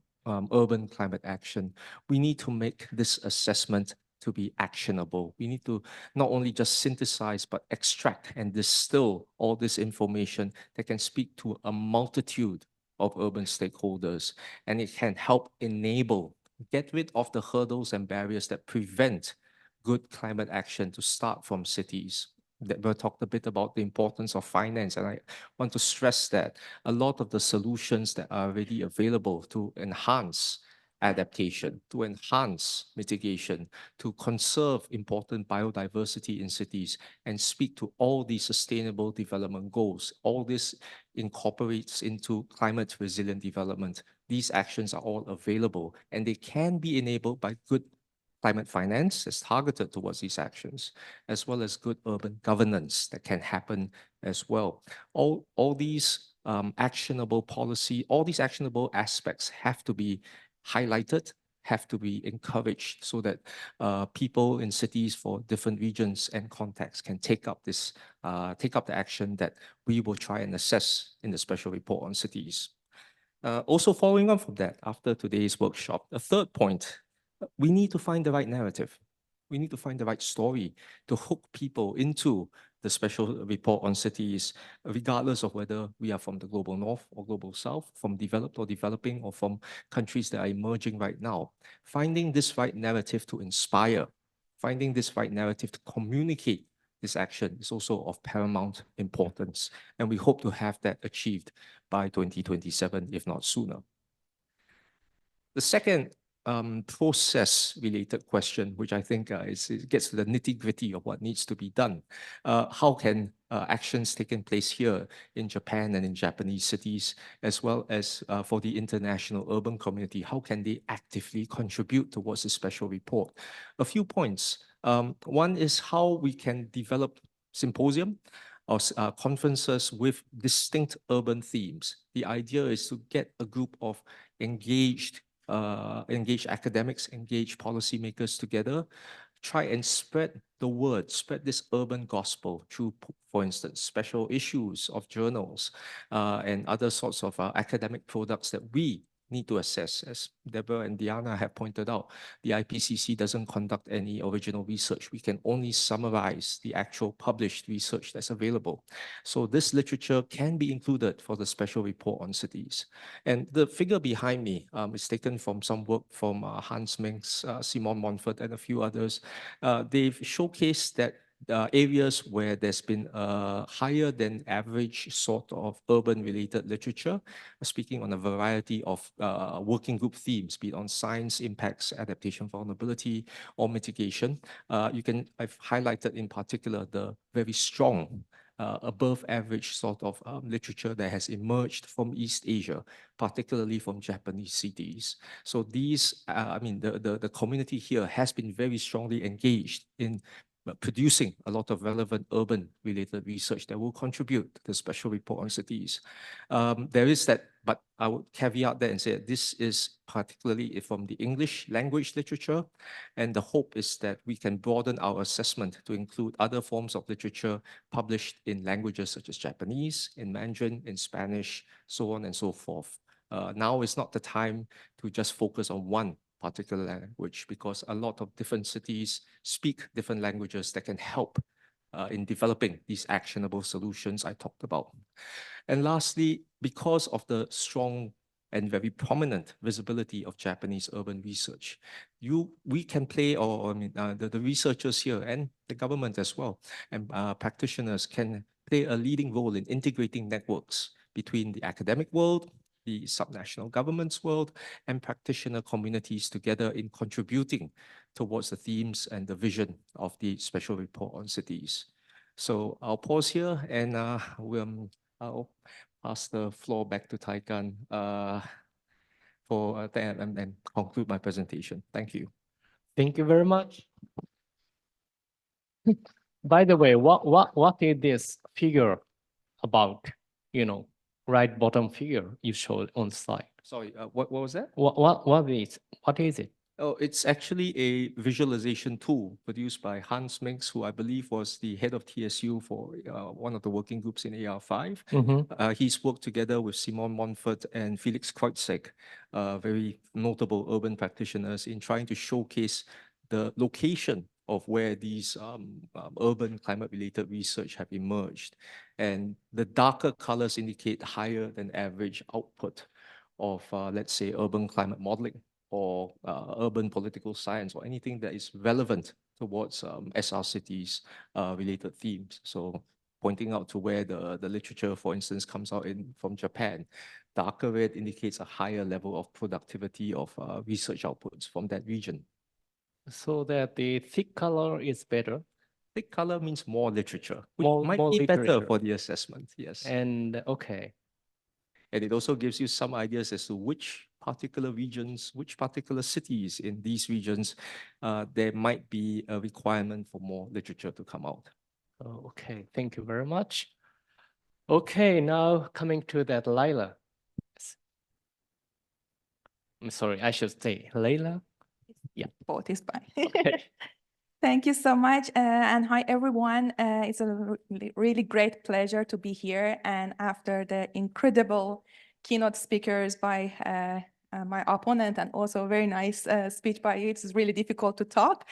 urban climate action. We need to make this assessment to be actionable. We need to not only just synthesize, but extract and distill all this information that can speak to a multitude of urban stakeholders, and it can help enable, get rid of the hurdles and barriers that prevent good climate action to start from cities. Deborah talked a bit about the importance of finance, and I want to stress that a lot of the solutions that are already available to enhance adaptation, to enhance mitigation, to conserve important biodiversity in cities, and speak to all the sustainable development goals. All this incorporates into climate resilient development. These actions are all available, and they can be enabled by good climate finance is targeted towards these actions, as well as good urban governance that can happen as well. All these actionable policy, all these actionable aspects have to be highlighted, have to be encouraged so that people in cities for different regions and contexts can take up the action that we will try and assess in the special report on cities. Also following on from that, after today's workshop, the third point, we need to find the right narrative. We need to find the right story to hook people into the special report on cities, regardless of whether we are from the global north or global south, from developed or developing, or from countries that are emerging right now. Finding this right narrative to inspire, finding this right narrative to communicate this action is also of paramount importance. And we hope to have that achieved by 2027, if not sooner. The second process-related question, which I think it gets to the nitty-gritty of what needs to be done. How can actions taking place here in Japan and in Japanese cities, as well as for the international urban community, how can they actively contribute towards this special report? A few points. One is how we can develop symposium or conferences with distinct urban themes. The idea is to get a group of engaged academics, engaged policymakers together, try and spread the word, spread this urban gospel through, for instance, special issues of journals and other sorts of academic products that we need to assess. As Deborah and Diana have pointed out, the IPCC doesn't conduct any original research. We can only summarize the actual published research that's available. So this literature can be included for the special report on cities. And the figure behind me is taken from some work from Hans Minks, Simon Montfort, and a few others. They've showcased that areas where there's been a higher than average sort of urban related literature, speaking on a variety of working group themes, be it on science, impacts, adaptation, vulnerability, or mitigation. I've highlighted in particular the very strong above average sort of literature that has emerged from East Asia, particularly from Japanese cities. So these, the community here has been very strongly engaged in producing a lot of relevant urban related research that will contribute to the special report on cities. There is that, but I would caveat that and say that this is particularly from the English language literature, and the hope is that we can broaden our assessment to include other forms of literature published in languages such as Japanese, in Mandarin, in Spanish, so on and so forth. Now is not the time to just focus on one particular language, because a lot of different cities speak different languages that can help in developing these actionable solutions I talked about. And lastly, because of the strong and very prominent visibility of Japanese urban research, we can play, the researchers here and the government as well, and practitioners can play a leading role in integrating networks between the academic world, the subnational governments world, and practitioner communities together in contributing towards the themes and the vision of the special report on cities. So I'll pause here and I'll pass the floor back to Taikan for and conclude my presentation. Thank you. Thank you very much. By the way, what is this figure about? Right bottom figure you showed on slide. Sorry, what was that? What is it? Oh, it's actually a visualization tool produced by Hans Minks, who I believe was the head of TSU for one of the working groups in AR5. He's worked together with Simon Montfort and Felix Kreutzig, very notable urban practitioners, in trying to showcase the location of where these urban climate-related research have emerged. And the darker colors indicate higher than average output of, let's say, urban climate modeling or urban political science or anything that is relevant towards SR cities related themes. So pointing out to where the literature, for instance, comes out from Japan. Darker red indicates a higher level of productivity of research outputs from that region. So that the thick color is better. Thick color means more literature, which might be better for the assessment, yes. And okay. And it also gives you some ideas as to which particular regions, which particular cities in these regions, there might be a requirement for more literature to come out. Okay, thank you very much. Okay, now coming to that Laila. I'm sorry, I should say Leila. Yeah. Both is fine. Okay. Thank you so much. And hi, everyone. It's a really great pleasure to be here. And after the incredible keynote speakers by my opponent and also a very nice speech by you, it's really difficult to talk.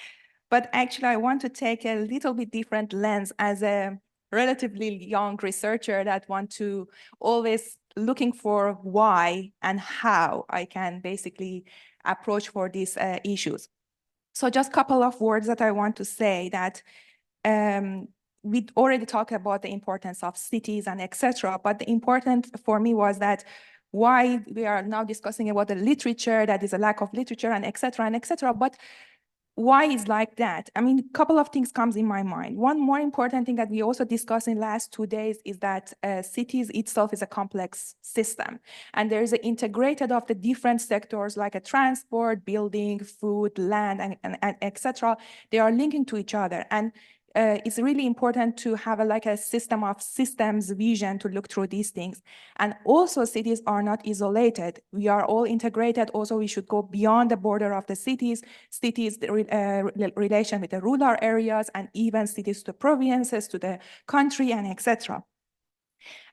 But actually, I want to take a little bit different lens as a relatively young researcher that want to always looking for why and how I can basically approach for these issues. So just a couple of words that I want to say that we already talked about the importance of cities and etc. But the important for me was that why we are now discussing about the literature, that is a lack of literature and et cetera, but why is like that? I mean, a couple of things comes in my mind. One more important thing that we also discussed in last 2 days is that cities itself is a complex system. And there is an integrated of the different sectors like a transport, building, food, land, and et cetera. They are linking to each other. And it's really important to have a system of systems vision to look through these things. And also cities are not isolated. We are all integrated. Also, we should go beyond the border of the cities, relation with the rural areas, and even cities to provinces, to the country, and etc.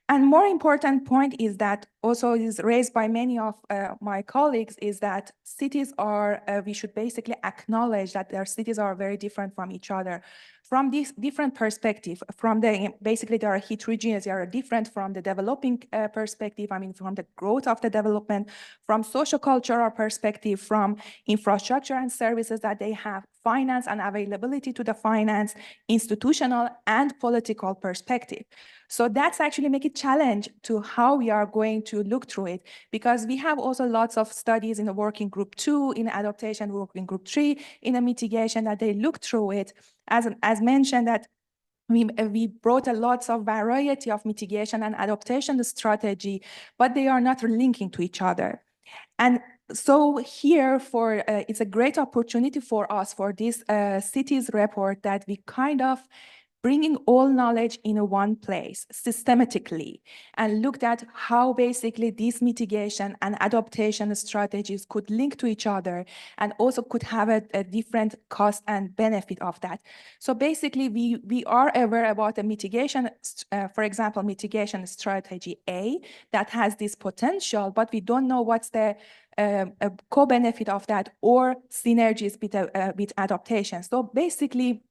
And more important point is that also is raised by many of my colleagues is that cities are, we should basically acknowledge that their cities are very different from each other. From this different perspective, from the, basically they are heterogeneous, they are different from the developing perspective, I mean, from the growth of the development, from socio-cultural perspective, from infrastructure and services that they have, finance and availability to the finance, institutional and political perspective. So that's actually make it challenge to how we are going to look through it, because we have also lots of studies in the working group 2, in adaptation working group 3, in a mitigation that they look through it. As mentioned that we brought a lots of variety of mitigation and adaptation strategy, but they are not linking to each other. And so here it's a great opportunity for us for this cities report that we kind of bringing all knowledge in one place systematically and looked at how basically these mitigation and adaptation strategies could link to each other and also could have a different cost and benefit of that. So basically we are aware about the mitigation, for example, mitigation strategy A that has this potential, but we don't know what's the co-benefit of that or synergies with adaptation. So basically,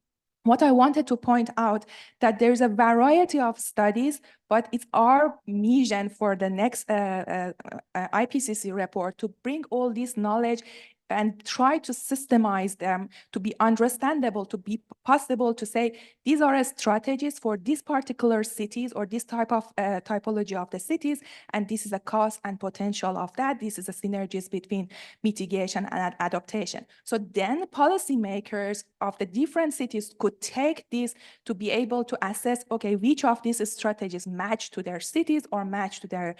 what I wanted to point out that there's a variety of studies, but it's our mission for the next IPCC report to bring all this knowledge and try to systemize them to be understandable, to be possible to say, these are strategies for these particular cities or this type of typology of the cities, and this is a cost and potential of that. This is a synergies between mitigation and adaptation. So then policymakers of the different cities could take this to be able to assess, okay, which of these strategies match to their cities or match to their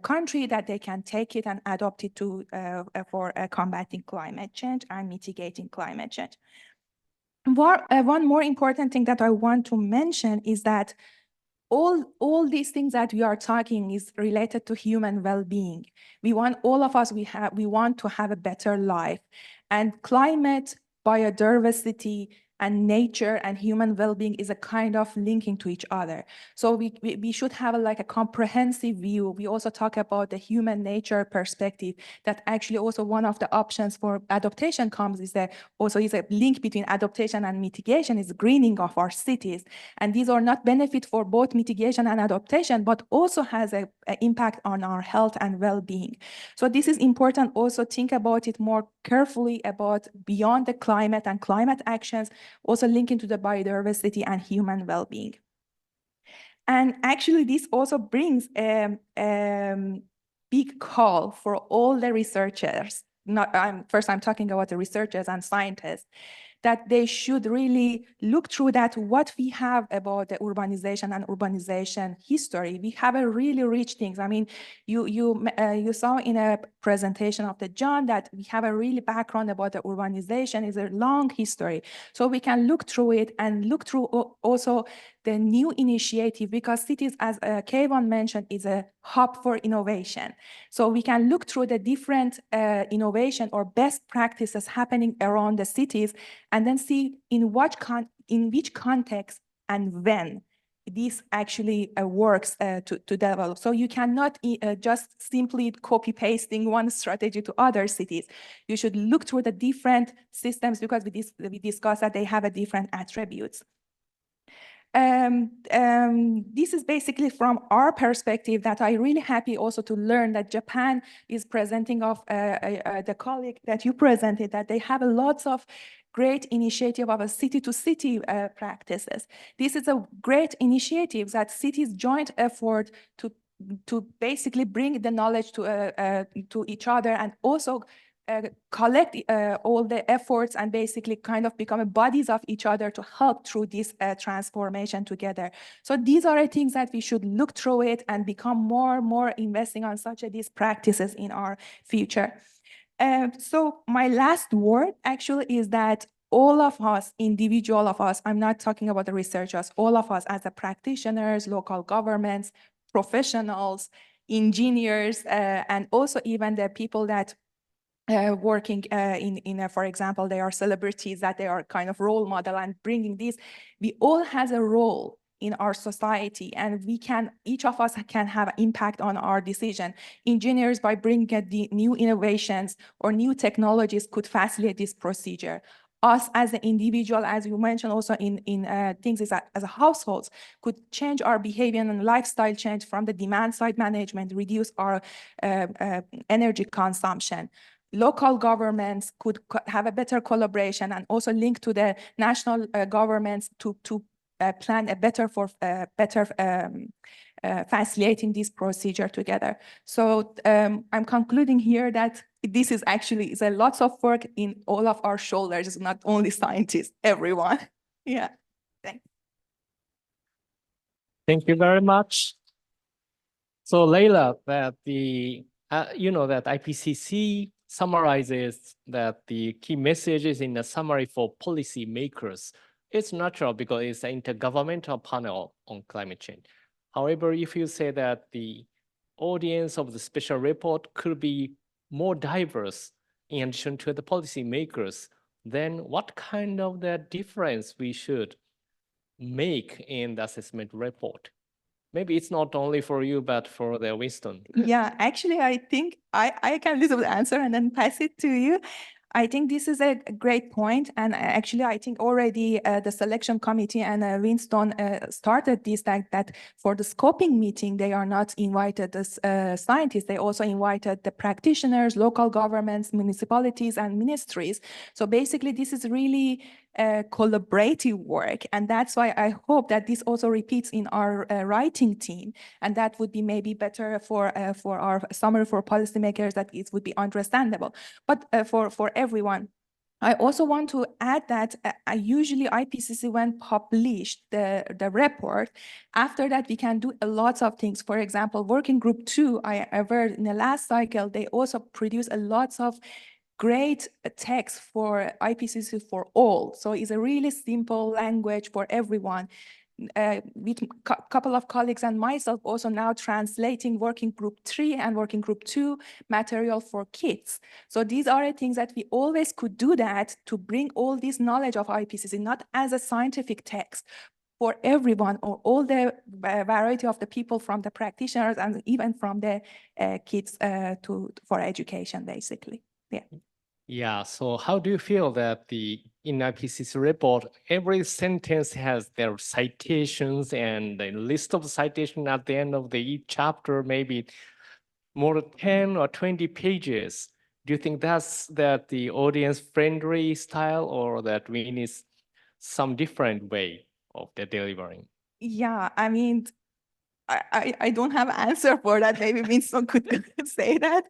country, that they can take it and adopt it to for combating climate change and mitigating climate change. One more important thing that I want to mention is that all these things that we are talking is related to human well-being. We want all of us, we want to have a better life, and climate, biodiversity, and nature and human well-being is a kind of linking to each other. So we should have a comprehensive view. We also talk about the human nature perspective, that actually also one of the options for adaptation comes is also is a link between adaptation and mitigation is greening of our cities. And these are not benefit for both mitigation and adaptation, but also has an impact on our health and well-being. So this is important also think about it more carefully about beyond the climate and climate actions, also linking to the biodiversity and human well-being. And actually this also brings a big call for all the researchers. First I'm talking about the researchers and scientists, that they should really look through that what we have about the urbanization and urbanization history. We have a really rich things. I mean, you saw in a presentation of the John that we have a really background about the urbanization is a long history. So we can look through it and look through also the new initiative, because cities, as Kayvon mentioned, is a hub for innovation. So we can look through the different innovation or best practices happening around the cities and then see in which context and when this actually works to develop. So you cannot just simply copy pasting one strategy to other cities. You should look through the different systems, because we discussed that they have a different attributes. This is basically from our perspective that I'm really happy also to learn that Japan is presenting of the colleague that you presented, that they have lots of great initiative of a city-to-city practices. This is a great initiative that cities joint effort to to basically bring the knowledge to each other, and also collect all the efforts and basically kind of become bodies of each other to help through this transformation together. So these are the things that we should look through it and become more investing on such these practices in our future. So my last word actually is that all of us, individual of us, I'm not talking about the researchers, all of us as the practitioners, local governments, professionals, engineers, and also even the people that working for example, they are celebrities, that they are kind of role model and bringing this. We all has a role in our society, and each of us can have impact on our decision. Engineers, by bringing the new innovations or new technologies, could facilitate this procedure. Us as an individual, as you mentioned also in things as a households, could change our behavior and lifestyle change from the demand side management, reduce our energy consumption. Local governments could have a better collaboration and also link to the national governments to plan a better facilitating this procedure together. So I'm concluding here that this is actually a lots of work in all of our shoulders. It's not only scientists, everyone. Yeah, thanks. Thank you very much. So Leila, that that IPCC summarizes that the key messages in the summary for policy makers. It's natural because it's an intergovernmental panel on climate change. However, if you say that the audience of the special report could be more diverse in addition to the policy makers, then what kind of the difference we should make in the assessment report? Maybe it's not only for you, but for the Winston. Yeah, actually, I think I can little bit answer and then pass it to you. I think this is a great point. And actually, I think already the selection committee and Winston started this, that for the scoping meeting, they are not invited as scientists. They also invited the practitioners, local governments, municipalities, and ministries. So basically, this is really collaborative work. And that's why I hope that this also repeats in our writing team. And that would be maybe better for our summary for policymakers, that it would be understandable. But for everyone, I also want to add that usually IPCC, when published the report, after that we can do a lot of things. For example, Working Group 2, I heard in the last cycle, they also produce a lot of great text for IPCC for all. So it's a really simple language for everyone. With a couple of colleagues and myself also now translating Working Group 3 and Working Group 2 material for kids. So these are the things that we always could do, that to bring all this knowledge of IPCC, not as a scientific text, for everyone, or all the variety of the people, from the practitioners and even from the kids for education, basically. Yeah. Yeah, so how do you feel that in IPCC report, every sentence has their citations and a list of citations at the end of each chapter, maybe more than 10 or 20 pages. Do you think that's the audience friendly style, or that we need some different way of the delivering? Yeah, I mean, I don't have an answer for that. Maybe Winston could say that.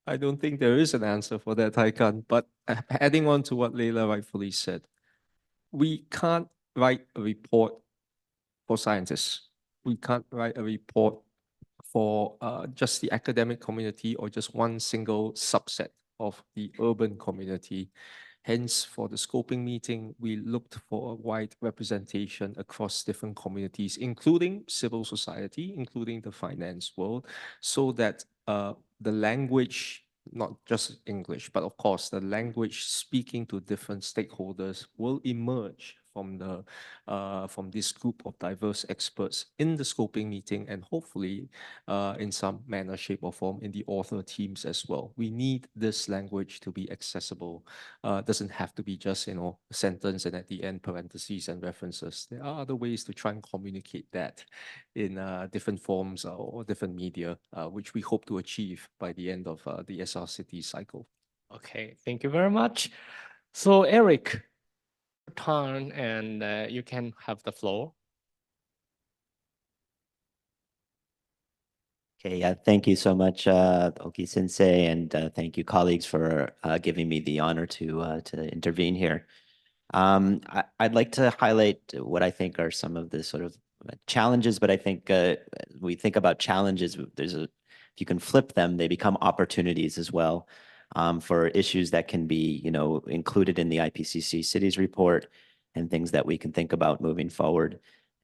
I don't think there is an answer for that, Taikan. But adding on to what Leila rightfully said, we can't write a report for scientists. We can't write a report for just the academic community or just one single subset of the urban community. Hence, for the scoping meeting, we looked for a wide representation across different communities, including civil society, including the finance world, so that the language, not just English, but of course, the language speaking to different stakeholders will emerge from this group of diverse experts in the scoping meeting, and hopefully in some manner, shape, or form in the author teams as well. We need this language to be accessible. Doesn't have to be just, a sentence and at the end parentheses and references. There are other ways to try and communicate that in different forms or different media, which we hope to achieve by the end of the SR City cycle. Okay, thank you very much. So Eric, turn, and you can have the floor. Okay, thank you so much, Oki Sensei, and thank you, colleagues, for giving me the honor to intervene here. I'd like to highlight what I think are some of the sort of challenges, but I think we think about challenges, if you can flip them, they become opportunities as well, for issues that can be, included in the IPCC cities report and things that we can think about moving forward.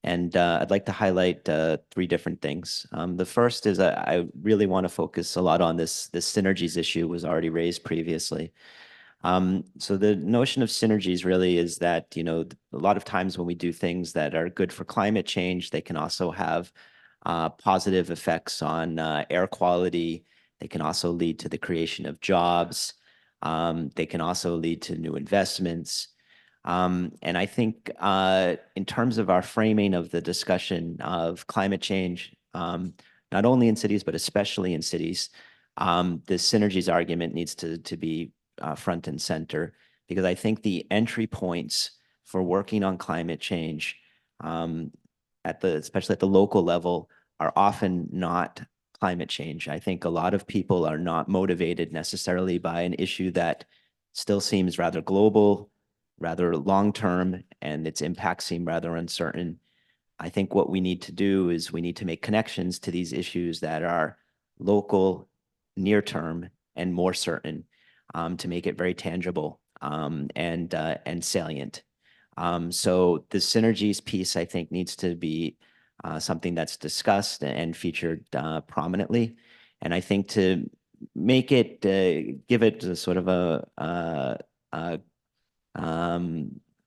And I'd like to highlight three different things. The first is I really want to focus a lot on this synergies issue was already raised previously. So the notion of synergies really is that, a lot of times when we do things that are good for climate change, they can also have positive effects on air quality. They can also lead to the creation of jobs. They can also lead to new investments. And I think in terms of our framing of the discussion of climate change, not only in cities, but especially in cities, the synergies argument needs to be front and center, because I think the entry points for working on climate change, especially at the local level, are often not climate change. I think a lot of people are not motivated necessarily by an issue that still seems rather global, rather long-term, and its impacts seem rather uncertain. I think what we need to do is we need to make connections to these issues that are local, near-term, and more certain, to make it very tangible and salient. So the synergies piece, I think, needs to be something that's discussed and featured prominently. And I think to make it, give it a sort of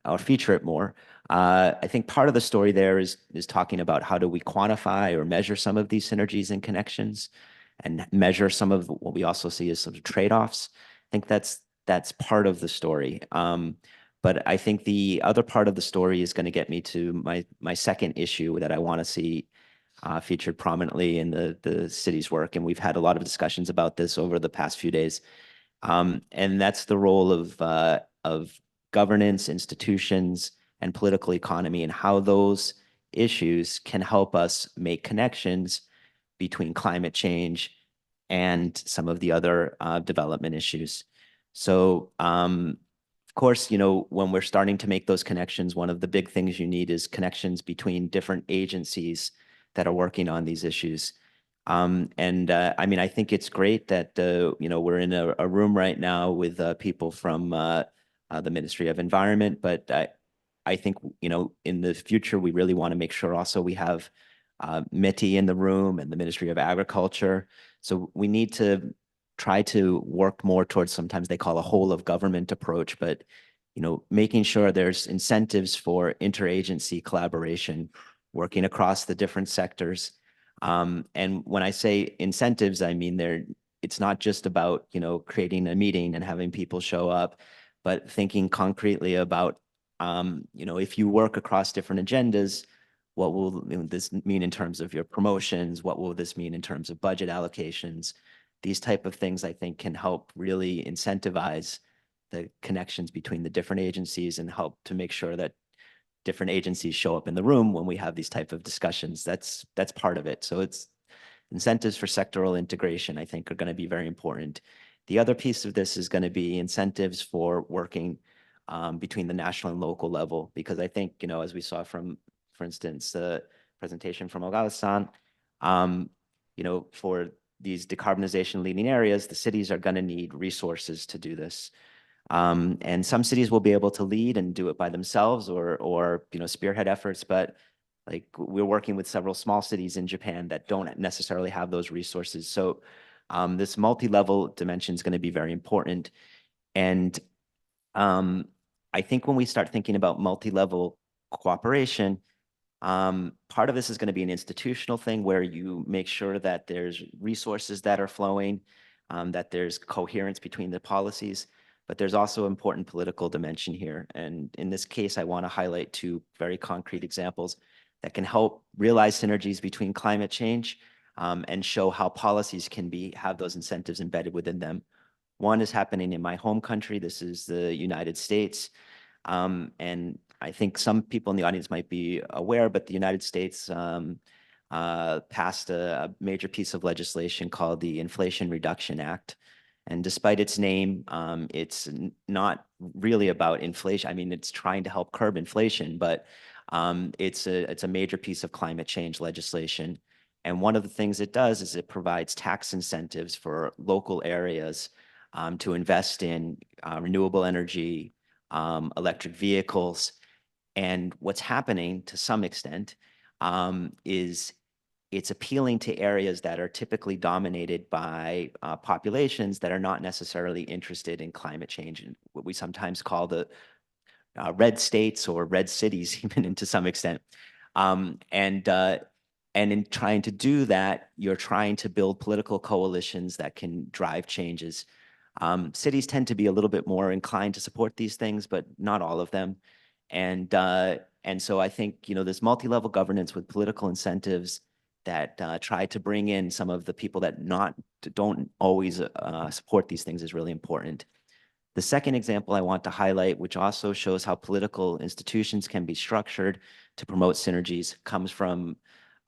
or feature it more, I think part of the story there is talking about how do we quantify or measure some of these synergies and connections, and measure some of what we also see as sort of trade-offs. I think that's part of the story. But I think the other part of the story is going to get me to my second issue that I want to see featured prominently in the city's work. And we've had a lot of discussions about this over the past few days. And that's the role of governance, institutions, and political economy, and how those issues can help us make connections between climate change and some of the other development issues. So, of course, when we're starting to make those connections, one of the big things you need is connections between different agencies that are working on these issues. And I mean, I think it's great that, we're in a room right now with people from the Ministry of Environment, but I think, in the future, we really want to make sure also we have MITI in the room and the Ministry of Agriculture. So we need to try to work more towards, sometimes they call a whole of government approach, but, making sure there's incentives for interagency collaboration, working across the different sectors. And when I say incentives, I mean it's not just about, creating a meeting and having people show up, but thinking concretely about, if you work across different agendas, what will this mean in terms of your promotions? What will this mean in terms of budget allocations? These type of things, I think, can help really incentivize the connections between the different agencies and help to make sure that different agencies show up in the room when we have these type of discussions. That's part of it. So it's incentives for sectoral integration, I think, are going to be very important. The other piece of this is going to be incentives for working between the national and local level, because I think, as we saw from, for instance, the presentation from Ogawa-san, for these decarbonization leading areas, the cities are going to need resources to do this. And some cities will be able to lead and do it by themselves or spearhead efforts, but like we're working with several small cities in Japan that don't necessarily have those resources. So this multi-level dimension is going to be very important. And I think when we start thinking about multi-level cooperation, part of this is going to be an institutional thing where you make sure that there's resources that are flowing, that there's coherence between the policies, but there's also important political dimension here. And in this case, I want to highlight two very concrete examples that can help realize synergies between climate change and show how policies can have those incentives embedded within them. One is happening in my home country. This is the United States. And I think some people in the audience might be aware, but the United States passed a major piece of legislation called the Inflation Reduction Act. And despite its name, it's not really about inflation. I mean, it's trying to help curb inflation, but it's a major piece of climate change legislation. And one of the things it does is it provides tax incentives for local areas to invest in renewable energy, electric vehicles. And what's happening to some extent is it's appealing to areas that are typically dominated by populations that are not necessarily interested in climate change, and what we sometimes call the red states or red cities, even to some extent. And in trying to do that, you're trying to build political coalitions that can drive changes. Cities tend to be a little bit more inclined to support these things, but not all of them. And so I think, this multi-level governance with political incentives that try to bring in some of the people that don't always support these things is really important. The second example I want to highlight, which also shows how political institutions can be structured to promote synergies, comes from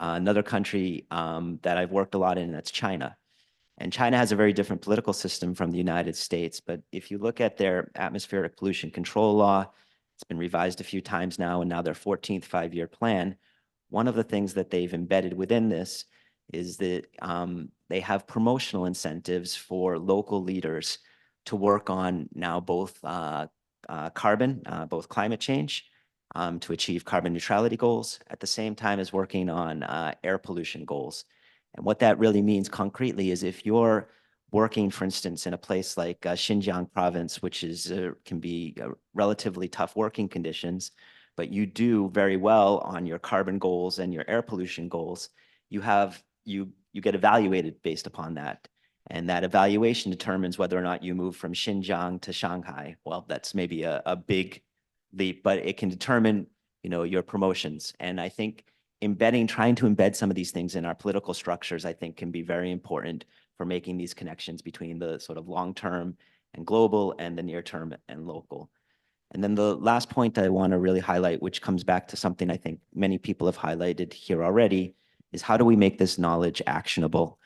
another country that I've worked a lot in, and that's China. And China has a very different political system from the United States. But if you look at their atmospheric pollution control law, it's been revised a few times now, and now their 14th five-year plan, one of the things that they've embedded within this is that they have promotional incentives for local leaders to work on now both carbon, both climate change, to achieve carbon neutrality goals, at the same time as working on air pollution goals. And what that really means concretely is if you're working, for instance, in a place like Xinjiang province, which can be relatively tough working conditions, but you do very well on your carbon goals and your air pollution goals, you get evaluated based upon that. And that evaluation determines whether or not you move from Xinjiang to Shanghai. Well, that's maybe a big leap, but it can determine, your promotions. And I think trying to embed some of these things in our political structures, I think can be very important for making these connections between the sort of long-term and global and the near-term and local. And then the last point I want to really highlight, which comes back to something I think many people have highlighted here already, is how do we make this knowledge actionable?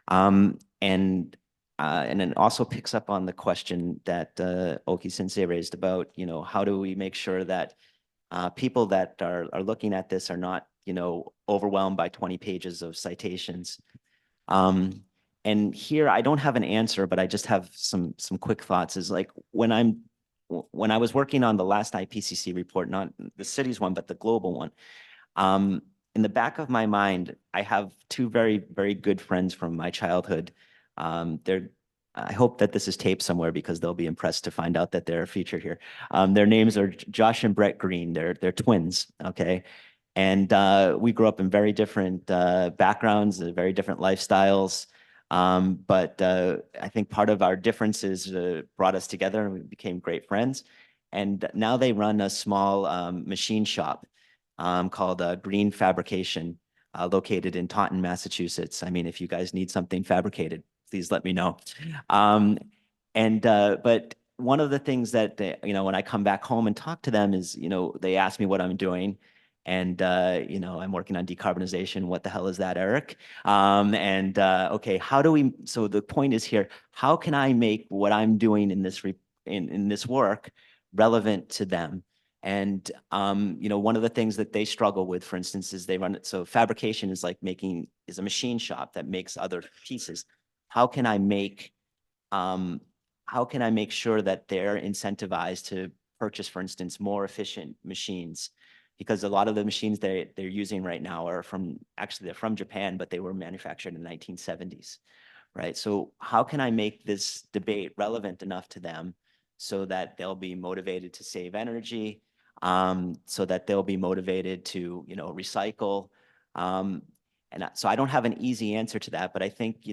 And it also picks up on the question that Oki Sensei raised about, how do we make sure that people that are looking at this are not, overwhelmed by 20 pages of citations. And here I don't have an answer, but I just have some quick thoughts. Is like when I was working on the last IPCC report, not the cities one, but the global one, in the back of my mind, I have two very, very good friends from my childhood. I hope that this is taped somewhere because they'll be impressed to find out that they're featured here. Their names are Josh and Brett Green. They're twins, okay? And we grew up in very different backgrounds, very different lifestyles. But I think part of our differences brought us together and we became great friends. And now they run a small machine shop called Green Fabrication, located in Taunton, Massachusetts. I mean, if you guys need something fabricated, please let me know. But one of the things that, when I come back home and talk to them is, they ask me what I'm doing. And, I'm working on decarbonization. What the hell is that, Eric? Okay, so the point is here, how can I make what I'm doing in this work relevant to them? And, one of the things that they struggle with, for instance, is so fabrication is like is a machine shop that makes other pieces. How can I make sure that they're incentivized to purchase, for instance, more efficient machines? Because a lot of the machines they're using right now are from Japan, but they were manufactured in the 1970s, right? So how can I make this debate relevant enough to them so that they'll be motivated to save energy, so that they'll be motivated to, recycle? So I don't have an easy answer to that, but I think,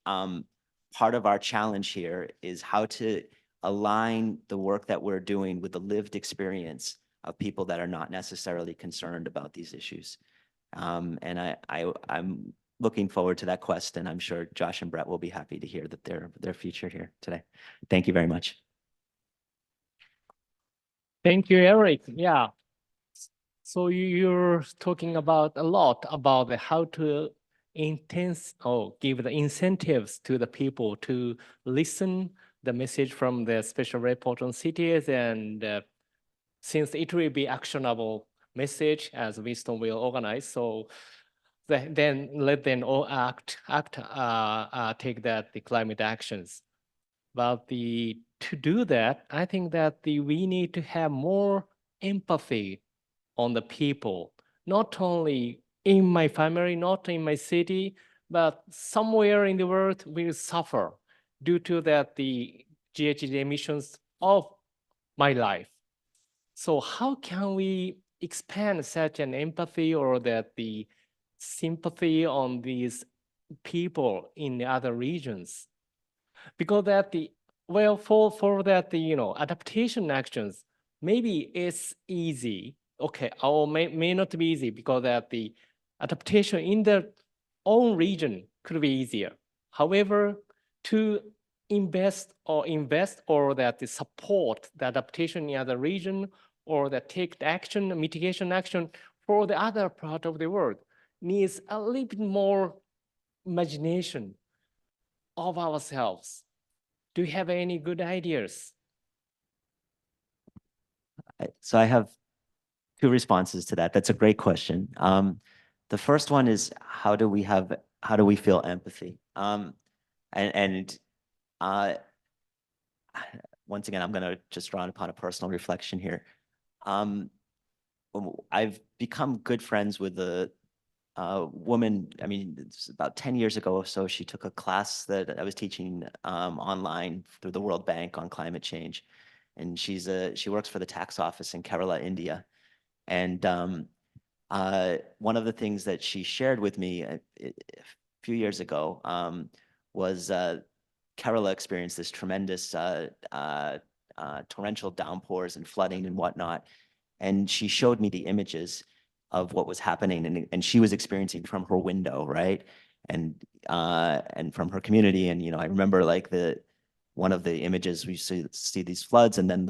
part of our challenge here is how to align the work that we're doing with the lived experience of people that are not necessarily concerned about these issues. And I'm looking forward to that quest, and I'm sure Josh and Brett will be happy to hear that they're featured here today. Thank you very much. Thank you, Eric. Yeah. So you're talking about a lot about how to give the incentives to the people to listen the message from the special report on cities, and since it will be actionable message as Winston will organize, so then let them all take the climate actions. But to do that, I think that we need to have more empathy on the people, not only in my family, not in my city, but somewhere in the world will suffer due to that the GHG emissions of my life. So how can we expand such an empathy or that the sympathy on these people in the other regions? Because that for that adaptation actions, maybe it's easy, okay, or may not be easy because that the adaptation in their own region could be easier. However, to invest or that the support the adaptation in other region or that take the action, mitigation action for the other part of the world needs a little bit more imagination of ourselves. Do you have any good ideas? So I have two responses to that. That's a great question. The first one is how do we feel empathy? Once again, I'm going to just draw upon a personal reflection here. I've become good friends with a woman. I mean, it's about 10 years ago or so, she took a class that I was teaching online through the World Bank on climate change. And she works for the tax office in Kerala, India. And one of the things that she shared with me a few years ago was Kerala experienced this tremendous torrential downpours and flooding and whatnot. And she showed me the images of what was happening, and she was experiencing from her window, right? And from her community. And I remember like one of the images we see these floods, and then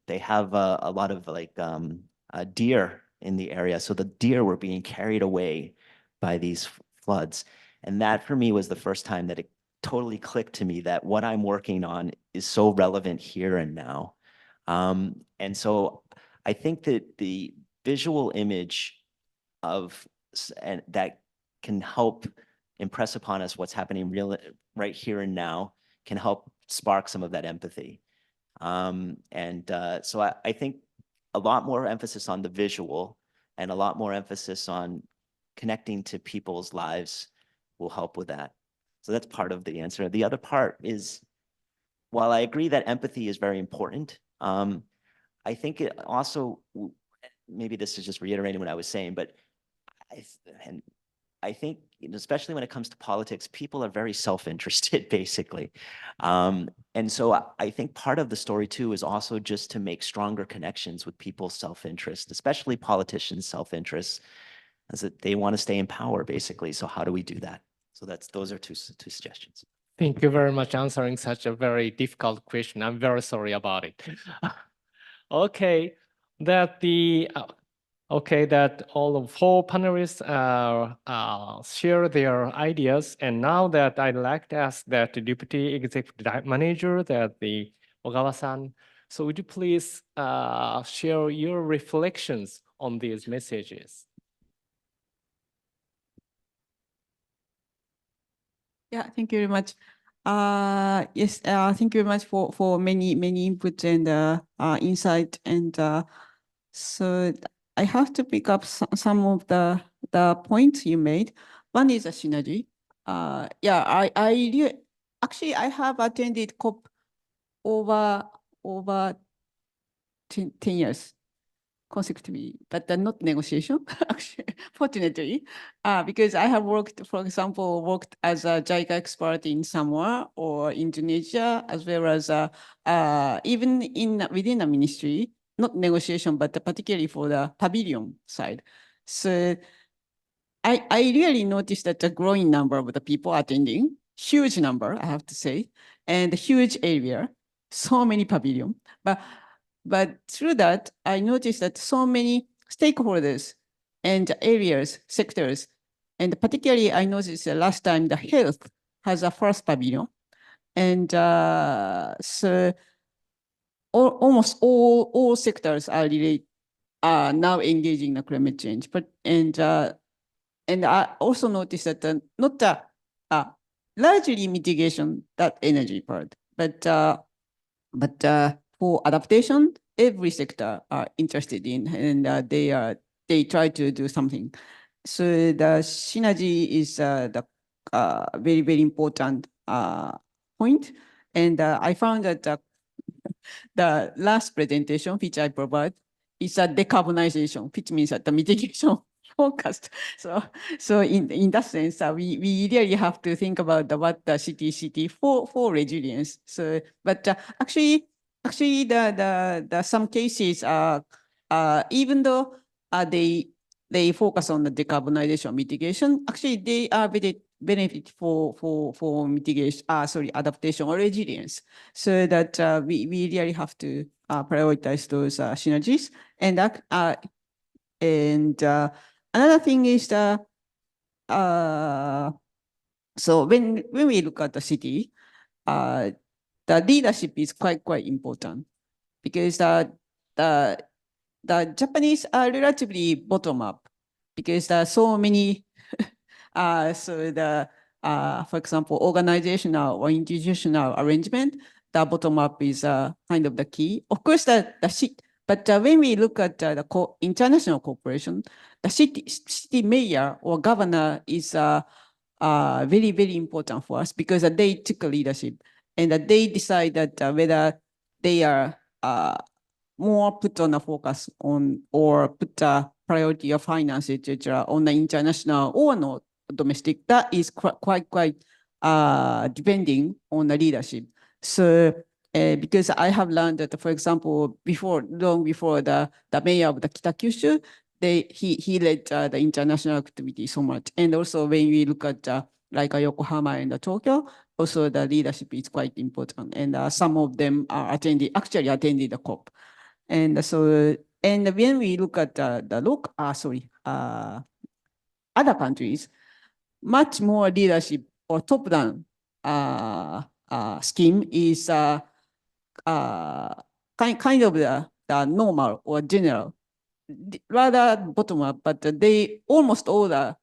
they have a lot of like deer in the area. So the deer were being carried away by these floods. And that for me was the first time that it totally clicked to me that what I'm working on is so relevant here and now. And so I think that the visual image and that can help impress upon us what's happening right here and now can help spark some of that empathy. So I think a lot more emphasis on the visual and a lot more emphasis on connecting to people's lives will help with that. So that's part of the answer. The other part is, while I agree that empathy is very important, I think it also, maybe this is just reiterating what I was saying, but I think, especially when it comes to politics, people are very self-interested, basically. And so I think part of the story, too, is also just to make stronger connections with people's self-interest, especially politicians' self-interest, as that they want to stay in power, basically. So how do we do that? So those are two suggestions. Thank you very much for answering such a very difficult question. I'm very sorry about it. Okay, that all of four panelists share their ideas, and now that I'd like to ask that the Deputy Executive Manager, that the Ogawa-san, so would you please share your reflections on these messages? Yeah, thank you very much. Yes, thank you very much for many inputs and insight. And so I have to pick up some of the points you made. One is a synergy. Yeah, actually I have attended COP over 10 years consecutively, but not negotiation, actually, fortunately, because I have worked, for example, as a JICA expert in Samoa or Indonesia, as well as even within a ministry, not negotiation, but particularly for the pavilion side. So I really noticed that the growing number of the people attending, huge number, I have to say, and a huge area, so many pavilion. But through that, I noticed that so many stakeholders and areas, sectors. And particularly, I noticed last time the health has a first pavilion. And so almost all sectors are now engaging in climate change. And I also noticed that not largely mitigation, that energy part, but for adaptation, every sector are interested in, and they try to do something. So the synergy is the very, very important point. And I found that the last presentation which I provide is a decarbonization, which means that the mitigation focused. So in that sense, we really have to think about what the city for resilience. So, but actually the some cases are even though they focus on the decarbonization mitigation, actually they are very benefit for mitigation, adaptation or resilience. So that we really have to prioritize those synergies. And another thing is so when we look at the city, the leadership is quite important, because the Japanese are relatively bottom up, because there are so many for example, organizational or institutional arrangement, the bottom up is kind of the key. Of course, but when we look at the international cooperation, the city mayor or governor is very, very important for us, because they took leadership and they decide that whether they are more put on a focus on or put a priority of finance, etc., on the international or not domestic. That is quite depending on the leadership. So because I have learned that, for example, long before the mayor of the Kitakyushu, he led the international activity so much. And also when we look at like Yokohama and Tokyo, also the leadership is quite important. And some of them are actually attended the COP. And so, and when we look at the other countries, much more leadership or top-down scheme is kind of the normal or general, rather bottom-up, but they almost all are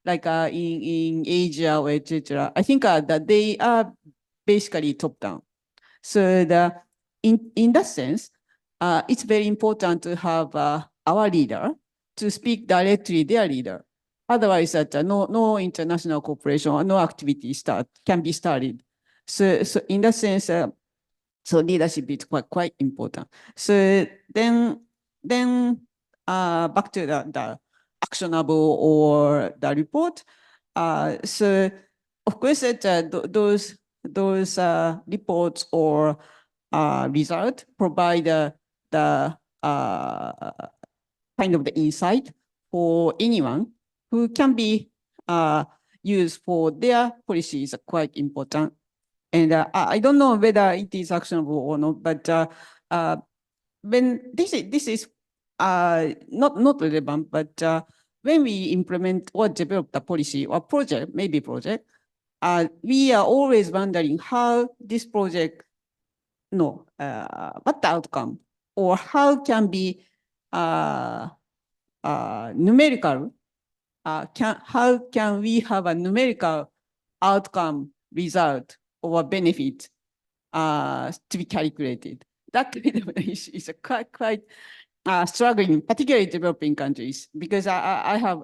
like in Asia or etc. I think that they are basically top-down. So in that sense, it's very important to have our leader to speak directly their leader. Otherwise, no international cooperation or no activity can be started. So in that sense, so leadership is quite important. So then back to the actionable or the report. So of course, those reports or result provide the kind of the insight for anyone who can be used for their policies, quite important. And I don't know whether it is actionable or not, but when this is not relevant, but when we implement or develop the policy or project, maybe project, we are always wondering how this project, what the outcome, or how can be numerical, how can we have a numerical outcome, result, or benefit to be calculated. That kind of issue is quite struggling, particularly developing countries, because I have,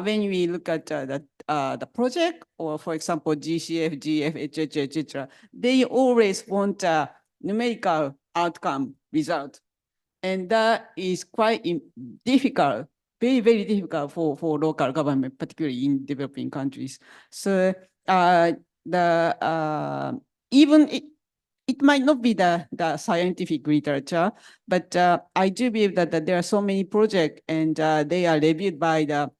when we look at the project, or for example, GCF, GF, etc., they always want a numerical outcome result. And that is quite difficult, very, very difficult for local government, particularly in developing countries. So even it might not be the scientific literature, but I do believe that there are so many projects and they are reviewed by the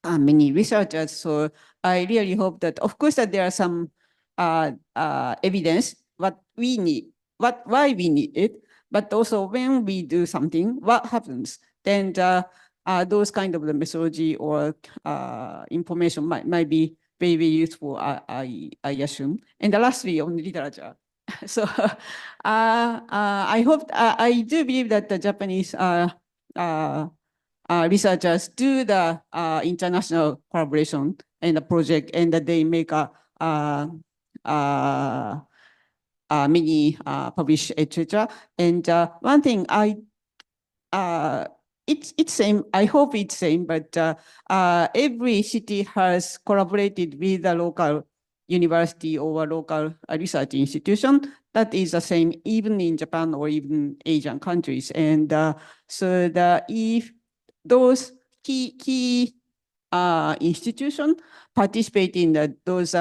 many researchers. So I really hope that, of course, that there are some evidence what we need, why we need it, but also when we do something, what happens? then those kind of the methodology or information might be very, very useful, I assume. And lastly, on literature. So I hope, I do believe that the Japanese researchers do the international collaboration and the project, and that they make a mini publish, etc. And one thing it's same. I hope it's same, but every city has collaborated with the local university or local research institution. That is the same even in Japan or even Asian countries. And so if those key institutions participate in those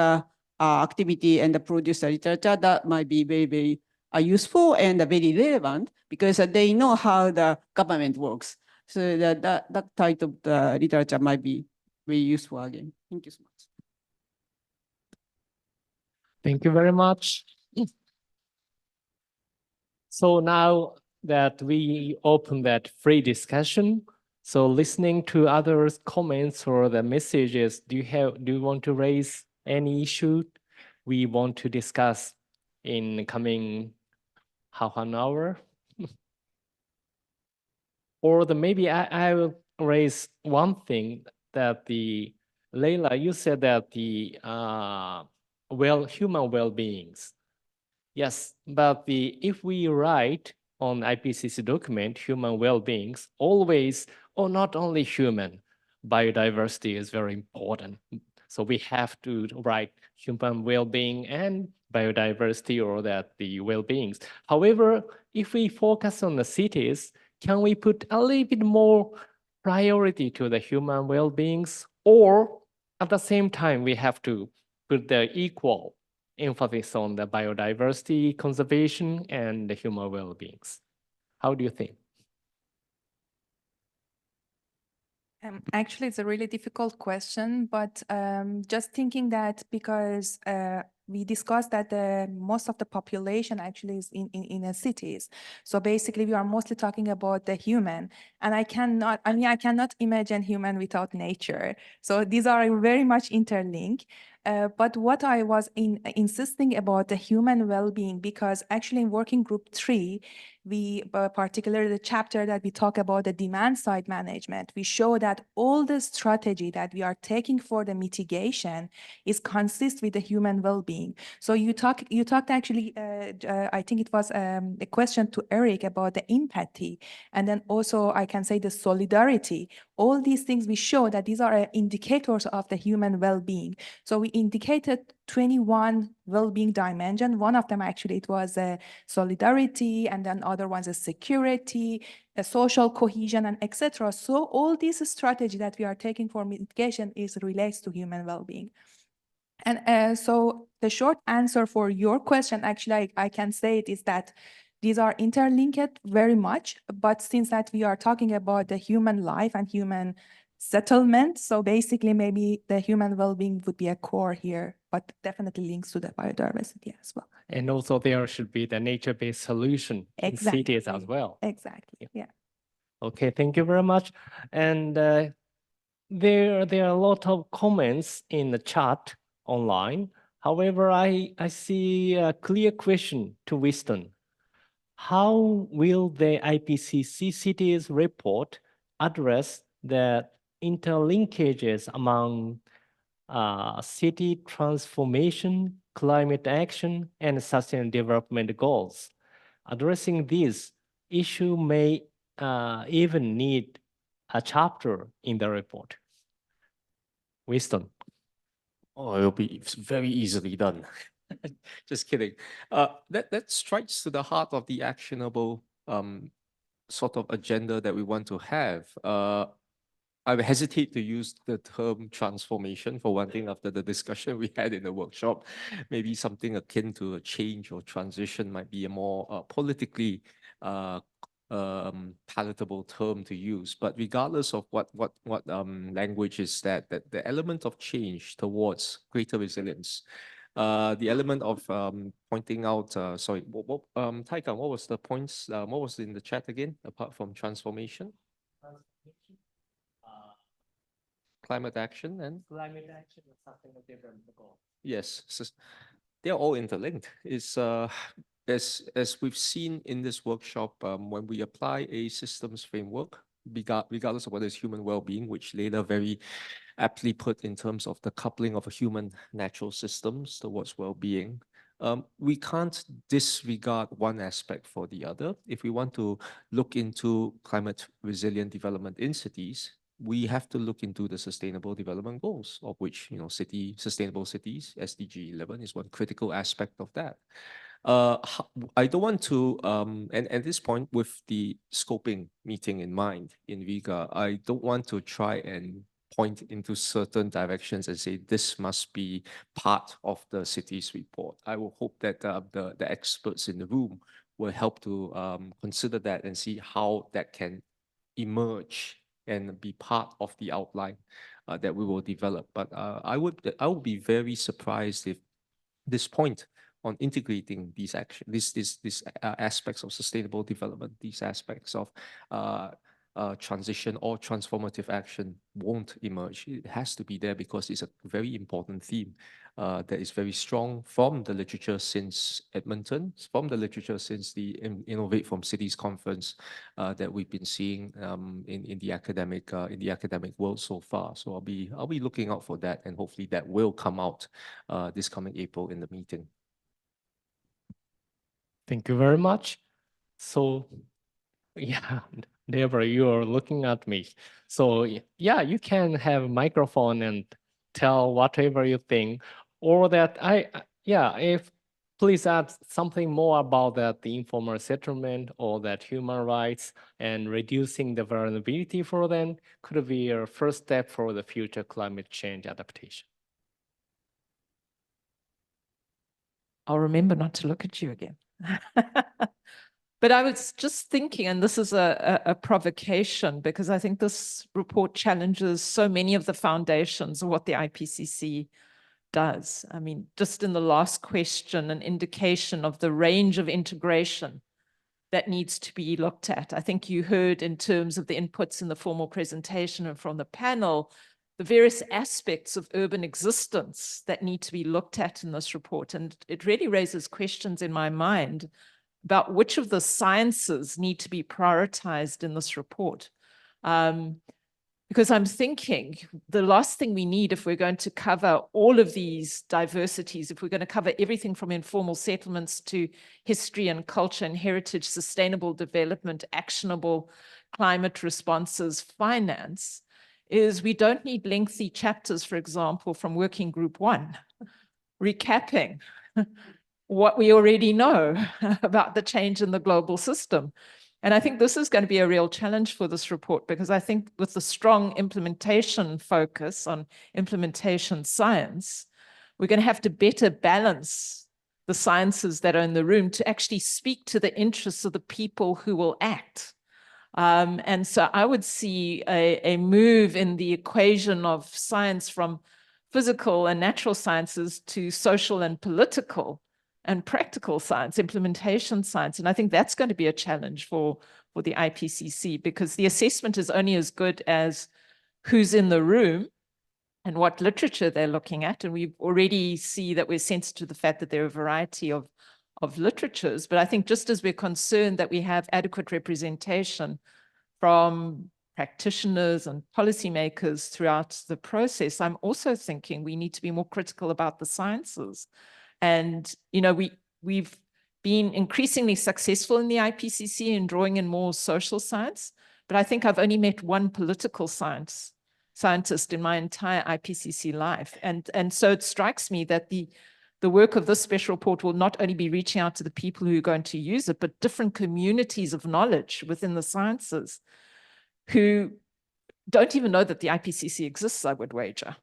activity and produce literature, that might be very, very useful and very relevant, because they know how the government works. So that type of literature might be very useful again. Thank you so much. Thank you very much. So now that we open that free discussion, so listening to others' comments or the messages, do you want to raise any issue we want to discuss in coming half an hour? Or maybe I will raise one thing that Leila, you said that the human well-beings. Yes, but if we write on IPCC document, human well-beings, always, or not only human, biodiversity is very important. So we have to write human well-being and biodiversity, or that the well-beings. However, if we focus on the cities, can we put a little bit more priority to the human well-beings, or at the same time we have to put the equal emphasis on the biodiversity conservation and the human well-beings? How do you think? Actually, it's a really difficult question, but just thinking that because we discussed that most of the population actually is in cities. So basically, we are mostly talking about the human. And I cannot imagine human without nature. So these are very much interlinked. But what I was insisting about the human well-being, because actually in working group 3, we, particularly the chapter that we talk about the demand side management, we show that all the strategy that we are taking for the mitigation is consist with the human well-being. So you talked actually, I think it was a question to Eric about the empathy, and then also I can say the solidarity. All these things we show that these are indicators of the human well-being. So we indicated 21 well-being dimension. One of them actually it was solidarity, and then other ones is security, social cohesion, and etc. So all these strategy that we are taking for mitigation is relates to human well-being. And so the short answer for your question, actually, I can say it is that these are interlinked very much, but since that we are talking about the human life and human settlement, so basically maybe the human well-being would be a core here, but definitely links to the biodiversity as well. And also there should be the nature-based solution in cities as well. Exactly, yeah. Okay, thank you very much. And there are a lot of comments in the chat online. However, I see a clear question to Winston. How will the IPCC cities report address the interlinkages among city transformation, climate action, and sustainable development goals? Addressing these issues may even need a chapter in the report. Winston. Oh, it'll be very easily done. Just kidding. That strikes to the heart of the actionable sort of agenda that we want to have. I hesitate to use the term transformation for one thing after the discussion we had in the workshop. Maybe something akin to a change or transition might be a more politically palatable term to use. But regardless of what language is that the element of change towards greater resilience, the element of pointing out, sorry, Taika, what was the points, what was in the chat again, apart from transformation? Climate action and climate action and sustainable goal. yes, they're all interlinked. It's as we've seen in this workshop, when we apply a systems framework, regardless of whether it's human well-being, which Leila very aptly put in terms of the coupling of a human natural systems towards well-being, we can't disregard one aspect for the other. If we want to look into climate resilient development in cities, we have to look into the sustainable development goals, of which, sustainable cities, SDG 11 is one critical aspect of that. I don't want to, and at this point, with the scoping meeting in mind in Riga, I don't want to try and point into certain directions and say this must be part of the city's report. I will hope that the experts in the room will help to consider that and see how that can emerge and be part of the outline that we will develop. But I would be very surprised if this point on integrating these aspects of sustainable development, these aspects of transition or transformative action won't emerge. It has to be there because it's a very important theme that is very strong from the literature since Edmonton, from the literature since the Innovate from Cities conference that we've been seeing in the academic world so far. So I'll be looking out for that, and hopefully that will come out this coming April in the meeting. Thank you very much. So, yeah, Deborah, you are looking at me. So, yeah, you can have a microphone and tell whatever you think, or that if please add something more about that, the informal settlement or that human rights and reducing the vulnerability for them could be a first step for the future climate change adaptation. I'll remember not to look at you again. But I was just thinking, and this is a provocation, because I think this report challenges so many of the foundations of what the IPCC does. I mean, just in the last question, an indication of the range of integration that needs to be looked at. I think you heard in terms of the inputs in the formal presentation and from the panel, the various aspects of urban existence that need to be looked at in this report. And it really raises questions in my mind about which of the sciences need to be prioritized in this report. Because I'm thinking the last thing we need, if we're going to cover all of these diversities, if we're going to cover everything from informal settlements to history and culture and heritage, sustainable development, actionable climate responses, finance, is we don't need lengthy chapters, for example, from Working Group 1, recapping what we already know about the change in the global system. And I think this is going to be a real challenge for this report, because I think with the strong implementation focus on implementation science, we're going to have to better balance the sciences that are in the room to actually speak to the interests of the people who will act. And so I would see a move in the equation of science from physical and natural sciences to social and political and practical science, implementation science. And I think that's going to be a challenge for the IPCC, because the assessment is only as good as who's in the room and what literature they're looking at. And we already see that we're sensitive to the fact that there are a variety of literatures. But I think just as we're concerned that we have adequate representation from practitioners and policymakers throughout the process, I'm also thinking we need to be more critical about the sciences. And, we've been increasingly successful in the IPCC in drawing in more social science, but I think I've only met one political scientist in my entire IPCC life. And so it strikes me that the work of this special report will not only be reaching out to the people who are going to use it, but different communities of knowledge within the sciences who don't even know that the IPCC exists, I would wager.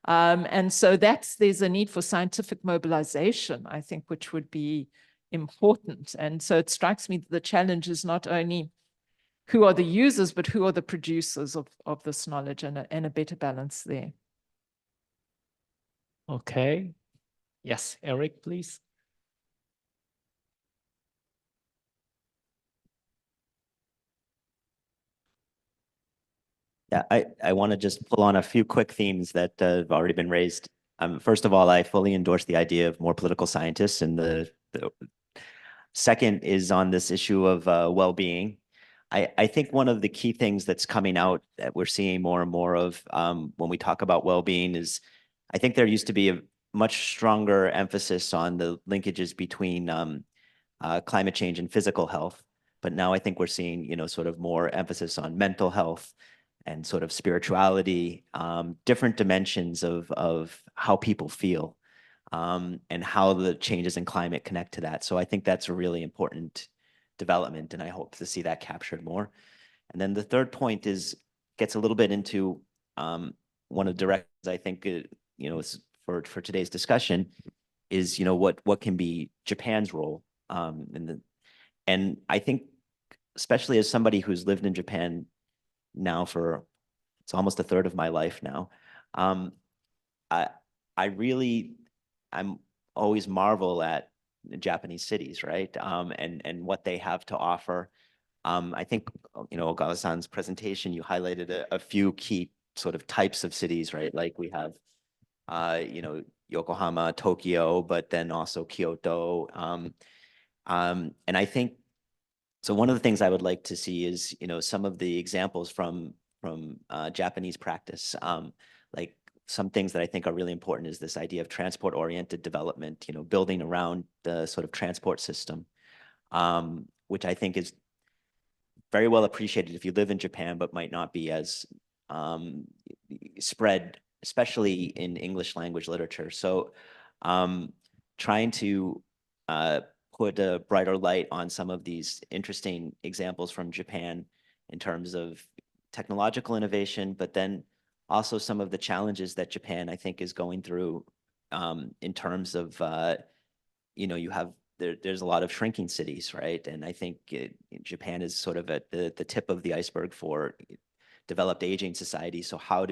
And so there's a need for scientific mobilization, I think, which would be important. And so it strikes me that the challenge is not only who are the users, but who are the producers of this knowledge, and a better balance there. Okay. Yes, Eric, please. Yeah, I want to just pull on a few quick themes that have already been raised. First of all, I fully endorse the idea of more political scientists, and the second is on this issue of well-being. I think one of the key things that's coming out that we're seeing more and more of when we talk about well-being is, I think there used to be a much stronger emphasis on the linkages between climate change and physical health. But now I think we're seeing, sort of more emphasis on mental health and sort of spirituality, different dimensions of how people feel, and how the changes in climate connect to that. So I think that's a really important development, and I hope to see that captured more. And then the third point gets a little bit into one of the directions I think, for today's discussion is, what can be Japan's role, and I think, especially as somebody who's lived in Japan now it's almost a third of my life now. I'm always marvel at Japanese cities, right? And what they have to offer. I think, Ogawa-san's presentation, you highlighted a few key sort of types of cities, right? Like we have, Yokohama, Tokyo, but then also Kyoto. And I think, so one of the things I would like to see is, some of the examples from Japanese practice. Like some things that I think are really important is this idea of transport-oriented development, building around the sort of transport system, which I think is very well appreciated if you live in Japan, but might not be as spread, especially in English language literature. So trying to put a brighter light on some of these interesting examples from Japan in terms of technological innovation, but then also some of the challenges that Japan, I think, is going through in terms of, there's a lot of shrinking cities, right? And I think Japan is sort of at the tip of the iceberg for developed aging societies. So how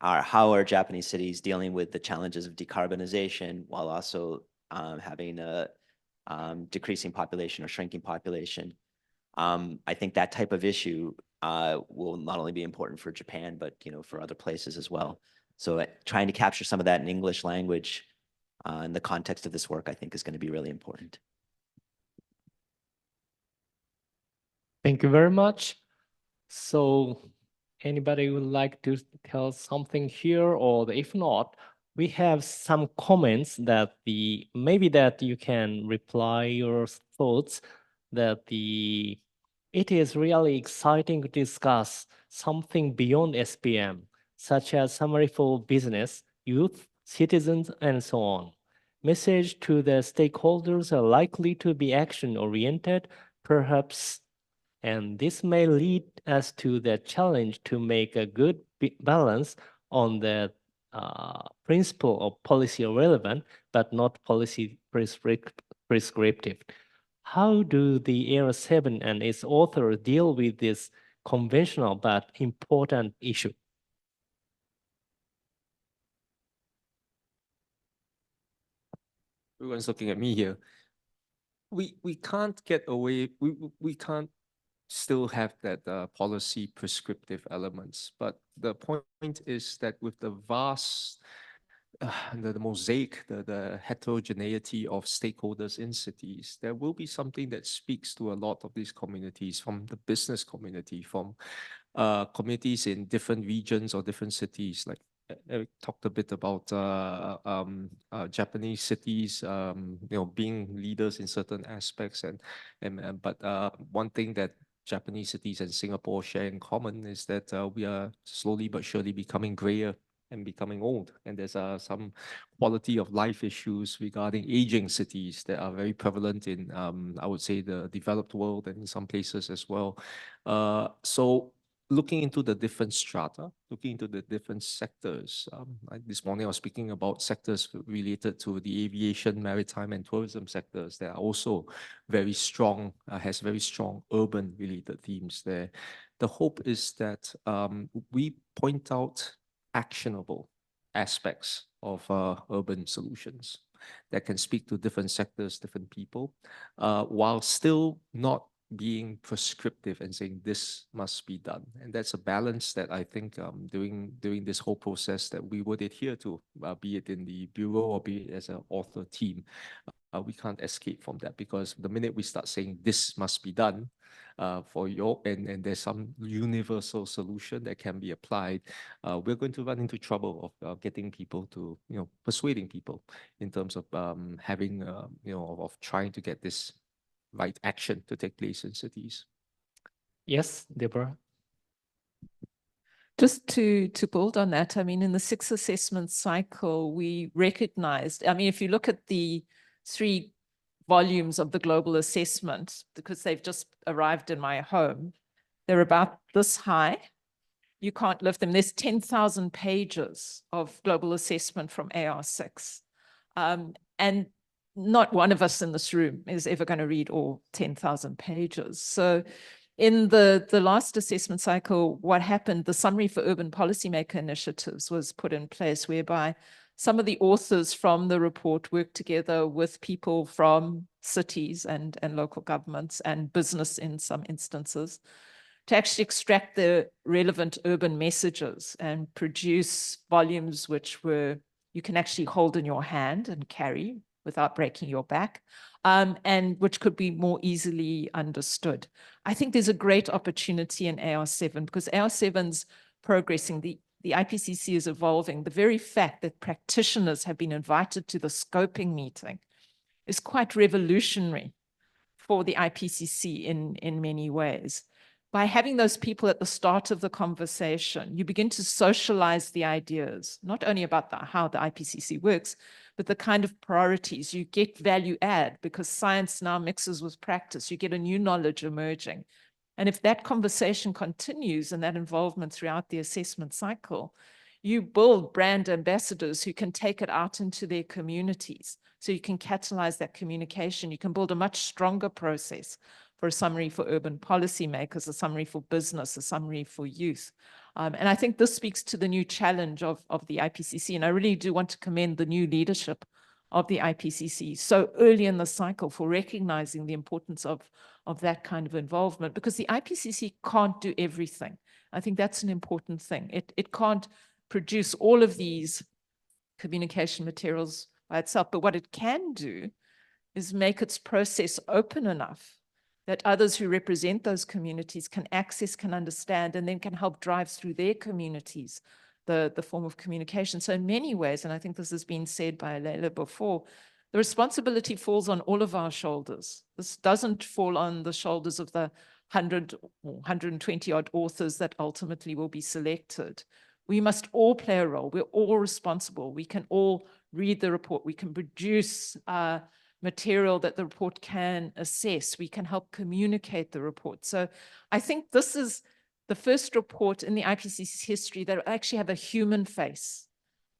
are Japanese cities dealing with the challenges of decarbonization while also having a decreasing population or shrinking population? I think that type of issue will not only be important for Japan, but for other places as well. So trying to capture some of that in English language in the context of this work, I think, is going to be really important. Thank you very much. So anybody would like to tell something here, or if not, we have some comments that maybe that you can reply your thoughts that it is really exciting to discuss something beyond SPM, such as summary for business, youth, citizens, and so on. Message to the stakeholders are likely to be action-oriented, perhaps, and this may lead us to the challenge to make a good balance on the principle of policy relevant, but not policy prescriptive. How do the Era 7 and its author deal with this conventional but important issue? Everyone's looking at me here. We can't get away, we can't still have that policy prescriptive elements. But the point is that with the vast, the mosaic, the heterogeneity of stakeholders in cities, there will be something that speaks to a lot of these communities, from the business community, from communities in different regions or different cities. Like Eric talked a bit about Japanese cities, being leaders in certain aspects, but one thing that Japanese cities and Singapore share in common is that we are slowly but surely becoming grayer and becoming old. And there's some quality of life issues regarding aging cities that are very prevalent in, I would say, the developed world and in some places as well. So looking into the different strata, looking into the different sectors. This morning I was speaking about sectors related to the aviation, maritime, and tourism sectors that are also very strong, has very strong urban related themes there. The hope is that we point out actionable aspects of urban solutions that can speak to different sectors, different people, while still not being prescriptive and saying this must be done. And that's a balance that I think during this whole process that we would adhere to, be it in the bureau or be it as an author team. We can't escape from that, because the minute we start saying this must be done for your, and there's some universal solution that can be applied, we're going to run into trouble of getting people to, persuading people in terms of having, of trying to get this right action to take place in cities. Yes, Deborah. Just to build on that, I mean, in the 6 assessment cycle, we recognized, I mean, if you look at the 3 volumes of the global assessment, because they've just arrived in my home, they're about this high. You can't lift them. There's 10,000 pages of global assessment from AR6. And not one of us in this room is ever going to read all 10,000 pages. So in the last assessment cycle, what happened, the summary for urban policymaker initiatives was put in place, whereby some of the authors from the report worked together with people from cities and local governments and business in some instances to actually extract the relevant urban messages and produce volumes which you can actually hold in your hand and carry without breaking your back, and which could be more easily understood. I think there's a great opportunity in AR7, because AR7's progressing, the IPCC is evolving. The very fact that practitioners have been invited to the scoping meeting is quite revolutionary for the IPCC in many ways. By having those people at the start of the conversation, you begin to socialize the ideas, not only about how the IPCC works, but the kind of priorities. You get value add because science now mixes with practice. You get a new knowledge emerging. And if that conversation continues and that involvement throughout the assessment cycle, you build brand ambassadors who can take it out into their communities. So you can catalyze that communication. You can build a much stronger process for a summary for urban policymakers, a summary for business, a summary for youth. And I think this speaks to the new challenge of the IPCC. And I really do want to commend the new leadership of the IPCC so early in the cycle for recognizing the importance of that kind of involvement, because the IPCC can't do everything. I think that's an important thing. It can't produce all of these communication materials by itself, but what it can do is make its process open enough that others who represent those communities can access, can understand, and then can help drive through their communities the form of communication. So in many ways, and I think this has been said by Leila before, the responsibility falls on all of our shoulders. This doesn't fall on the shoulders of the 100 or 120 odd authors that ultimately will be selected. We must all play a role. We're all responsible. We can all read the report. We can produce material that the report can assess. We can help communicate the report. So I think this is the first report in the IPCC's history that will actually have a human face.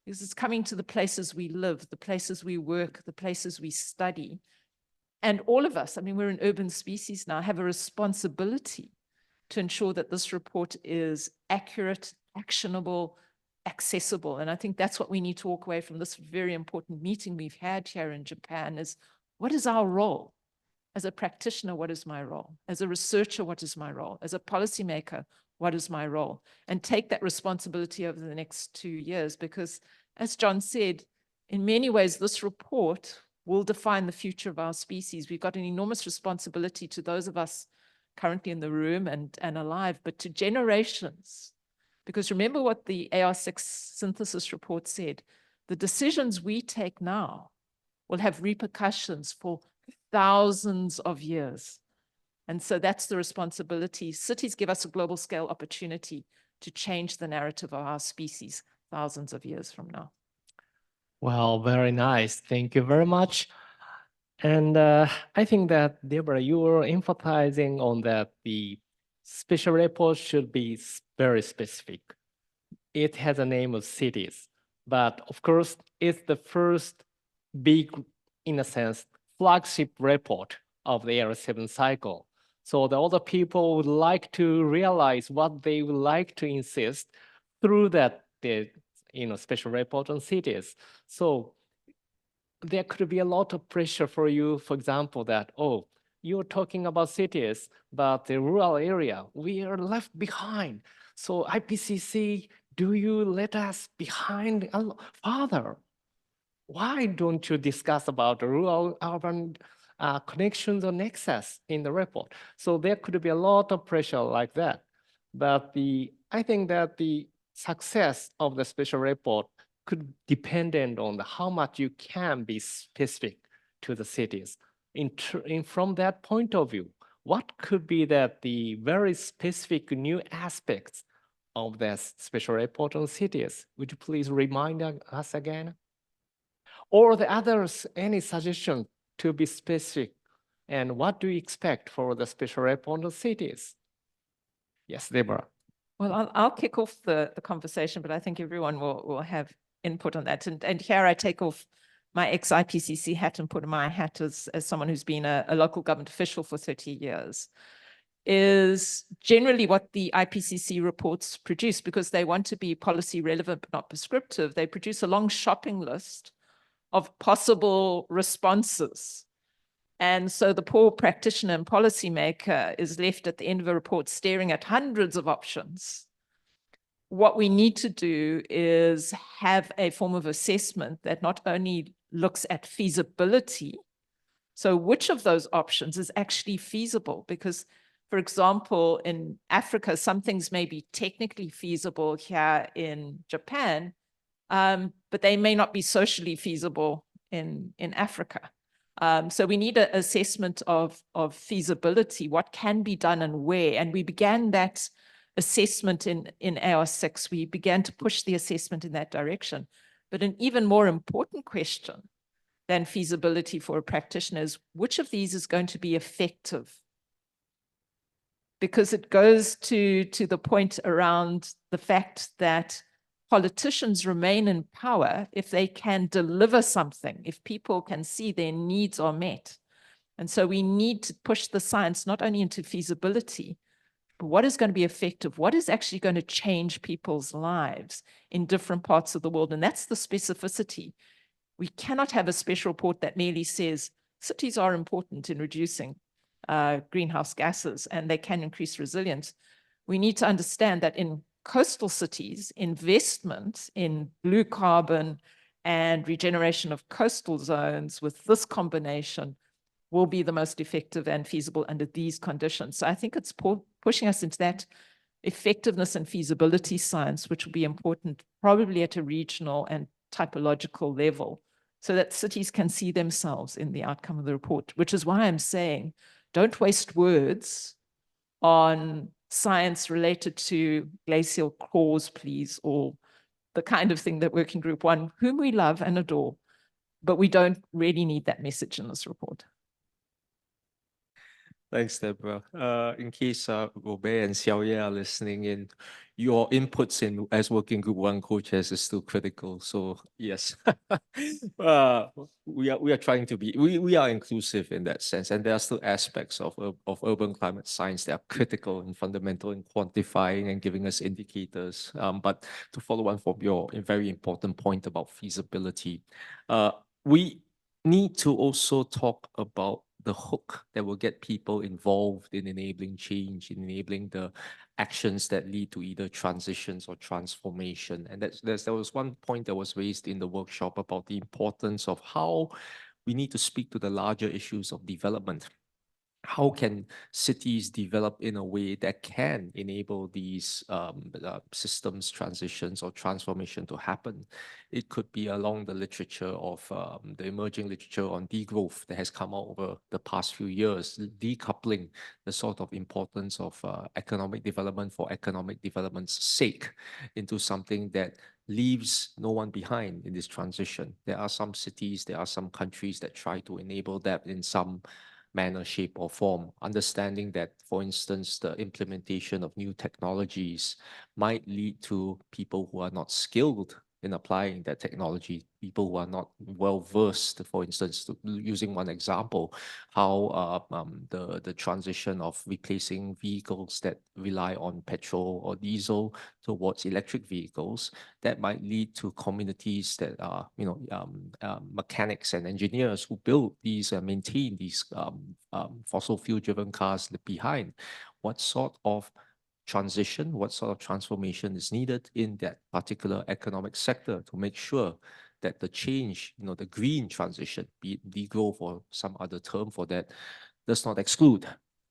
Because it's coming to the places we live, the places we work, the places we study. And all of us, I mean, we're an urban species now, have a responsibility to ensure that this report is accurate, actionable, accessible. And I think that's what we need to walk away from this very important meeting we've had here in Japan is, what is our role? As a practitioner, what is my role? As a researcher, what is my role? As a policymaker, what is my role? And take that responsibility over the next 2 years, because as John said, in many ways, this report will define the future of our species. We've got an enormous responsibility to those of us currently in the room and alive, but to generations. Because remember what the AR6 synthesis report said, the decisions we take now will have repercussions for thousands of years. And so that's the responsibility. Cities give us a global scale opportunity to change the narrative of our species thousands of years from now. Well, very nice. Thank you very much. And I think that, Deborah, you were emphasizing on that the special report should be very specific. It has a name of cities, but of course, it's the first big, in a sense, flagship report of the AR7 cycle. So the other people would like to realize what they would like to insist through that special report on cities. So there could be a lot of pressure for you, for example, that, you're talking about cities, but the rural area, we are left behind. So IPCC, do you let us behind farther? Why don't you discuss about the rural-urban connections or nexus in the report? So there could be a lot of pressure like that. But I think that the success of the special report could depend on how much you can be specific to the cities. From that point of view, what could be that the very specific new aspects of this special report on cities? Would you please remind us again? Or the others, any suggestion to be specific? And what do you expect for the special report on cities? Yes, Deborah. Well, I'll kick off the conversation, but I think everyone will have input on that. And here I take off my ex-IPCC hat and put my hat as someone who's been a local government official for 30 years, is generally what the IPCC reports produce, because they want to be policy relevant but not prescriptive. They produce a long shopping list of possible responses. And so the poor practitioner and policymaker is left at the end of a report staring at hundreds of options. What we need to do is have a form of assessment that not only looks at feasibility, so which of those options is actually feasible? Because, for example, in Africa, some things may be technically feasible here in Japan, but they may not be socially feasible in Africa. So we need an assessment of feasibility, what can be done and where. And we began that assessment in AR6. We began to push the assessment in that direction. But an even more important question than feasibility for a practitioner is, which of these is going to be effective? Because it goes to the point around the fact that politicians remain in power if they can deliver something, if people can see their needs are met. And so we need to push the science not only into feasibility, but what is going to be effective? What is actually going to change people's lives in different parts of the world? And that's the specificity. We cannot have a special report that merely says cities are important in reducing greenhouse gases and they can increase resilience. We need to understand that in coastal cities, investment in blue carbon and regeneration of coastal zones with this combination will be the most effective and feasible under these conditions. So I think it's pushing us into that effectiveness and feasibility science, which will be important probably at a regional and typological level, so that cities can see themselves in the outcome of the report, which is why I'm saying, don't waste words on science related to glacial cores, please, or the kind of thing that Working Group 1, whom we love and adore, but we don't really need that message in this report. Thanks, Deborah. In case Robert and Xiaoye are listening in, your inputs as Working Group 1 co-chairs is still critical. So yes, we are trying to be, we are inclusive in that sense. And there are still aspects of urban climate science that are critical and fundamental in quantifying and giving us indicators. But to follow on from your very important point about feasibility, we need to also talk about the hook that will get people involved in enabling change, in enabling the actions that lead to either transitions or transformation. And there was one point that was raised in the workshop about the importance of how we need to speak to the larger issues of development. How can cities develop in a way that can enable these systems transitions or transformation to happen? It could be along the literature of the emerging literature on degrowth that has come out over the past few years, decoupling the sort of importance of economic development for economic development's sake into something that leaves no one behind in this transition. There are some cities, there are some countries that try to enable that in some manner, shape, or form, understanding that, for instance, the implementation of new technologies might lead to people who are not skilled in applying that technology. People who are not well versed, for instance, using one example, how the transition of replacing vehicles that rely on petrol or diesel towards electric vehicles, that might lead to communities that are, mechanics and engineers who build these and maintain these fossil fuel driven cars behind. What sort of transition, what sort of transformation is needed in that particular economic sector to make sure that the change, the green transition, be it degrowth or some other term for that, does not exclude,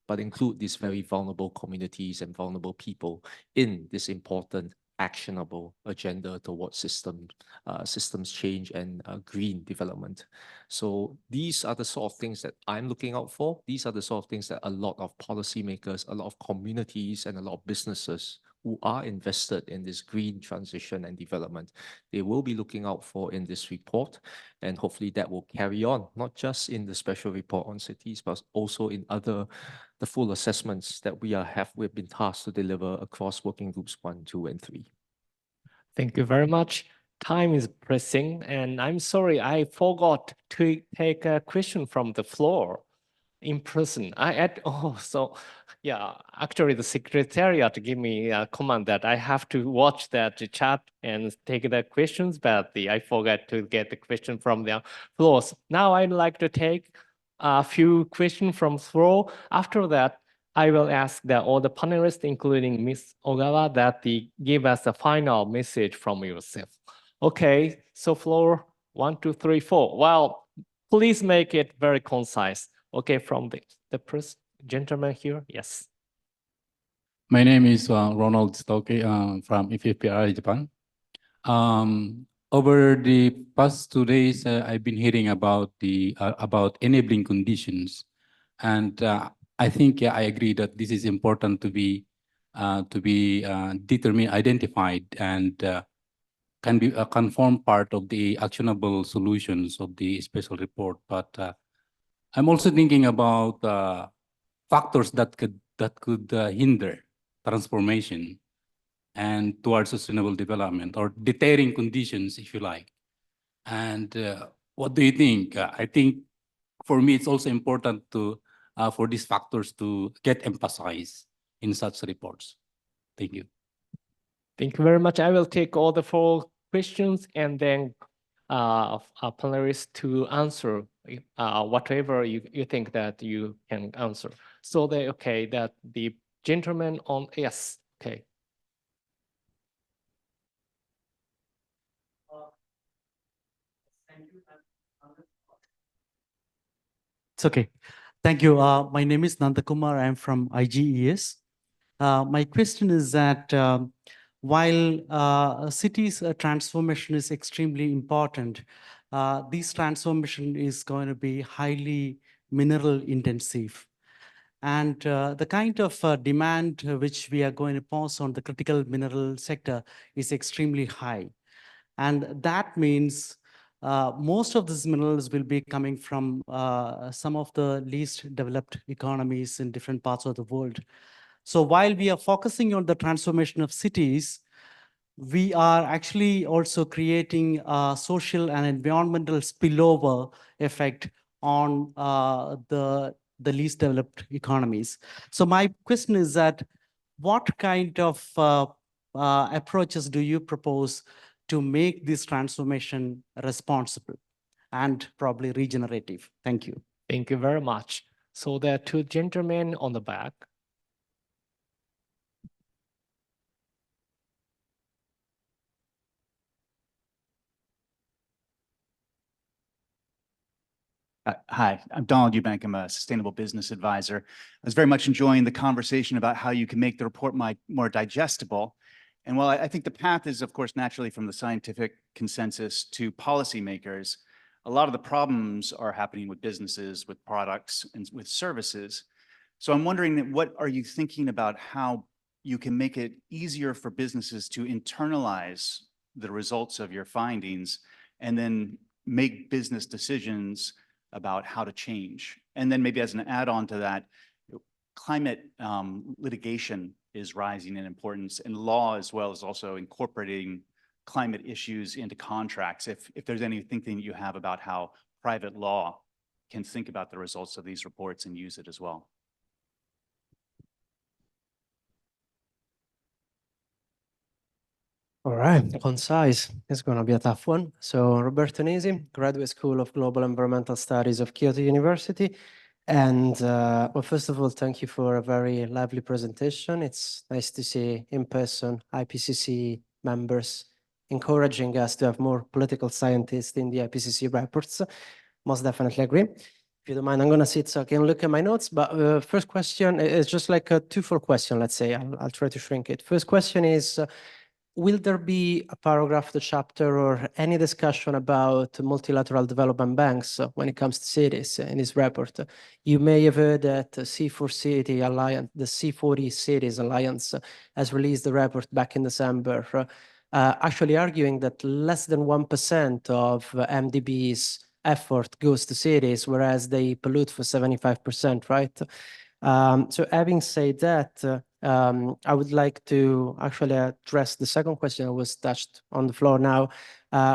but include these very vulnerable communities and vulnerable people in this important actionable agenda towards systems change and green development. So these are the sort of things that I'm looking out for. These are the sort of things that a lot of policymakers, a lot of communities, and a lot of businesses who are invested in this green transition and development, they will be looking out for in this report. And hopefully that will carry on, not just in the special report on cities, but also in the full assessments that we've been tasked to deliver across working groups 1, 2, and 3. Thank you very much. Time is pressing, and I'm sorry, I forgot to take a question from the floor in person. Actually the secretariat gave me a command that I have to watch that chat and take the questions, but I forgot to get the question from the floors. Now I'd like to take a few questions from floor. After that, I will ask all the panelists, including Ms. Ogawa, that they give us a final message from yourself. Okay, so floor 1, 2, 3, 4. Well, please make it very concise. Okay, from the first gentleman here, yes. My name is Ronald Stoke from FFPRI Japan. Over the past 2 days, I've been hearing about about enabling conditions, and I think I agree that this is important to be determined, identified, and can form part of the actionable solutions of the special report. But I'm also thinking about factors that could hinder transformation and towards sustainable development, or deterring conditions, if you like. And what do you think? I think for me, it's also important for these factors to get emphasized in such reports. Thank you. Thank you very much. I will take all the 4 questions and then our panelists to answer whatever you think that you can answer. So that the gentleman on, yes, okay. It's okay. Thank you. My name is Nandakumar. I'm from IGES. My question is that while cities transformation is extremely important, this transformation is going to be highly mineral intensive. And the kind of demand which we are going to pose on the critical mineral sector is extremely high. And that means most of these minerals will be coming from some of the least developed economies in different parts of the world. So while we are focusing on the transformation of cities, we are actually also creating a social and environmental spillover effect on the least developed economies. So my question is that what kind of approaches do you propose to make this transformation responsible and probably regenerative? Thank you. Thank you very much. So there are 2 gentlemen on the back. Hi, I'm Donald Eubank. I'm a sustainable business advisor. I was very much enjoying the conversation about how you can make the report more digestible. And while I think the path is, of course, naturally from the scientific consensus to policymakers, a lot of the problems are happening with businesses, with products, and with services. So I'm wondering, what are you thinking about how you can make it easier for businesses to internalize the results of your findings and then make business decisions about how to change? And then maybe as an add-on to that, climate litigation is rising in importance, and law as well is also incorporating climate issues into contracts, if there's any thinking you have about how private law can think about the results of these reports and use it as well. All right, concise. It's going to be a tough one. So Roberto Nisi, Graduate School of Global Environmental Studies of Kyoto University. And well, first of all, thank you for a very lively presentation. It's nice to see in-person IPCC members encouraging us to have more political scientists in the IPCC reports. Most definitely agree. If you don't mind, I'm going to sit so I can look at my notes. But first question is just like a twofold question, let's say. I'll try to shrink it. First question is, will there be a paragraph, the chapter, or any discussion about multilateral development banks when it comes to cities in this report? You may have heard that C4 City Alliance, the C40 Cities Alliance, has released the report back in December, actually arguing that less than 1% of MDB's effort goes to cities, whereas they pollute for 75%, right? So having said that, I would like to actually address the second question that was touched on the floor now.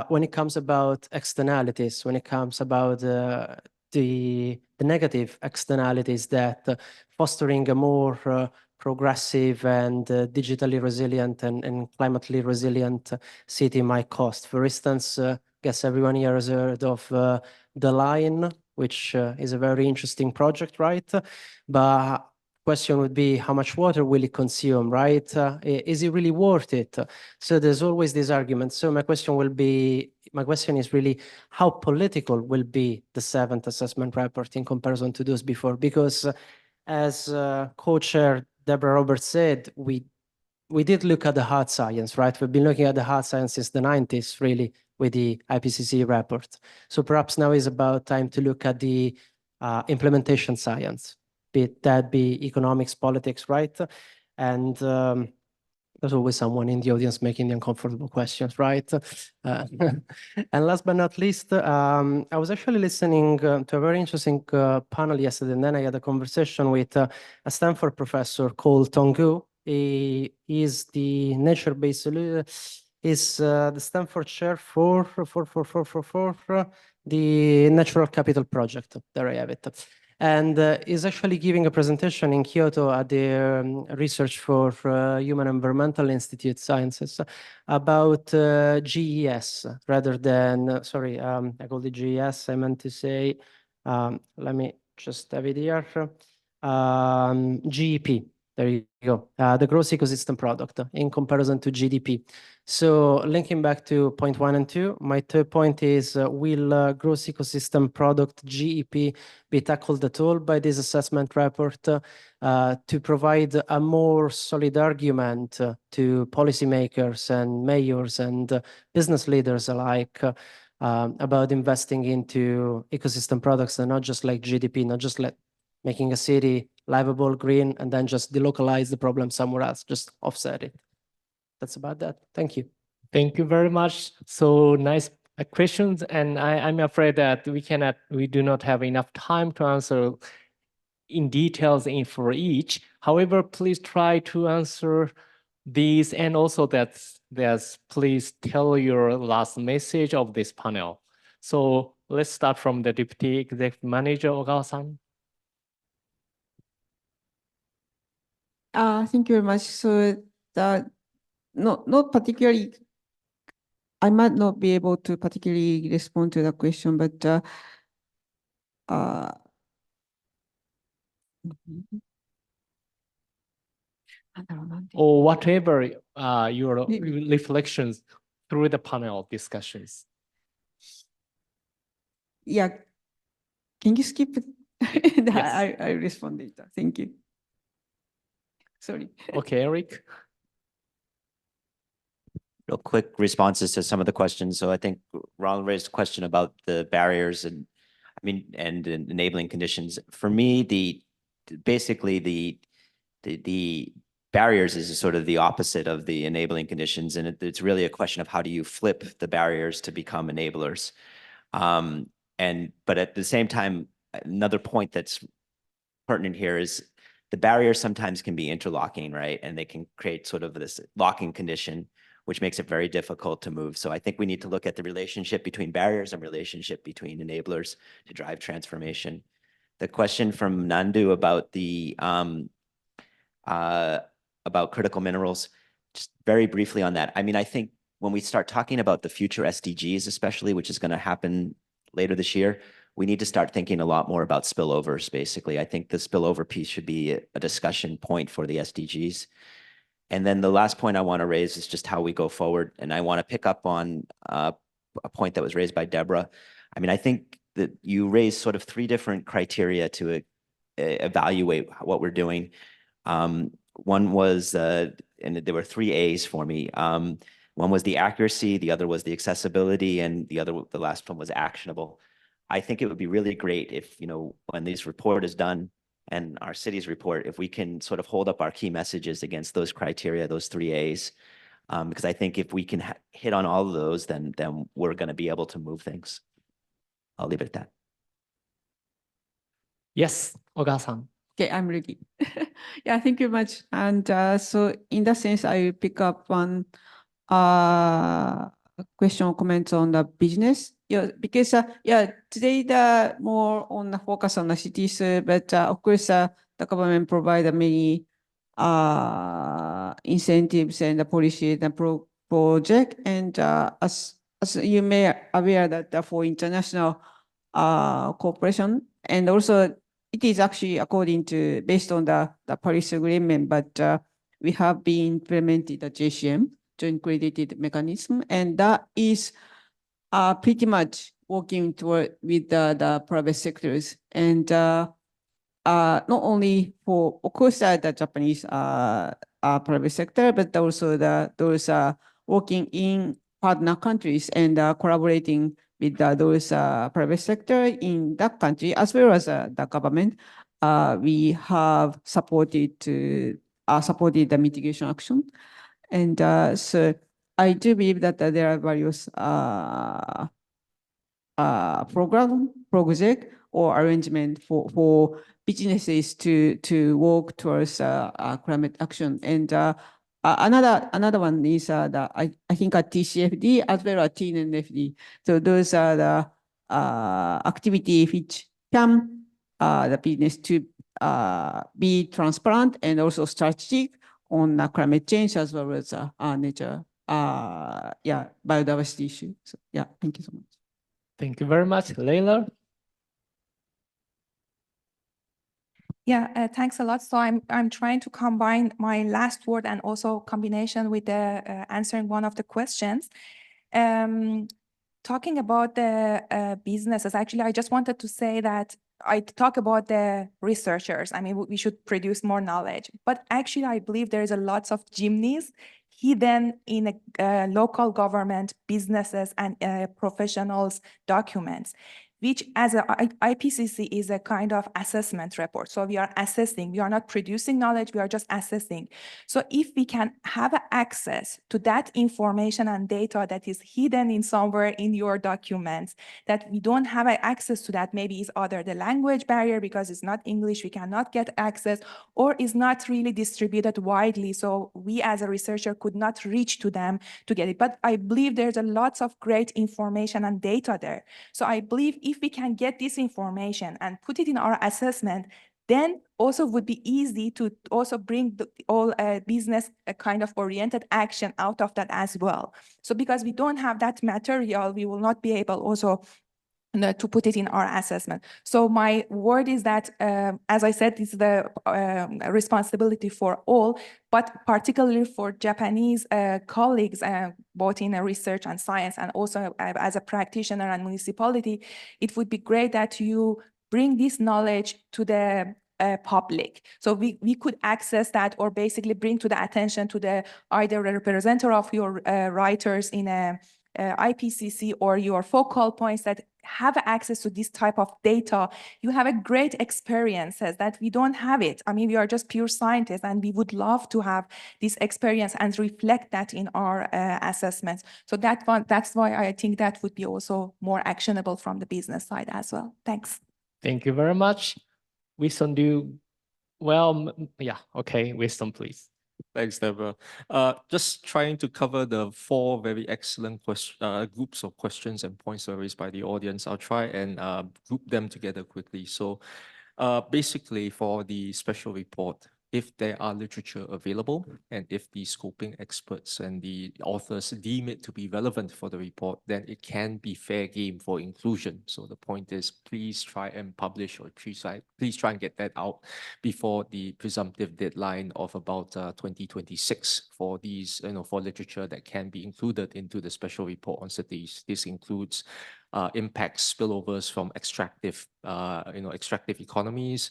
When it comes about externalities, when it comes about the negative externalities that fostering a more progressive and digitally resilient and climately resilient city might cost. For instance, I guess everyone here has heard of The Line, which is a very interesting project, right? But question would be, how much water will it consume, right? Is it really worth it? So there's always this argument. So my question is really, how political will be the 7th assessment report in comparison to those before? Because as co-chair Deborah Roberts said, we did look at the hard science, right? We've been looking at the hard science since the 90s, really, with the IPCC report. So perhaps now is about time to look at the implementation science, be economics, politics, right? And there's always someone in the audience making the uncomfortable questions, right? And last but not least, I was actually listening to a very interesting panel yesterday, and then I had a conversation with a Stanford professor called Tonggu. He is the nature-based is the Stanford chair for the Natural Capital Project. There I have it. And is actually giving a presentation in Kyoto at the Research for Human Environmental Institute Sciences about GES rather than, sorry, I called it GES, I meant to say, let me just have it here, GEP. There you go. The gross ecosystem product in comparison to GDP. So linking back to point 1 and 2, my third point is, will gross ecosystem product GEP be tackled at all by this assessment report to provide a more solid argument to policymakers and mayors and business leaders alike about investing into ecosystem products and not just like GDP, not just like making a city livable, green, and then just delocalize the problem somewhere else, just offset it. That's about that. Thank you. Thank you very much. So nice questions, and I'm afraid that we do not have enough time to answer in details for each. However, please try to answer these, and also please tell your last message of this panel. So let's start from the Deputy Executive Manager, Ogawa-san. Thank you very much. So not particularly, I might not be able to particularly respond to the question, but or whatever your reflections through the panel discussions. Yeah, can you skip it? Yes. I respond later. Thank you. Sorry. Okay, Eric. Real quick responses to some of the questions. So I think Ronald raised a question about the barriers and enabling conditions. For me, basically the barriers is sort of the opposite of the enabling conditions, and it's really a question of how do you flip the barriers to become enablers. But at the same time, another point that's pertinent here is the barriers sometimes can be interlocking, right? And they can create sort of this locking condition which makes it very difficult to move. So I think we need to look at the relationship between barriers and relationship between enablers to drive transformation. The question from Nandu about the about critical minerals, just very briefly on that. I mean, I think when we start talking about the future SDGs, especially, which is going to happen later this year, we need to start thinking a lot more about spillovers, basically. I think the spillover piece should be a discussion point for the SDGs. And then the last point I want to raise is just how we go forward. And I want to pick up on a point that was raised by Deborah. I mean, I think that you raised sort of 3 different criteria to evaluate what we're doing. One was, and there were 3 A's for me. One was the accuracy, the other was the accessibility, and the last one was actionable. I think it would be really great if, you know, when this report is done and our city's report, if we can sort of hold up our key messages against those criteria, those 3 A's, because I think if we can hit on all of those, then we're going to be able to move things. I'll leave it at that. Yes, Oga-san. Okay, I'm ready. Yeah, thank you much. And so in that sense, I pick up one question or comment on the business. Yeah, because today the more on the focus on the cities, but of course the government provide many incentives and the policy and the project. And as you may aware that for international cooperation, and also it is actually according to based on the Paris Agreement, but we have been implemented the JCM, Joint Credited Mechanism, and that is pretty much working toward with the private sectors, and not only for, of course, the Japanese private sector, but also those working in partner countries and collaborating with those private sector in that country, as well as the government. We have supported the mitigation action. And so I do believe that there are various project or arrangement for businesses to work towards climate action. And another one is I think at TCFD as well as TNFD. So those are the activity which can the business to be transparent and also strategic on climate change as well as nature, biodiversity issue. So yeah, thank you so much. Thank you very much, Leila. Yeah, thanks a lot. So I'm trying to combine my last word and also combination with the answering one of the questions. Talking about the businesses, actually, I just wanted to say that I talk about the researchers. I mean, we should produce more knowledge, but actually, I believe there is a lots of chimneys hidden in local government, businesses, and professionals' documents, which as a IPCC is a kind of assessment report. So we are assessing, we are not producing knowledge, we are just assessing. So if we can have access to that information and data that is hidden in somewhere in your documents, that we don't have access to that, maybe it's either the language barrier because it's not English, we cannot get access, or is not really distributed widely. So we as a researcher could not reach to them to get it. But I believe there's a lots of great information and data there. So I believe if we can get this information and put it in our assessment, then also would be easy to also bring all business kind of oriented action out of that as well. So because we don't have that material, we will not be able also to put it in our assessment. So my word is that, as I said, this is the responsibility for all, but particularly for Japanese colleagues, both in research and science, and also as a practitioner and municipality, it would be great that you bring this knowledge to the public. So we could access that, or basically bring to the attention to the either a representative of your writers in a IPCC or your focal points that have access to this type of data. You have a great experiences that we don't have it. I mean, we are just pure scientists and we would love to have this experience and reflect that in our assessments. So that's why I think that would be also more actionable from the business side as well. Thanks. Thank you very much. Wisdom, yeah, okay, Wisdom, please. Thanks, Deborah. Just trying to cover the four very excellent groups of questions and points raised by the audience. I'll try and group them together quickly. So basically for the special report, if there are literature available and if the scoping experts and the authors deem it to be relevant for the report, then it can be fair game for inclusion. So the point is, please try and publish or please try and get that out before the presumptive deadline of about 2026 for these, for literature that can be included into the special report on cities. This includes impacts, spillovers from extractive economies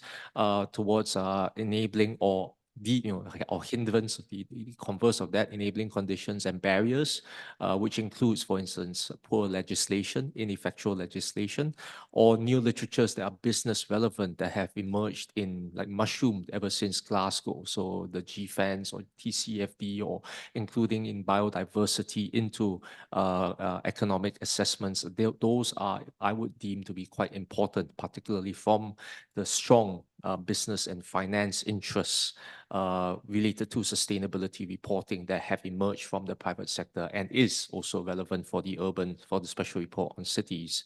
towards enabling or or hindrance, the converse of that, enabling conditions and barriers, which includes, for instance, poor legislation, ineffectual legislation, or new literatures that are business relevant that have emerged in like mushroomed ever since Glasgow. So the GFANS or TCFD, or including in biodiversity into economic assessments. Those are, I would deem, to be quite important, particularly from the strong business and finance interests related to sustainability reporting that have emerged from the private sector and is also relevant for the special report on cities.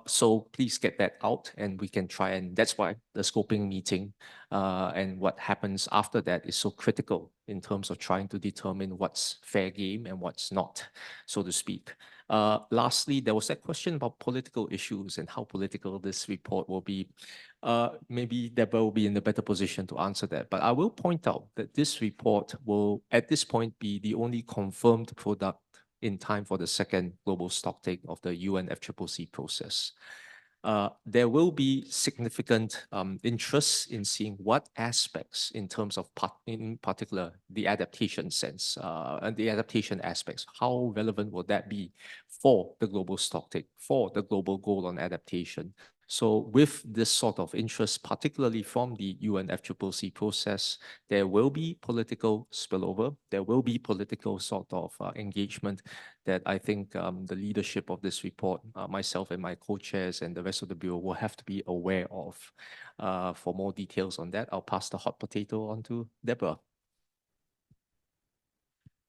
So please get that out and we can try, and that's why the scoping meeting and what happens after that is so critical in terms of trying to determine what's fair game and what's not, so to speak. Lastly, there was that question about political issues and how political this report will be. Maybe Deborah will be in a better position to answer that, but I will point out that this report will, at this point, be the only confirmed product in time for the second global stocktake of the UN FCCC process. There will be significant interest in seeing what aspects in terms of, in particular, the adaptation sense and the adaptation aspects, how relevant will that be for the global stocktake, for the global goal on adaptation? So with this sort of interest, particularly from the UN FCCC process, there will be political spillover. There will be political sort of engagement that I think the leadership of this report, myself and my co-chairs and the rest of the Bureau will have to be aware of. For more details on that, I'll pass the hot potato on to Deborah.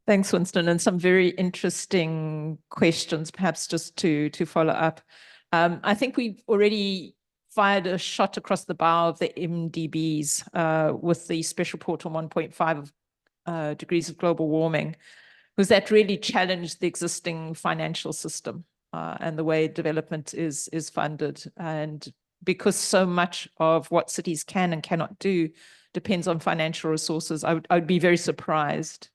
Thanks, Winston, and some very interesting questions, perhaps just to follow up. I think we've already fired a shot across the bow of the MDBs with the special report on 1.5 degrees of global warming, because that really challenged the existing financial system and the way development is funded. And because so much of what cities can and cannot do depends on financial resources, I would be very surprised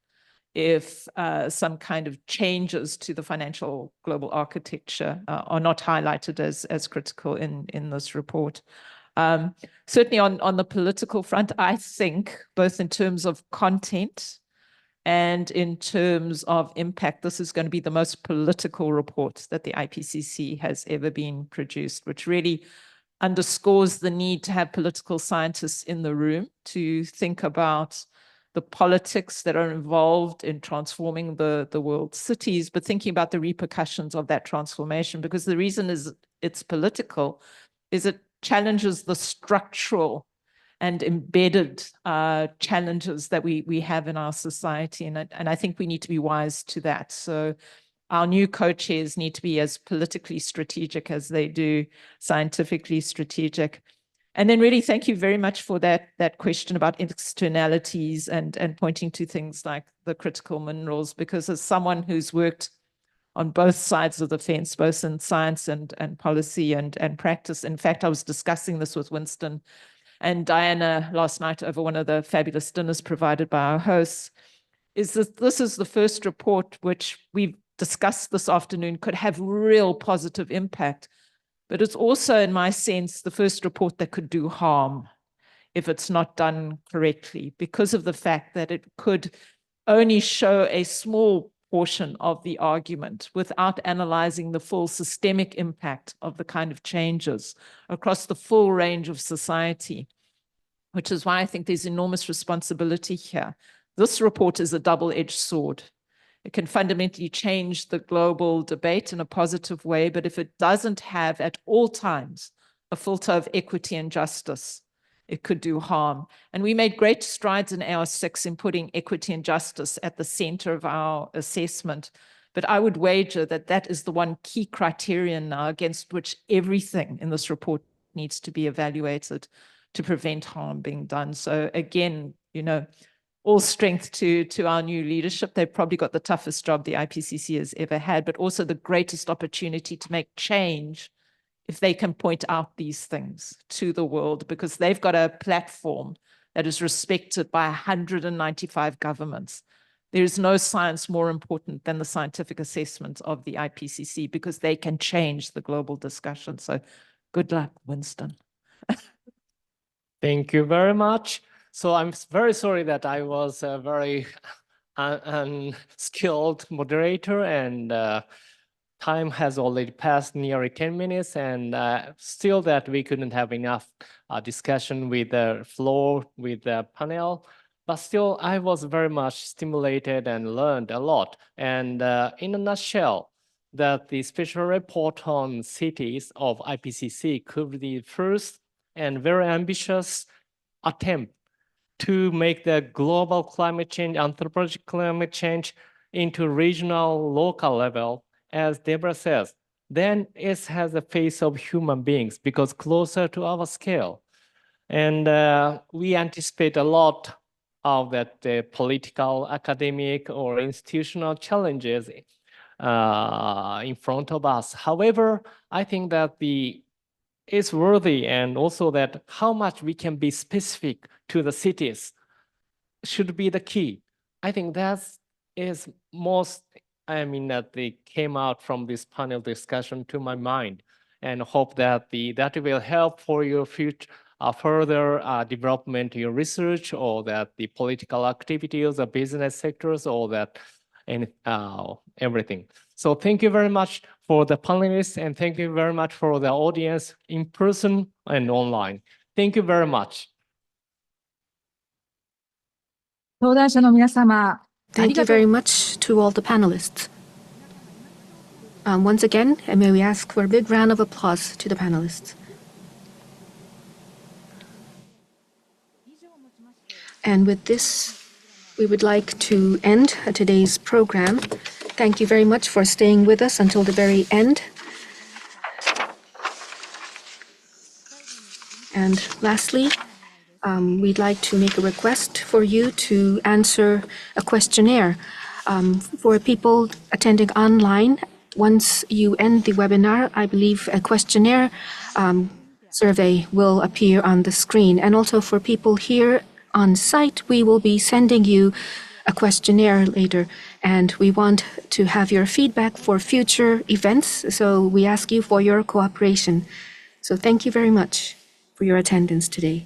if some kind of changes to the financial global architecture are not highlighted as critical in this report. Certainly on the political front, I think both in terms of content and in terms of impact, this is going to be the most political report that the IPCC has ever been produced, which really underscores the need to have political scientists in the room to think about the politics that are involved in transforming the world's cities, but thinking about the repercussions of that transformation, because the reason is it's political is it challenges the structural and embedded challenges that we have in our society. And I think we need to be wise to that. So our new co-chairs need to be as politically strategic as they do scientifically strategic. And then really, thank you very much for that question about externalities and pointing to things like the critical minerals, because as someone who's worked on both sides of the fence, both in science and policy and practice. In fact, I was discussing this with Winston and Diana last night over one of the fabulous dinners provided by our hosts, is that this is the first report which we've discussed this afternoon could have real positive impact. But it's also, in my sense, the first report that could do harm if it's not done correctly, because of the fact that it could only show a small portion of the argument without analyzing the full systemic impact of the kind of changes across the full range of society, which is why I think there's enormous responsibility here. This report is a double-edged sword. It can fundamentally change the global debate in a positive way, but if it doesn't have at all times a filter of equity and justice, it could do harm. And we made great strides in AR6 in putting equity and justice at the center of our assessment. But I would wager that that is the one key criterion now against which everything in this report needs to be evaluated to prevent harm being done. So again, you know, all strength to our new leadership. They've probably got the toughest job the IPCC has ever had, but also the greatest opportunity to make change if they can point out these things to the world, because they've got a platform that is respected by 195 governments. There is no science more important than the scientific assessment of the IPCC, because they can change the global discussion. So good luck, Winston. Thank you very much. So I'm very sorry that I was a very unskilled moderator, and time has already passed nearly 10 minutes, and still that we couldn't have enough discussion with the floor, with the panel. But still, I was very much stimulated and learned a lot. And in a nutshell, that the special report on cities of IPCC could be the first and very ambitious attempt to make the global climate change, anthropological climate change into regional, local level. As Deborah says, then it has a face of human beings because closer to our scale. And we anticipate a lot of that political, academic, or institutional challenges in front of us. However, I think that it's worthy, and also that how much we can be specific to the cities should be the key. I think that is most, that they came out from this panel discussion to my mind, and hope that that will help for your future further development, your research, or that the political activities, the business sectors, or that and everything. So thank you very much for the panelists, and thank you very much for the audience in person and online. Thank you very much. 登壇者の皆様、 Thank you very much to all the panelists. Once again, may we ask for a big round of applause to the panelists. And with this, we would like to end today's program. Thank you very much for staying with us until the very end. And lastly, we'd like to make a request for you to answer a questionnaire. For people attending online, once you end the webinar, I believe a questionnaire survey will appear on the screen. And also for people here on site, we will be sending you a questionnaire later, and we want to have your feedback for future events, so we ask you for your cooperation. So thank you very much for your attendance today.